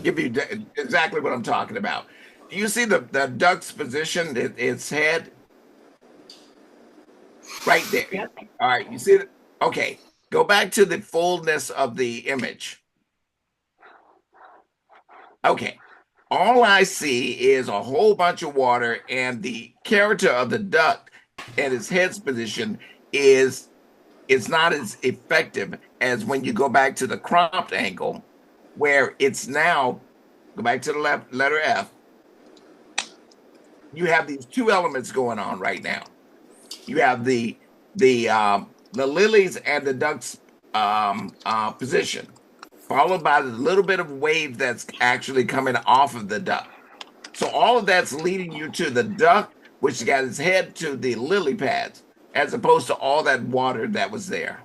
give you exactly what I'm talking about. Do you see the duck's position, its head? Right there. Yep. All right, you see it? Okay, go back to the fullness of the image. Okay, all I see is a whole bunch of water, and the character of the duck and its head's position is not as effective as when you go back to the cropped angle, where it's now, go back to the left, letter F, you have these two elements going on right now. You have the lilies and the duck's position, followed by the little bit of wave that's actually coming off of the duck. So all of that's leading you to the duck, which got its head to the lily pads, as opposed to all that water that was there.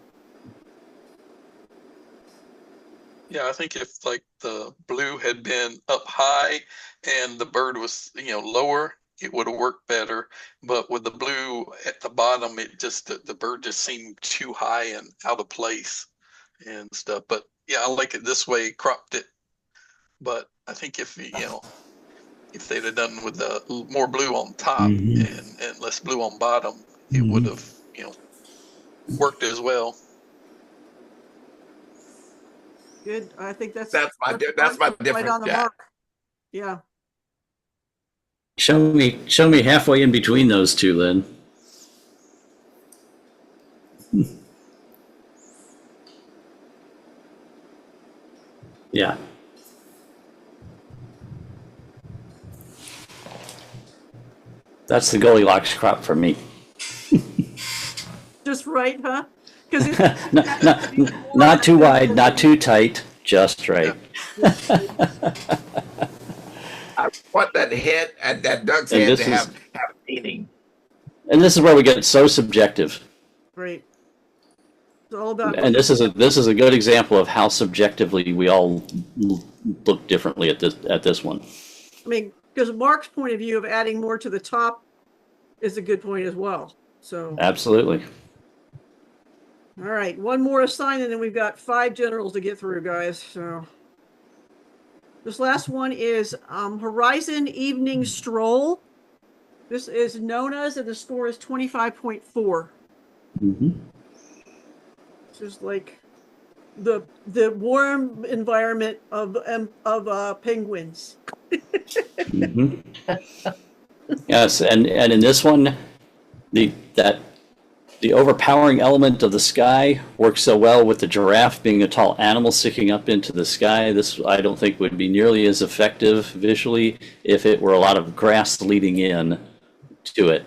Yeah, I think if like the blue had been up high and the bird was, lower, it would have worked better. But with the blue at the bottom, it just the bird just seemed too high and out of place and stuff. But yeah, I like it this way, cropped it. But I think if if they'd have done with the more blue on top and less blue on bottom, it would have, worked as well. Good. I think that's my right difference. on the mark. Yeah. Show me halfway in between those two, Lynn. Yeah. That's the Goldilocks crop for me. Just right, huh? Because not too wide, not too tight, just right. I want that head and that duck's And head this to is- have meaning. And this is where we get so subjective. Great. It's all about. And this is a good example of how subjectively we all look differently at this one. I mean, because Mark's point of view of adding more to the top is a good point as well. So. Absolutely. All right, one more assign, and then we've got 5 generals to get through, guys. So this last one is Horizon Evening Stroll. This is Nona's, and the score is 25.4. This is like the warm environment of penguins. Yes, and in this one, the overpowering element of the sky works so well with the giraffe being a tall animal sticking up into the sky. This, I don't think, would be nearly as effective visually if it were a lot of grass leading in to it.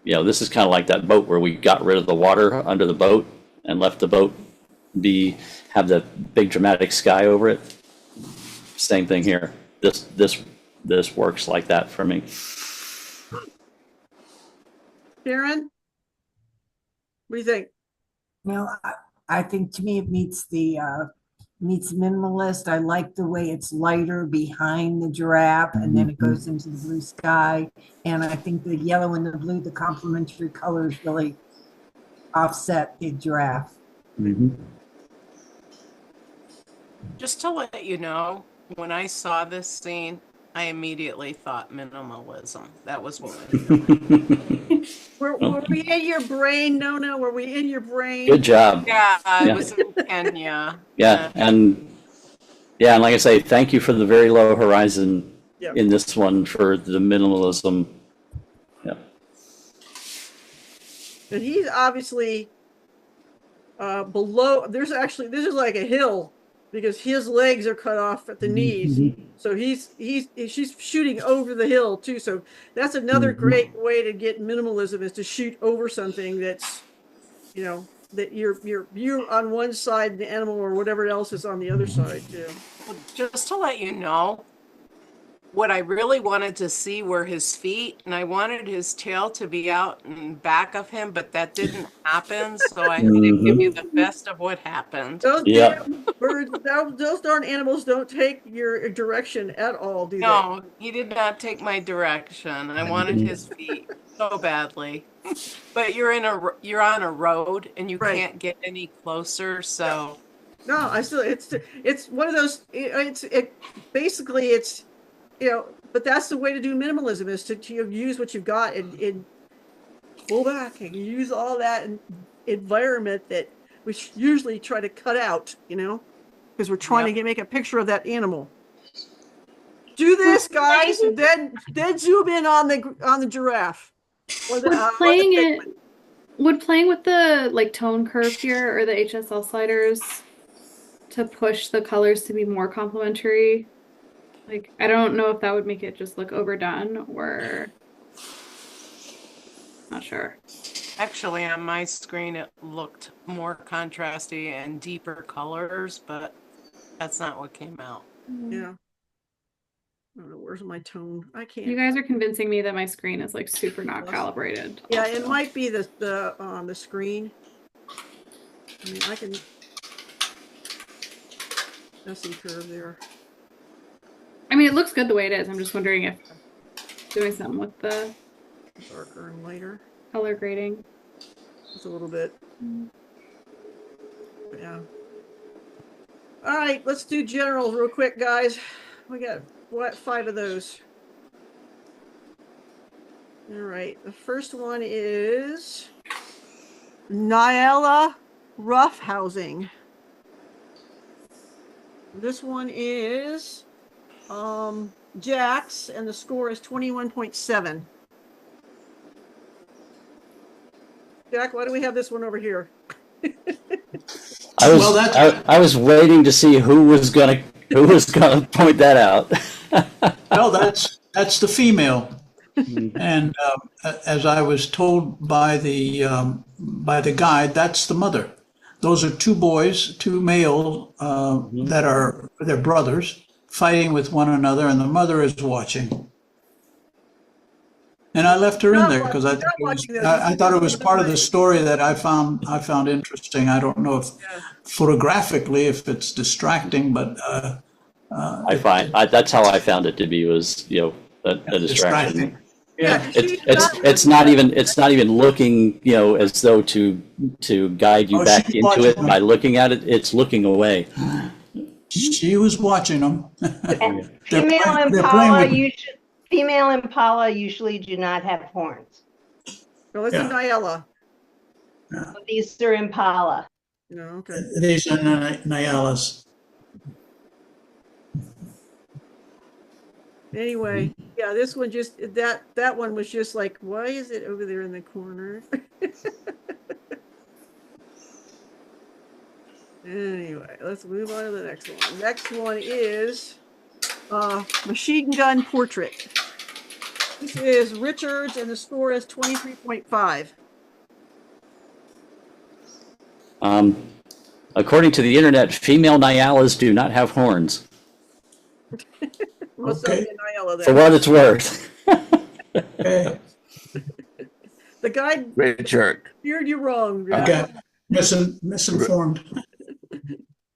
This is kind of like that boat where we got rid of the water under the boat and left the boat have the big dramatic sky over it. Same thing here. This works like that for me. Karen? What do you think? Well, I think to me it meets minimalist. I like the way it's lighter behind the giraffe and then it goes into the blue sky. And I think the yellow and the blue, the complementary colors really offset the giraffe. Just to let you know, when I saw this scene, I immediately thought minimalism. That was what. Were we in your brain, Nona? Were we in your brain? Good job. Yeah, I was in Kenya. And like I say, thank you for the very low horizon in this one for the minimalism. Yeah. And he's obviously below. This is like a hill because his legs are cut off at the knees. So she's shooting over the hill too. So that's another great way to get minimalism, is to shoot over something that's, that you're on one side, the animal or whatever else is on the other side too. Well, just to let you know, what I really wanted to see were his feet, and I wanted his tail to be out in back of him, but that didn't happen. So I had to give you the best of what happened. Those damn birds, those darn animals don't take your direction at all, do they? No, he did not take my direction. I wanted his feet so badly. But you're on a road and you can't get any closer, so. No, it's one of those. Basically but that's the way to do minimalism, is to use what you've got and pull back and use all that environment that we usually try to cut out, because we're trying to make a picture of that animal. Do this, guys, then zoom in on the giraffe. Would playing with the tone curve here or the HSL sliders to push the colors to be more complementary, I don't know if that would make it just look overdone or. Not sure. Actually, on my screen, it looked more contrasty and deeper colors, but that's not what came out. Yeah. I don't know, where's my tone? I can't. You guys are convincing me that my screen is like super not calibrated. Yeah, it might be the screen. I mean, I can messy curve there. I mean, it looks good the way it is. I'm just wondering if doing something with the darker and lighter color grading. Just a little bit. Yeah. All right, let's do generals real quick, guys. We got what 5 of those. All right, the first one is Nyala Rough Housing. This one is Jack's, and the score is 21.7. Jack, why do we have this one over here? I was waiting to see who was gonna point that out. No, that's the female. And as I was told by the guide, that's the mother. Those are 2 boys, 2 male that are their brothers fighting with one another, and the mother is watching. And I left her in there because I thought it was part of the story that I found interesting. I don't know if photographically if it's distracting, but that's how I found it to be, was a distraction. Yeah, it's not even looking as though to guide you back into it by looking at it. It's looking away. She was watching them. Female impala usually do not have horns. No, it's a Nyala. No. These are impala. No, okay. These are Nyalas. Anyway, yeah, this one just that one was just like, why is it over there in the corner? Anyway, let's move on to the next one. Next one is Machine Gun Portrait. This is Richards, and the score is 23.5. According to the internet, female Nyalas do not have horns. Okay. For what it's worth. Okay. The guy Richard. steered you wrong. Okay. Misinformed.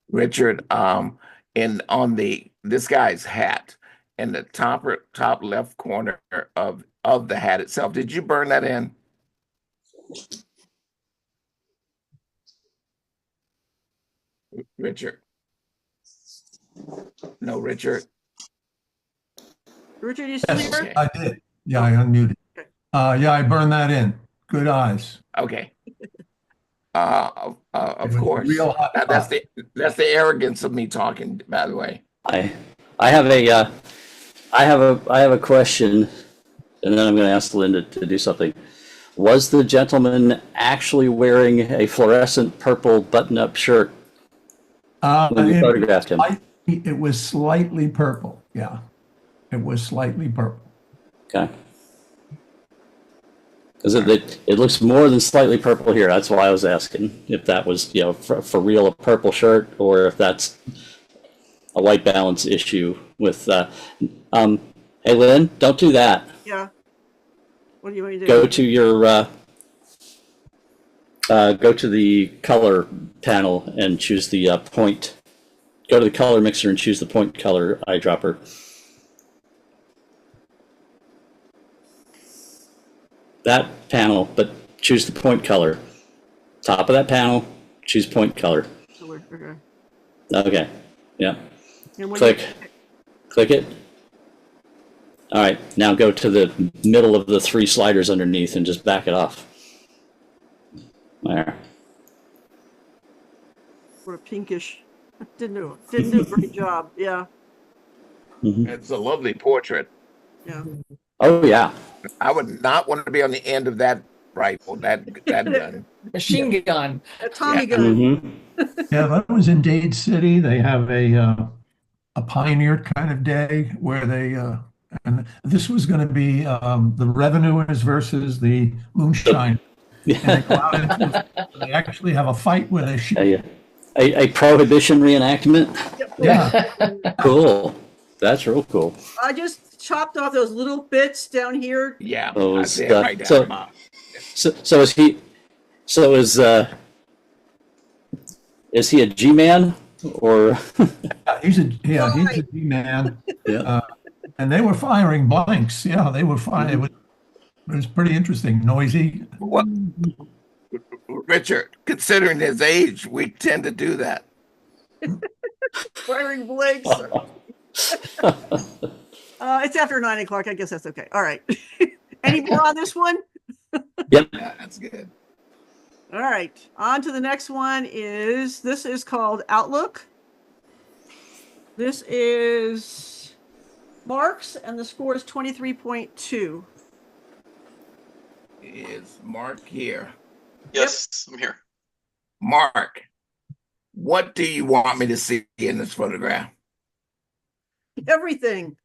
Richard, and on this guy's hat, in the top left corner of the hat itself, did you burn that in? Richard. No, Richard. Richard, you still here? I did. Yeah, I unmuted. Yeah, I burned that in. Good eyes. Okay. Of course. Real hot. That's the arrogance of me talking, by the way. I have a question, and then I'm going to ask Linda to do something. Was the gentleman actually wearing a fluorescent purple button-up shirt when you photographed him? It was slightly purple. Yeah, it was slightly purple. Okay. Because it looks more than slightly purple here. That's why I was asking if that was, for real a purple shirt, or if that's a white balance issue with. Hey, Lynn, don't do that. Yeah. What do you want me to do? Go to your go to the color panel and choose the point. Go to the color mixer and choose the point color eyedropper. That panel, but choose the point color. Top of that panel, choose point color. Okay. Okay. Yeah. And Click it. All right. Now go to the middle of the 3 sliders underneath and just back it off. There. What a pinkish. Didn't do a great job. Yeah. It's a lovely portrait. Yeah. Oh yeah. I would not want to be on the end of that rifle, that gun. Machine gun. A Tommy gun. Yeah, that was in Dade City. They have a pioneer kind of day where they And this was going to be the revenuers versus the moonshine. And they go out into they actually have a fight where they shoot. A prohibition reenactment? Yeah. Cool. That's real cool. I just chopped off those little bits down here. Yeah, Those, I see it right down. so is he? So is he a G-man or? He's a G-man. Yeah. And they were firing blanks. Yeah, they were firing. It was pretty interesting, noisy. What, Richard, considering his age, we tend to do that. Firing blanks. It's after 9 o'clock. I guess that's okay. All right. Any more on this one? Yep. Yeah, that's good. All right. On to the next one this is called Outlook. This is Mark's, and the score is 23.2. Is Mark here? Yes, I'm here. Mark, what do you want me to see in this photograph? Everything.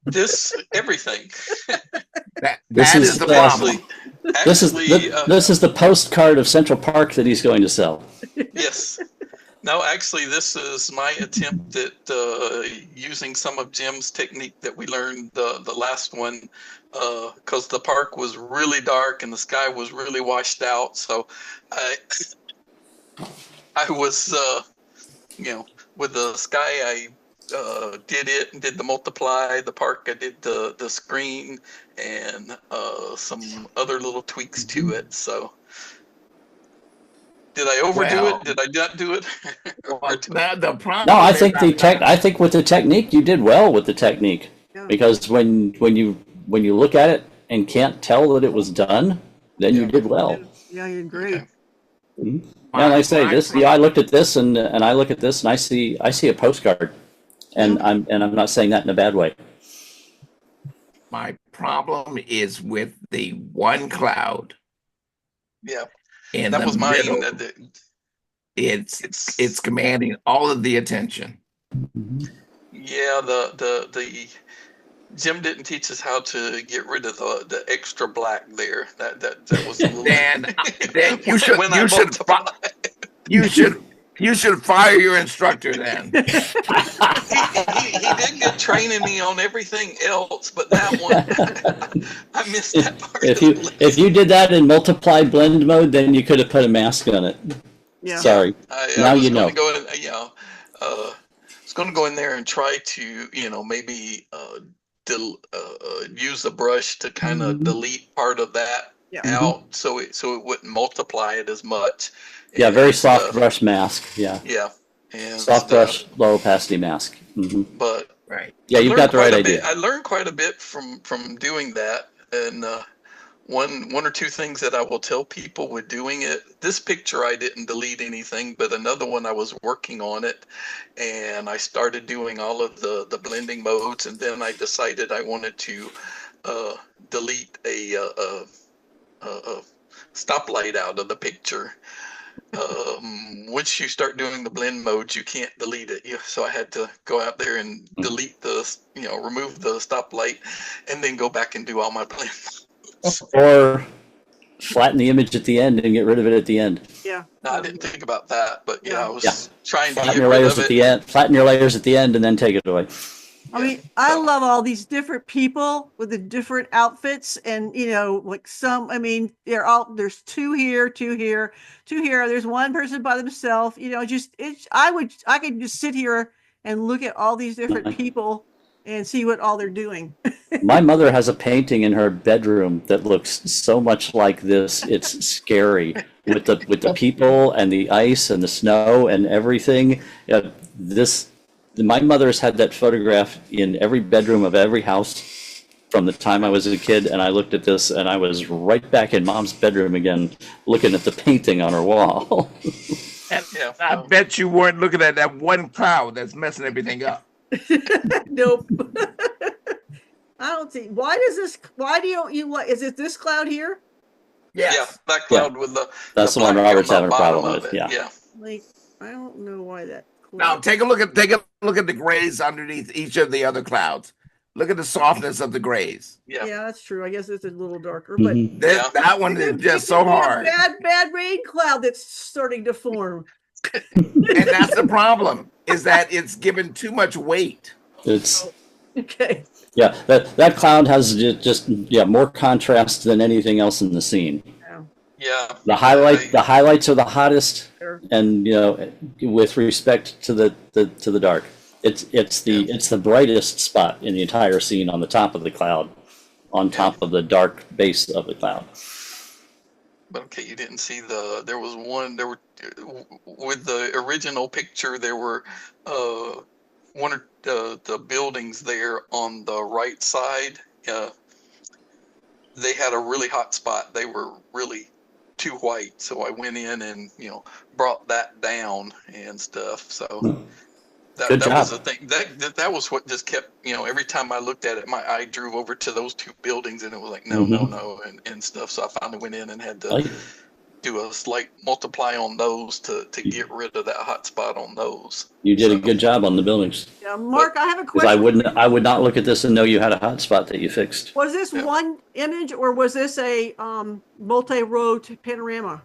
Everything. That is the problem. This is the postcard of Central Park that he's going to sell. Yes. No, actually, this is my attempt at using some of Jim's technique that we learned the last one, because the park was really dark and the sky was really washed out. So I was, with the sky, I did it and did the multiply. The park, I did the screen and some other little tweaks to it. So. Did I overdo it? Did I not do it? The problem. No, I think I think with the technique you did well with the technique, because when you look at it and can't tell that it was done, then you did well. Yeah, you agree. Okay. Mm-hmm. And I say this. I looked at this and I look at this and I see a postcard, and I'm not saying that in a bad way. My problem is with the one cloud. Yeah. And that was mine. It's commanding all of the attention. Yeah, the Jim didn't teach us how to get rid of the extra black there. That was a little. Dan, you should fire your instructor then. He did good training me on everything else, but that one I missed that part. If you did that in multiply blend mode, then you could have put a mask on it. Yeah. Sorry. Now you know. I was going to go in there and try to, maybe use the brush to kind of delete part of that out, so it wouldn't multiply it as much. Yeah, very soft brush mask. Yeah. Yeah. And soft brush, low opacity mask. Mm-hmm. But right. Yeah, you've got the right idea. I learned quite a bit from doing that, and one or two things that I will tell people with doing it. This picture I didn't delete anything, but another one I was working on it, and I started doing all of the blending modes, and then I decided I wanted to delete a stoplight out of the picture. Once you start doing the blend modes, you can't delete it. So I had to go out there and delete remove the stoplight, and then go back and do all my blend modes. Or flatten the image at the end and get rid of it at the end. Yeah. No, I didn't think about that, but I was trying to flatten get your rid layers of at it. the end. Flatten your layers at the end and then take it away. I mean, I love all these different people with the different outfits, and there's two here, two here. There's one person by themselves. I could just sit here and look at all these different people and see what all they're doing. My mother has a painting in her bedroom that looks so much like this. It's scary with the people and the ice and the snow and everything. My mother's had that photograph in every bedroom of every house from the time I was a kid, and I looked at this and I was right back in Mom's bedroom again, looking at the painting on her wall. I bet you weren't looking at that one cloud that's messing everything up. Nope. I don't see. Why do you like? Is it this cloud here? Yes. Yeah, that cloud with the. That's the one Robert's having a problem with. Yeah. Like, I don't know why that. Now take a look at the grays underneath each of the other clouds. Look at the softness of the grays. Yeah, that's true. I guess it's a little darker, but That one is just so hard. Bad rain cloud that's starting to form. And that's the problem, is that it's given too much weight. It's okay. Yeah, that cloud has just more contrast than anything else in the scene. Yeah. The highlights are the hottest, and with respect to the dark, it's the brightest spot in the entire scene on the top of the cloud, on top of the dark base of the cloud. But okay, you didn't see there was one, with the original picture, there were one of the buildings there on the right side. They had a really hot spot. They were really too white, so I went in and brought that down and stuff. So that was the thing. That was what just kept every time I looked at it, my eye drew over to those two buildings, and it was like no, and stuff. So I finally went in and had to do a slight multiply on those to get rid of that hot spot on those. You did a good job on the buildings. Yeah, Mark, I have a Because question. I would not look at this and know you had a hot spot that you fixed. Was this one image or was this a multi-row panorama?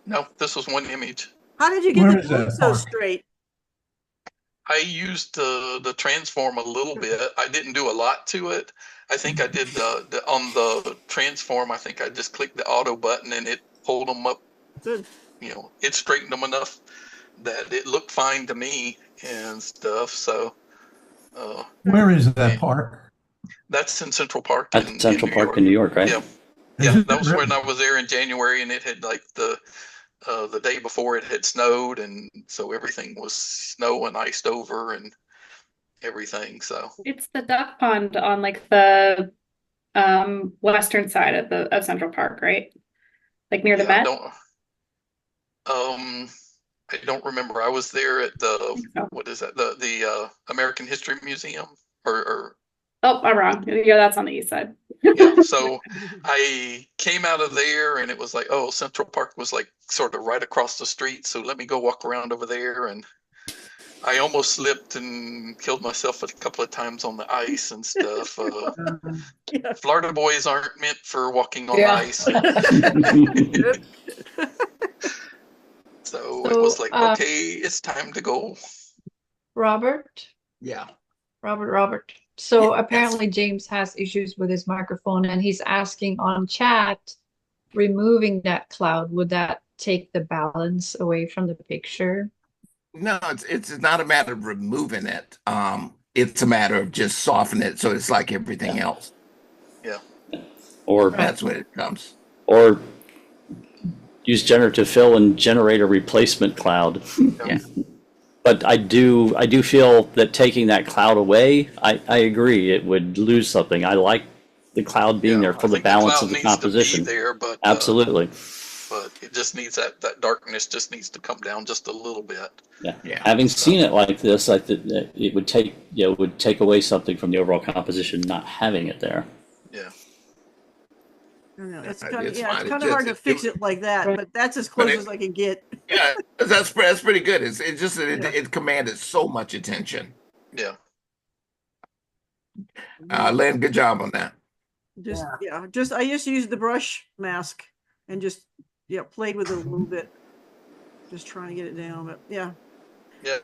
No, this was one image. How did you get the blue so straight? I used the transform a little bit. I didn't do a lot to it. I think I did on the transform. I think I just clicked the auto button and it pulled them up. Good. It straightened them enough that it looked fine to me and stuff. So, where is that park? That's in Central Park. That's Central Park in New York, right? Yeah, yeah. That was when I was there in January, and it had like the day before it had snowed, and so everything was snow and iced over and everything. So it's the duck pond on like the western side of Central Park, right? Like near the Met. I don't remember. I was there at what is that? The American History Museum or Oh, I'm wrong. Yeah, that's on the east side. Yeah, so I came out of there and it was like, oh, Central Park was like sort of right across the street. So let me go walk around over there. And I almost slipped and killed myself a couple of times on the ice and stuff. Florida boys aren't meant for walking on ice. So it was like, okay, it's time to go. Robert? Yeah. Robert. So apparently James has issues with his microphone and he's asking on chat, removing that cloud, would that take the balance away from the picture? No, it's not a matter of removing it. It's a matter of just softening it so it's like everything else. Yeah. Or that's what it comes. Or use generative fill and generate a replacement cloud. Yeah. But I do feel that taking that cloud away, I agree, it would lose something. I like the cloud being there for the balance of the composition. There, but absolutely. But it just needs that darkness just needs to come down just a little bit. Yeah. Having seen it like this, I think it would take away something from the overall composition not having it there. Yeah. It's kind of hard to fix it like that, but that's as close as I can get. Yeah, that's pretty good. It's just that it commanded so much attention. Yeah. Len, good job on that. I just used the brush mask and just played with it a little bit, just trying to get it down. But yeah.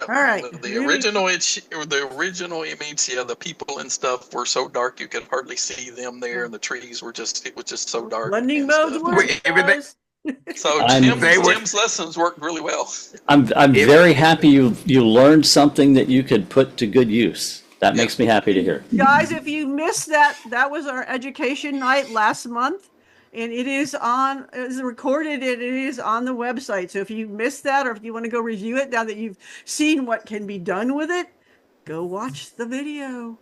All right. The original image, the people and stuff were so dark you could hardly see them there, and the trees were just so dark. Blending modes work. So Jim's lessons worked really well. I'm very happy you learned something that you could put to good use. That makes me happy to hear. Guys, if you missed that was our education night last month. And it is recorded and it is on the website. So if you missed that or if you want to go review it now that you've seen what can be done with it, go watch the video.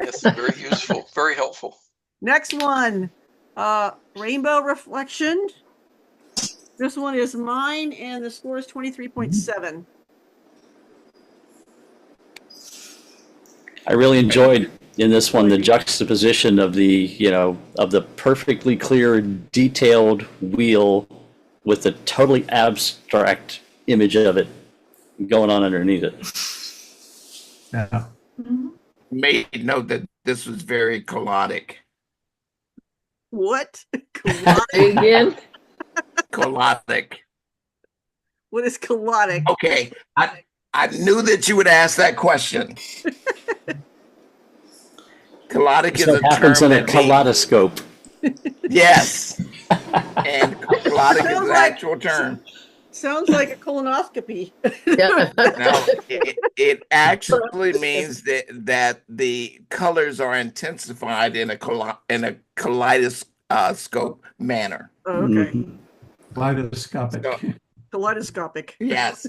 Yes, very useful, very helpful. Next one, Rainbow Reflection. This one is mine and the score is 23.7. I really enjoyed in this one the juxtaposition of the perfectly clear, detailed wheel with the totally abstract image of it going on underneath it. Yeah. Made note that this was very colodic. What? Again? Colodic. What is colodic? Okay, I knew that you would ask that question. Colodic That's is what a happens term in a that means, kaleidoscope. yes, and colodic is Sounds an like- actual term. Sounds like a colonoscopy. Yeah. No, it actually means that the colors are intensified in a kaleidoscope manner. Oh, okay. Kaleidoscopic. So, Kaleidoscopic. yes.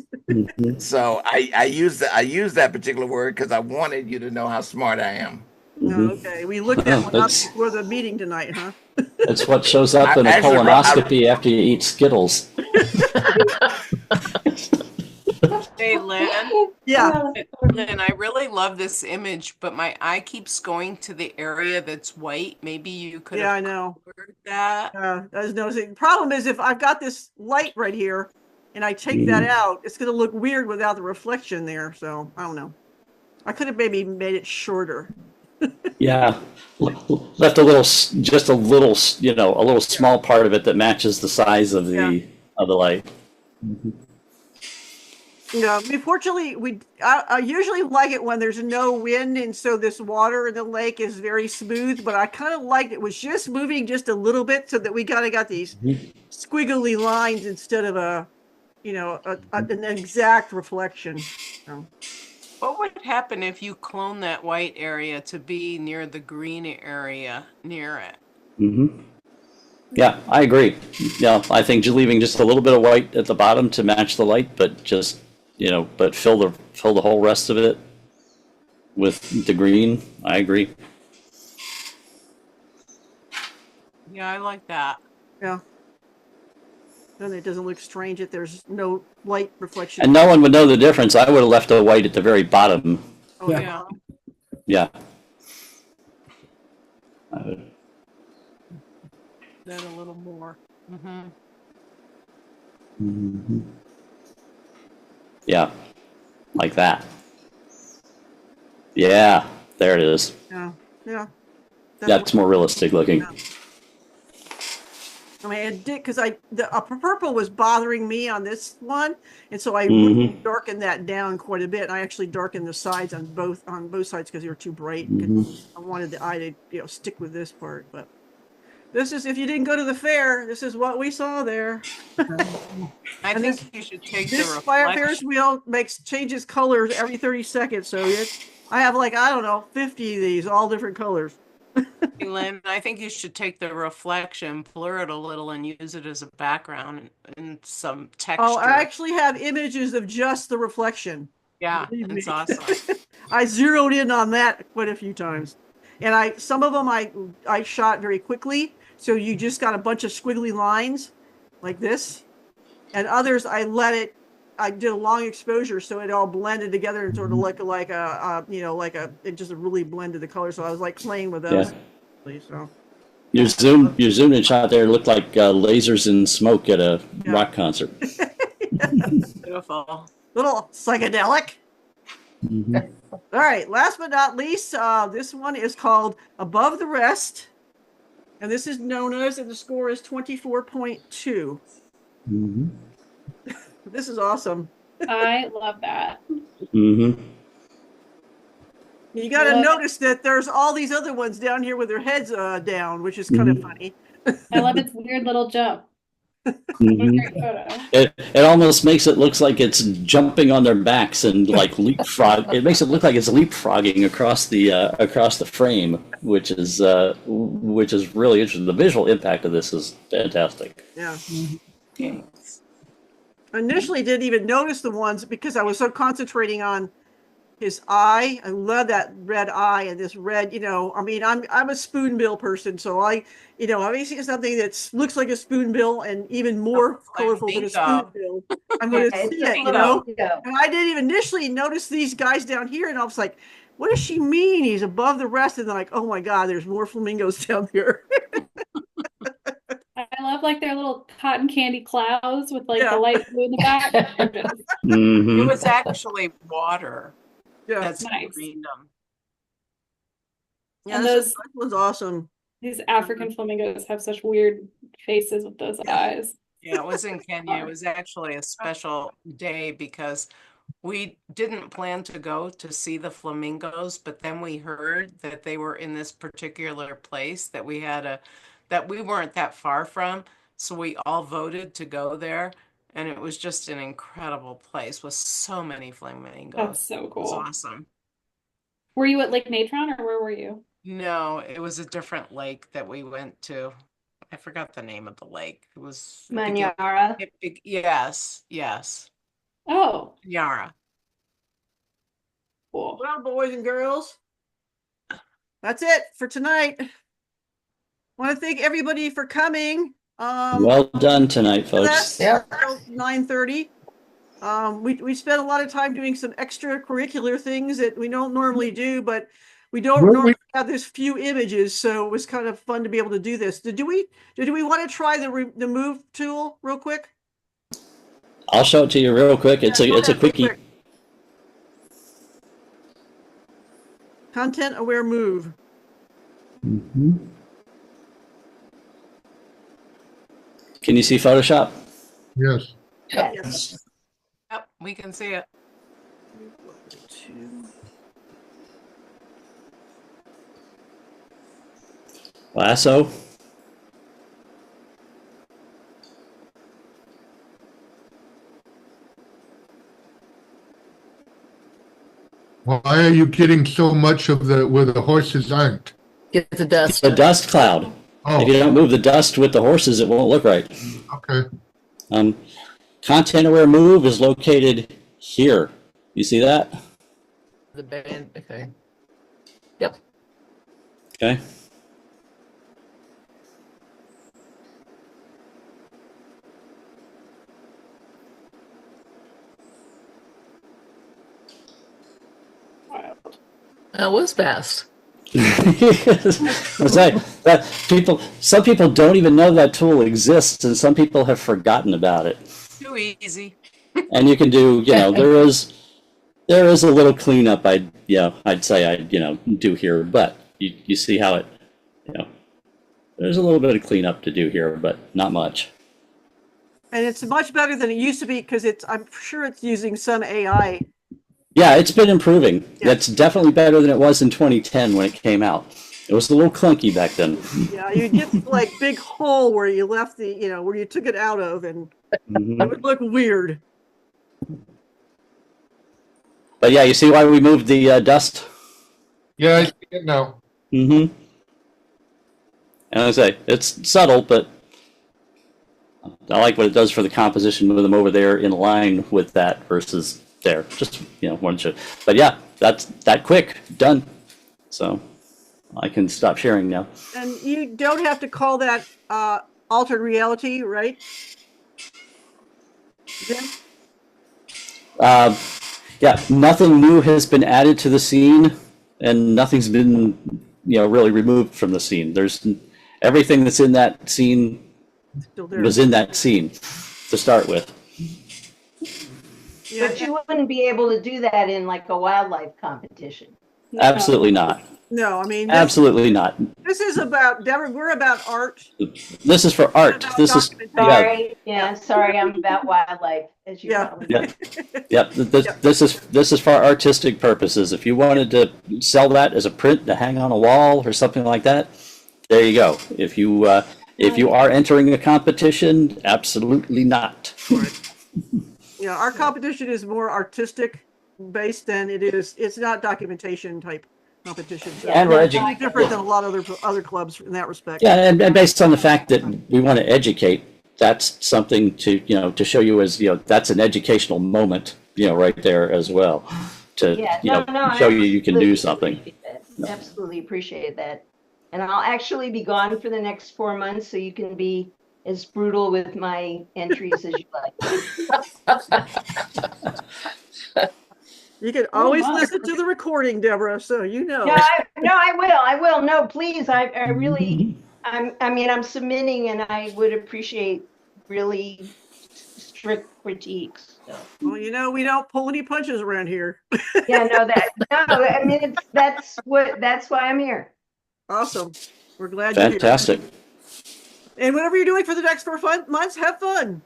So I use that particular word because I wanted you to know how smart I am. Oh, okay. We looked at one up before the meeting tonight, huh? That's what shows up in a Actually, colonoscopy after you eat Skittles. Hey, Lynn. Yeah. Lynn, I really love this image, but my eye keeps going to the area that's white. Maybe you could Yeah, have I know. colored that. I was noticing. Problem is, if I've got this light right here and I take that out, it's going to look weird without the reflection there. So I don't know. I could have maybe made it shorter. Yeah, left a little, just a little, a little small part of it that matches the size of the light. Yeah, I mean, fortunately, I usually like it when there's no wind, and so this water in the lake is very smooth. But I kind of liked it was just moving just a little bit, so that we kind of got these squiggly lines instead of an exact reflection. So. What would happen if you clone that white area to be near the green area near it? Mm-hmm. Yeah, I agree. Yeah, I think leaving just a little bit of white at the bottom to match the light, but just but fill the whole rest of it with the green. I agree. Yeah, I like that. Yeah. Then it doesn't look strange if there's no light reflection. And no one would know the difference. I would have left the white at the very bottom. Oh, yeah. Yeah. Then a little more. Mm-hmm. Mm-hmm. Yeah, like that. Yeah, there it is. Yeah, yeah. That's more realistic looking. Yeah. I mean, it did because the purple was bothering me on this one, and so I really darkened that down quite a bit. I actually darkened the sides on both sides because they were too bright. I wanted the eye to stick with this part, but this is, if you didn't go to the fair, this is what we saw there. I think you should take the This reflection. Ferris wheel changes colors every 30 seconds, so I have like, I don't know, 50 of these, all different colors. Hey, Lynn, I think you should take the reflection, blur it a little, and use it as a background and some texture. Oh, I actually have images of just the reflection. Yeah, it's awesome. I zeroed in on that quite a few times. And some of them I shot very quickly, so you just got a bunch of squiggly lines like this. And others I did a long exposure, so it all blended together and sort of it just really blended the color. So I was like playing with those. Yeah. So. Your zoom in shot there looked like lasers and smoke at a rock concert. Beautiful. Little psychedelic. Mm-hmm. All right, last but not least, this one is called Above the Rest. And this is known as, and the score is 24.2. Mm-hmm. This is awesome. I love that. Mm-hmm. You got to notice that there's all these other ones down here with their heads down, which is kind of funny. I love its weird little jump. Mm-hmm. It almost makes it look like it's jumping on their backs and like leapfrog. It makes it look like it's leapfrogging across the frame, which is really interesting. The visual impact of this is fantastic. Yeah. Initially, didn't even notice the ones because I was so concentrating on his eye. I love that red eye and this red. I mean, I'm a spoonbill person, so I see something that looks like a spoonbill and even more colorful than a spoonbill. I'm going to see it, And I didn't even initially notice these guys down here, and I was like, "What does she mean? He's above the rest?" And they're like, "Oh my God, there's more flamingos down there." I love like their little cotton candy clouds with like the light blue in the back. Mm-hmm. It was actually water. Yeah, that's nice. greened them. Yeah, And this was awesome. These African flamingos have such weird faces with those eyes. Yeah, it was in Kenya. It was actually a special day because we didn't plan to go to see the flamingos, but then we heard that they were in this particular place that we weren't that far from. So we all voted to go there. And it was just an incredible place with so many flamingos. That's so It was cool. awesome. Were you at Lake Natron or where were you? No, it was a different lake that we went to. I forgot the name of the lake. It was Manyara. Yes, yes. Oh. Manyara. Cool. Well, boys and girls, that's it for tonight. Want to thank everybody for coming. Well done tonight, folks. Yeah. 9:30. We spent a lot of time doing some extracurricular things that we don't normally do, but we don't normally have this few images, so it was kind of fun to be able to do this. Did we want to try the move tool real quick? I'll show it to you real quick. It's a quickie. Content aware move. Mm-hmm. Can you see Photoshop? Yes. Yes. Yep, we can see it. Lasso. Why are you getting so much of where the horses aren't? Get the dust. The dust cloud. Oh. If you don't move the dust with the horses, it won't look right. Okay. Content aware move is located here. You see that? The band. Okay. Yep. Okay. That was fast. Some people don't even know that tool exists, and some people have forgotten about it. Too easy. And you can do, there is a little cleanup I'd say I'd do here, but you see how it, there's a little bit of cleanup to do here, but not much. And it's much better than it used to be because I'm sure it's using some AI. Yeah, it's been improving. Yeah. It's definitely better than it was in 2010 when it came out. It was a little clunky back then. Yeah, you get like big hole where you left where you took it out of, and it would look weird. But yeah, you see why we moved the dust? Yeah, I see it now. Mm-hmm. And I say, it's subtle, but I like what it does for the composition with them over there in line with that versus there. Just, one should. But yeah, that's that quick. Done. So I can stop sharing now. And you don't have to call that altered reality, right? Yeah, nothing new has been added to the scene, and nothing's been, really removed from the scene. There's everything that's in that scene was in that scene to start with. But you wouldn't be able to do that in like a wildlife competition. Absolutely not. No, I mean Absolutely not. This is about Deborah. We're about art. This is for art. This is sorry. Yeah, sorry. I'm about wildlife, as you probably know. Yep. This is for artistic purposes. If you wanted to sell that as a print to hang on a wall or something like that, there you go. If you are entering a competition, absolutely not. Yeah, our competition is more artistic based than it is. It's not documentation type competition. So And we're it's different than a lot of other clubs in that respect. Yeah, and based on the fact that we want to educate, that's something to to show you as that's an educational moment right there as well to show you can do something. Absolutely appreciate that. And I'll actually be gone for the next 4 months, so you can be as brutal with my entries as you like. You can always listen to the recording, Deborah, so you know. No, I will. No, please. I really, I'm submitting, and I would appreciate really strict critiques. So. Well, we don't pull any punches around here. Yeah, that's why I'm here. Awesome. We're glad you're here. Fantastic. And whatever you're doing for the next 4 months, have fun.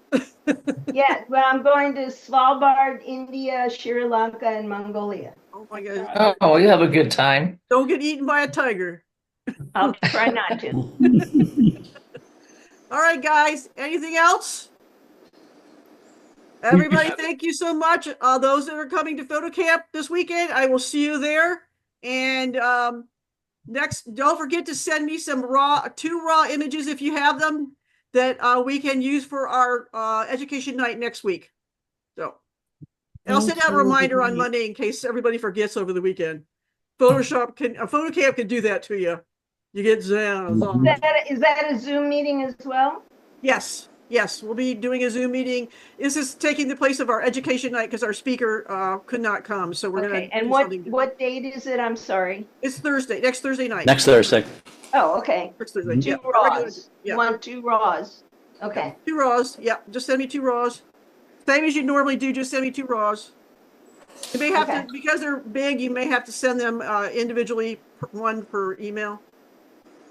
Yeah, well, I'm going to Svalbard, India, Sri Lanka, and Mongolia. Oh my God. Oh, you have a good time. Don't get eaten by a tiger. I'll try not to. All right, guys. Anything else? Everybody, thank you so much. Those that are coming to photo camp this weekend, I will see you there. And next, don't forget to send me some two raw images if you have them that we can use for our education night next week. So I'll send out a reminder on Monday in case everybody forgets over the weekend. Photoshop photo camp can do that to you. You get Zan. Is that a Zoom meeting as well? Yes. Yes, we'll be doing a Zoom meeting. This is taking the place of our education night because our speaker could not come. So we're going to. And what date is it? I'm sorry. It's Thursday, next Thursday night. Next Thursday. Oh, okay. Next Thursday. Two raws. You want 2 raws? Okay. 2 raws. Yeah, just send me 2 raws. Same as you normally do. Just send me 2 raws. You may have to, because they're big. You may have to send them individually, one per email.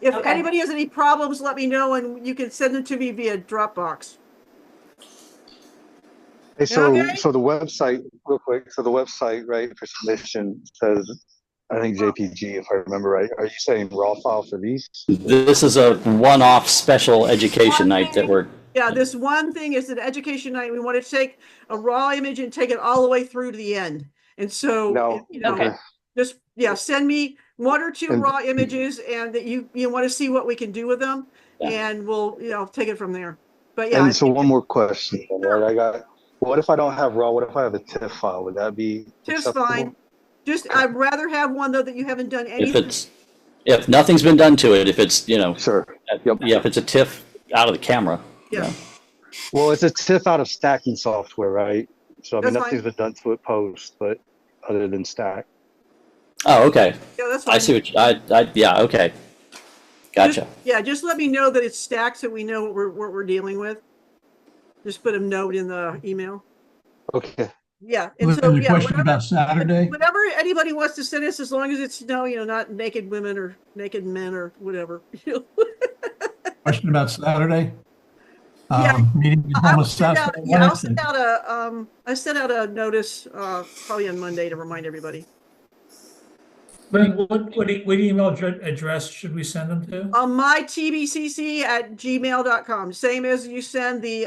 If anybody has any problems, let me know, and you can send them to me via Dropbox. Hey, so the website, real quick. So the website, right, for submission says, I think JPG, if I remember right. Are you saying raw file for these? This is a one-off special education night that we're. Yeah, this one thing is an education night. We want to take a raw image and take it all the way through to the end. And so, just send me 1 or 2 raw images, and that you want to see what we can do with them, and we'll take it from there. But yeah. And so one more question, right? What if I don't have raw? What if I have a TIFF file? Would that be TIFF's fine. Just I'd rather have one though that you haven't done anything. If nothing's been done to it, if it's sure. Yeah, if it's a TIFF out of the camera. Yeah. Well, it's a TIFF out of stacking software, right? So I mean, That's nothing's been done to it post, but other than stack. Oh, okay. Yeah, that's fine. I see what yeah, okay. Gotcha. Just let me know that it's stacked so we know what we're dealing with. Just put a note in the email. Okay. Yeah. And so a question about Saturday. Whatever anybody wants to send us, as long as it's not naked women or naked men or whatever. Question about Saturday. Meeting I sent out a notice probably on Monday to remind everybody. What email address should we send them to? My tbcc@gmail.com. Same as you send the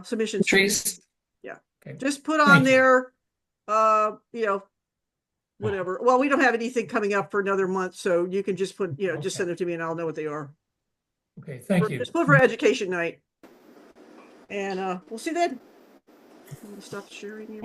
submissions. Trees. Yeah. Okay. Just put on there, whatever. Well, we don't have anything coming up for another month, so you can just put, just send them to me and I'll know what they are. Okay, thank you. Just put for education night. And we'll see then. I'm gonna stop sharing.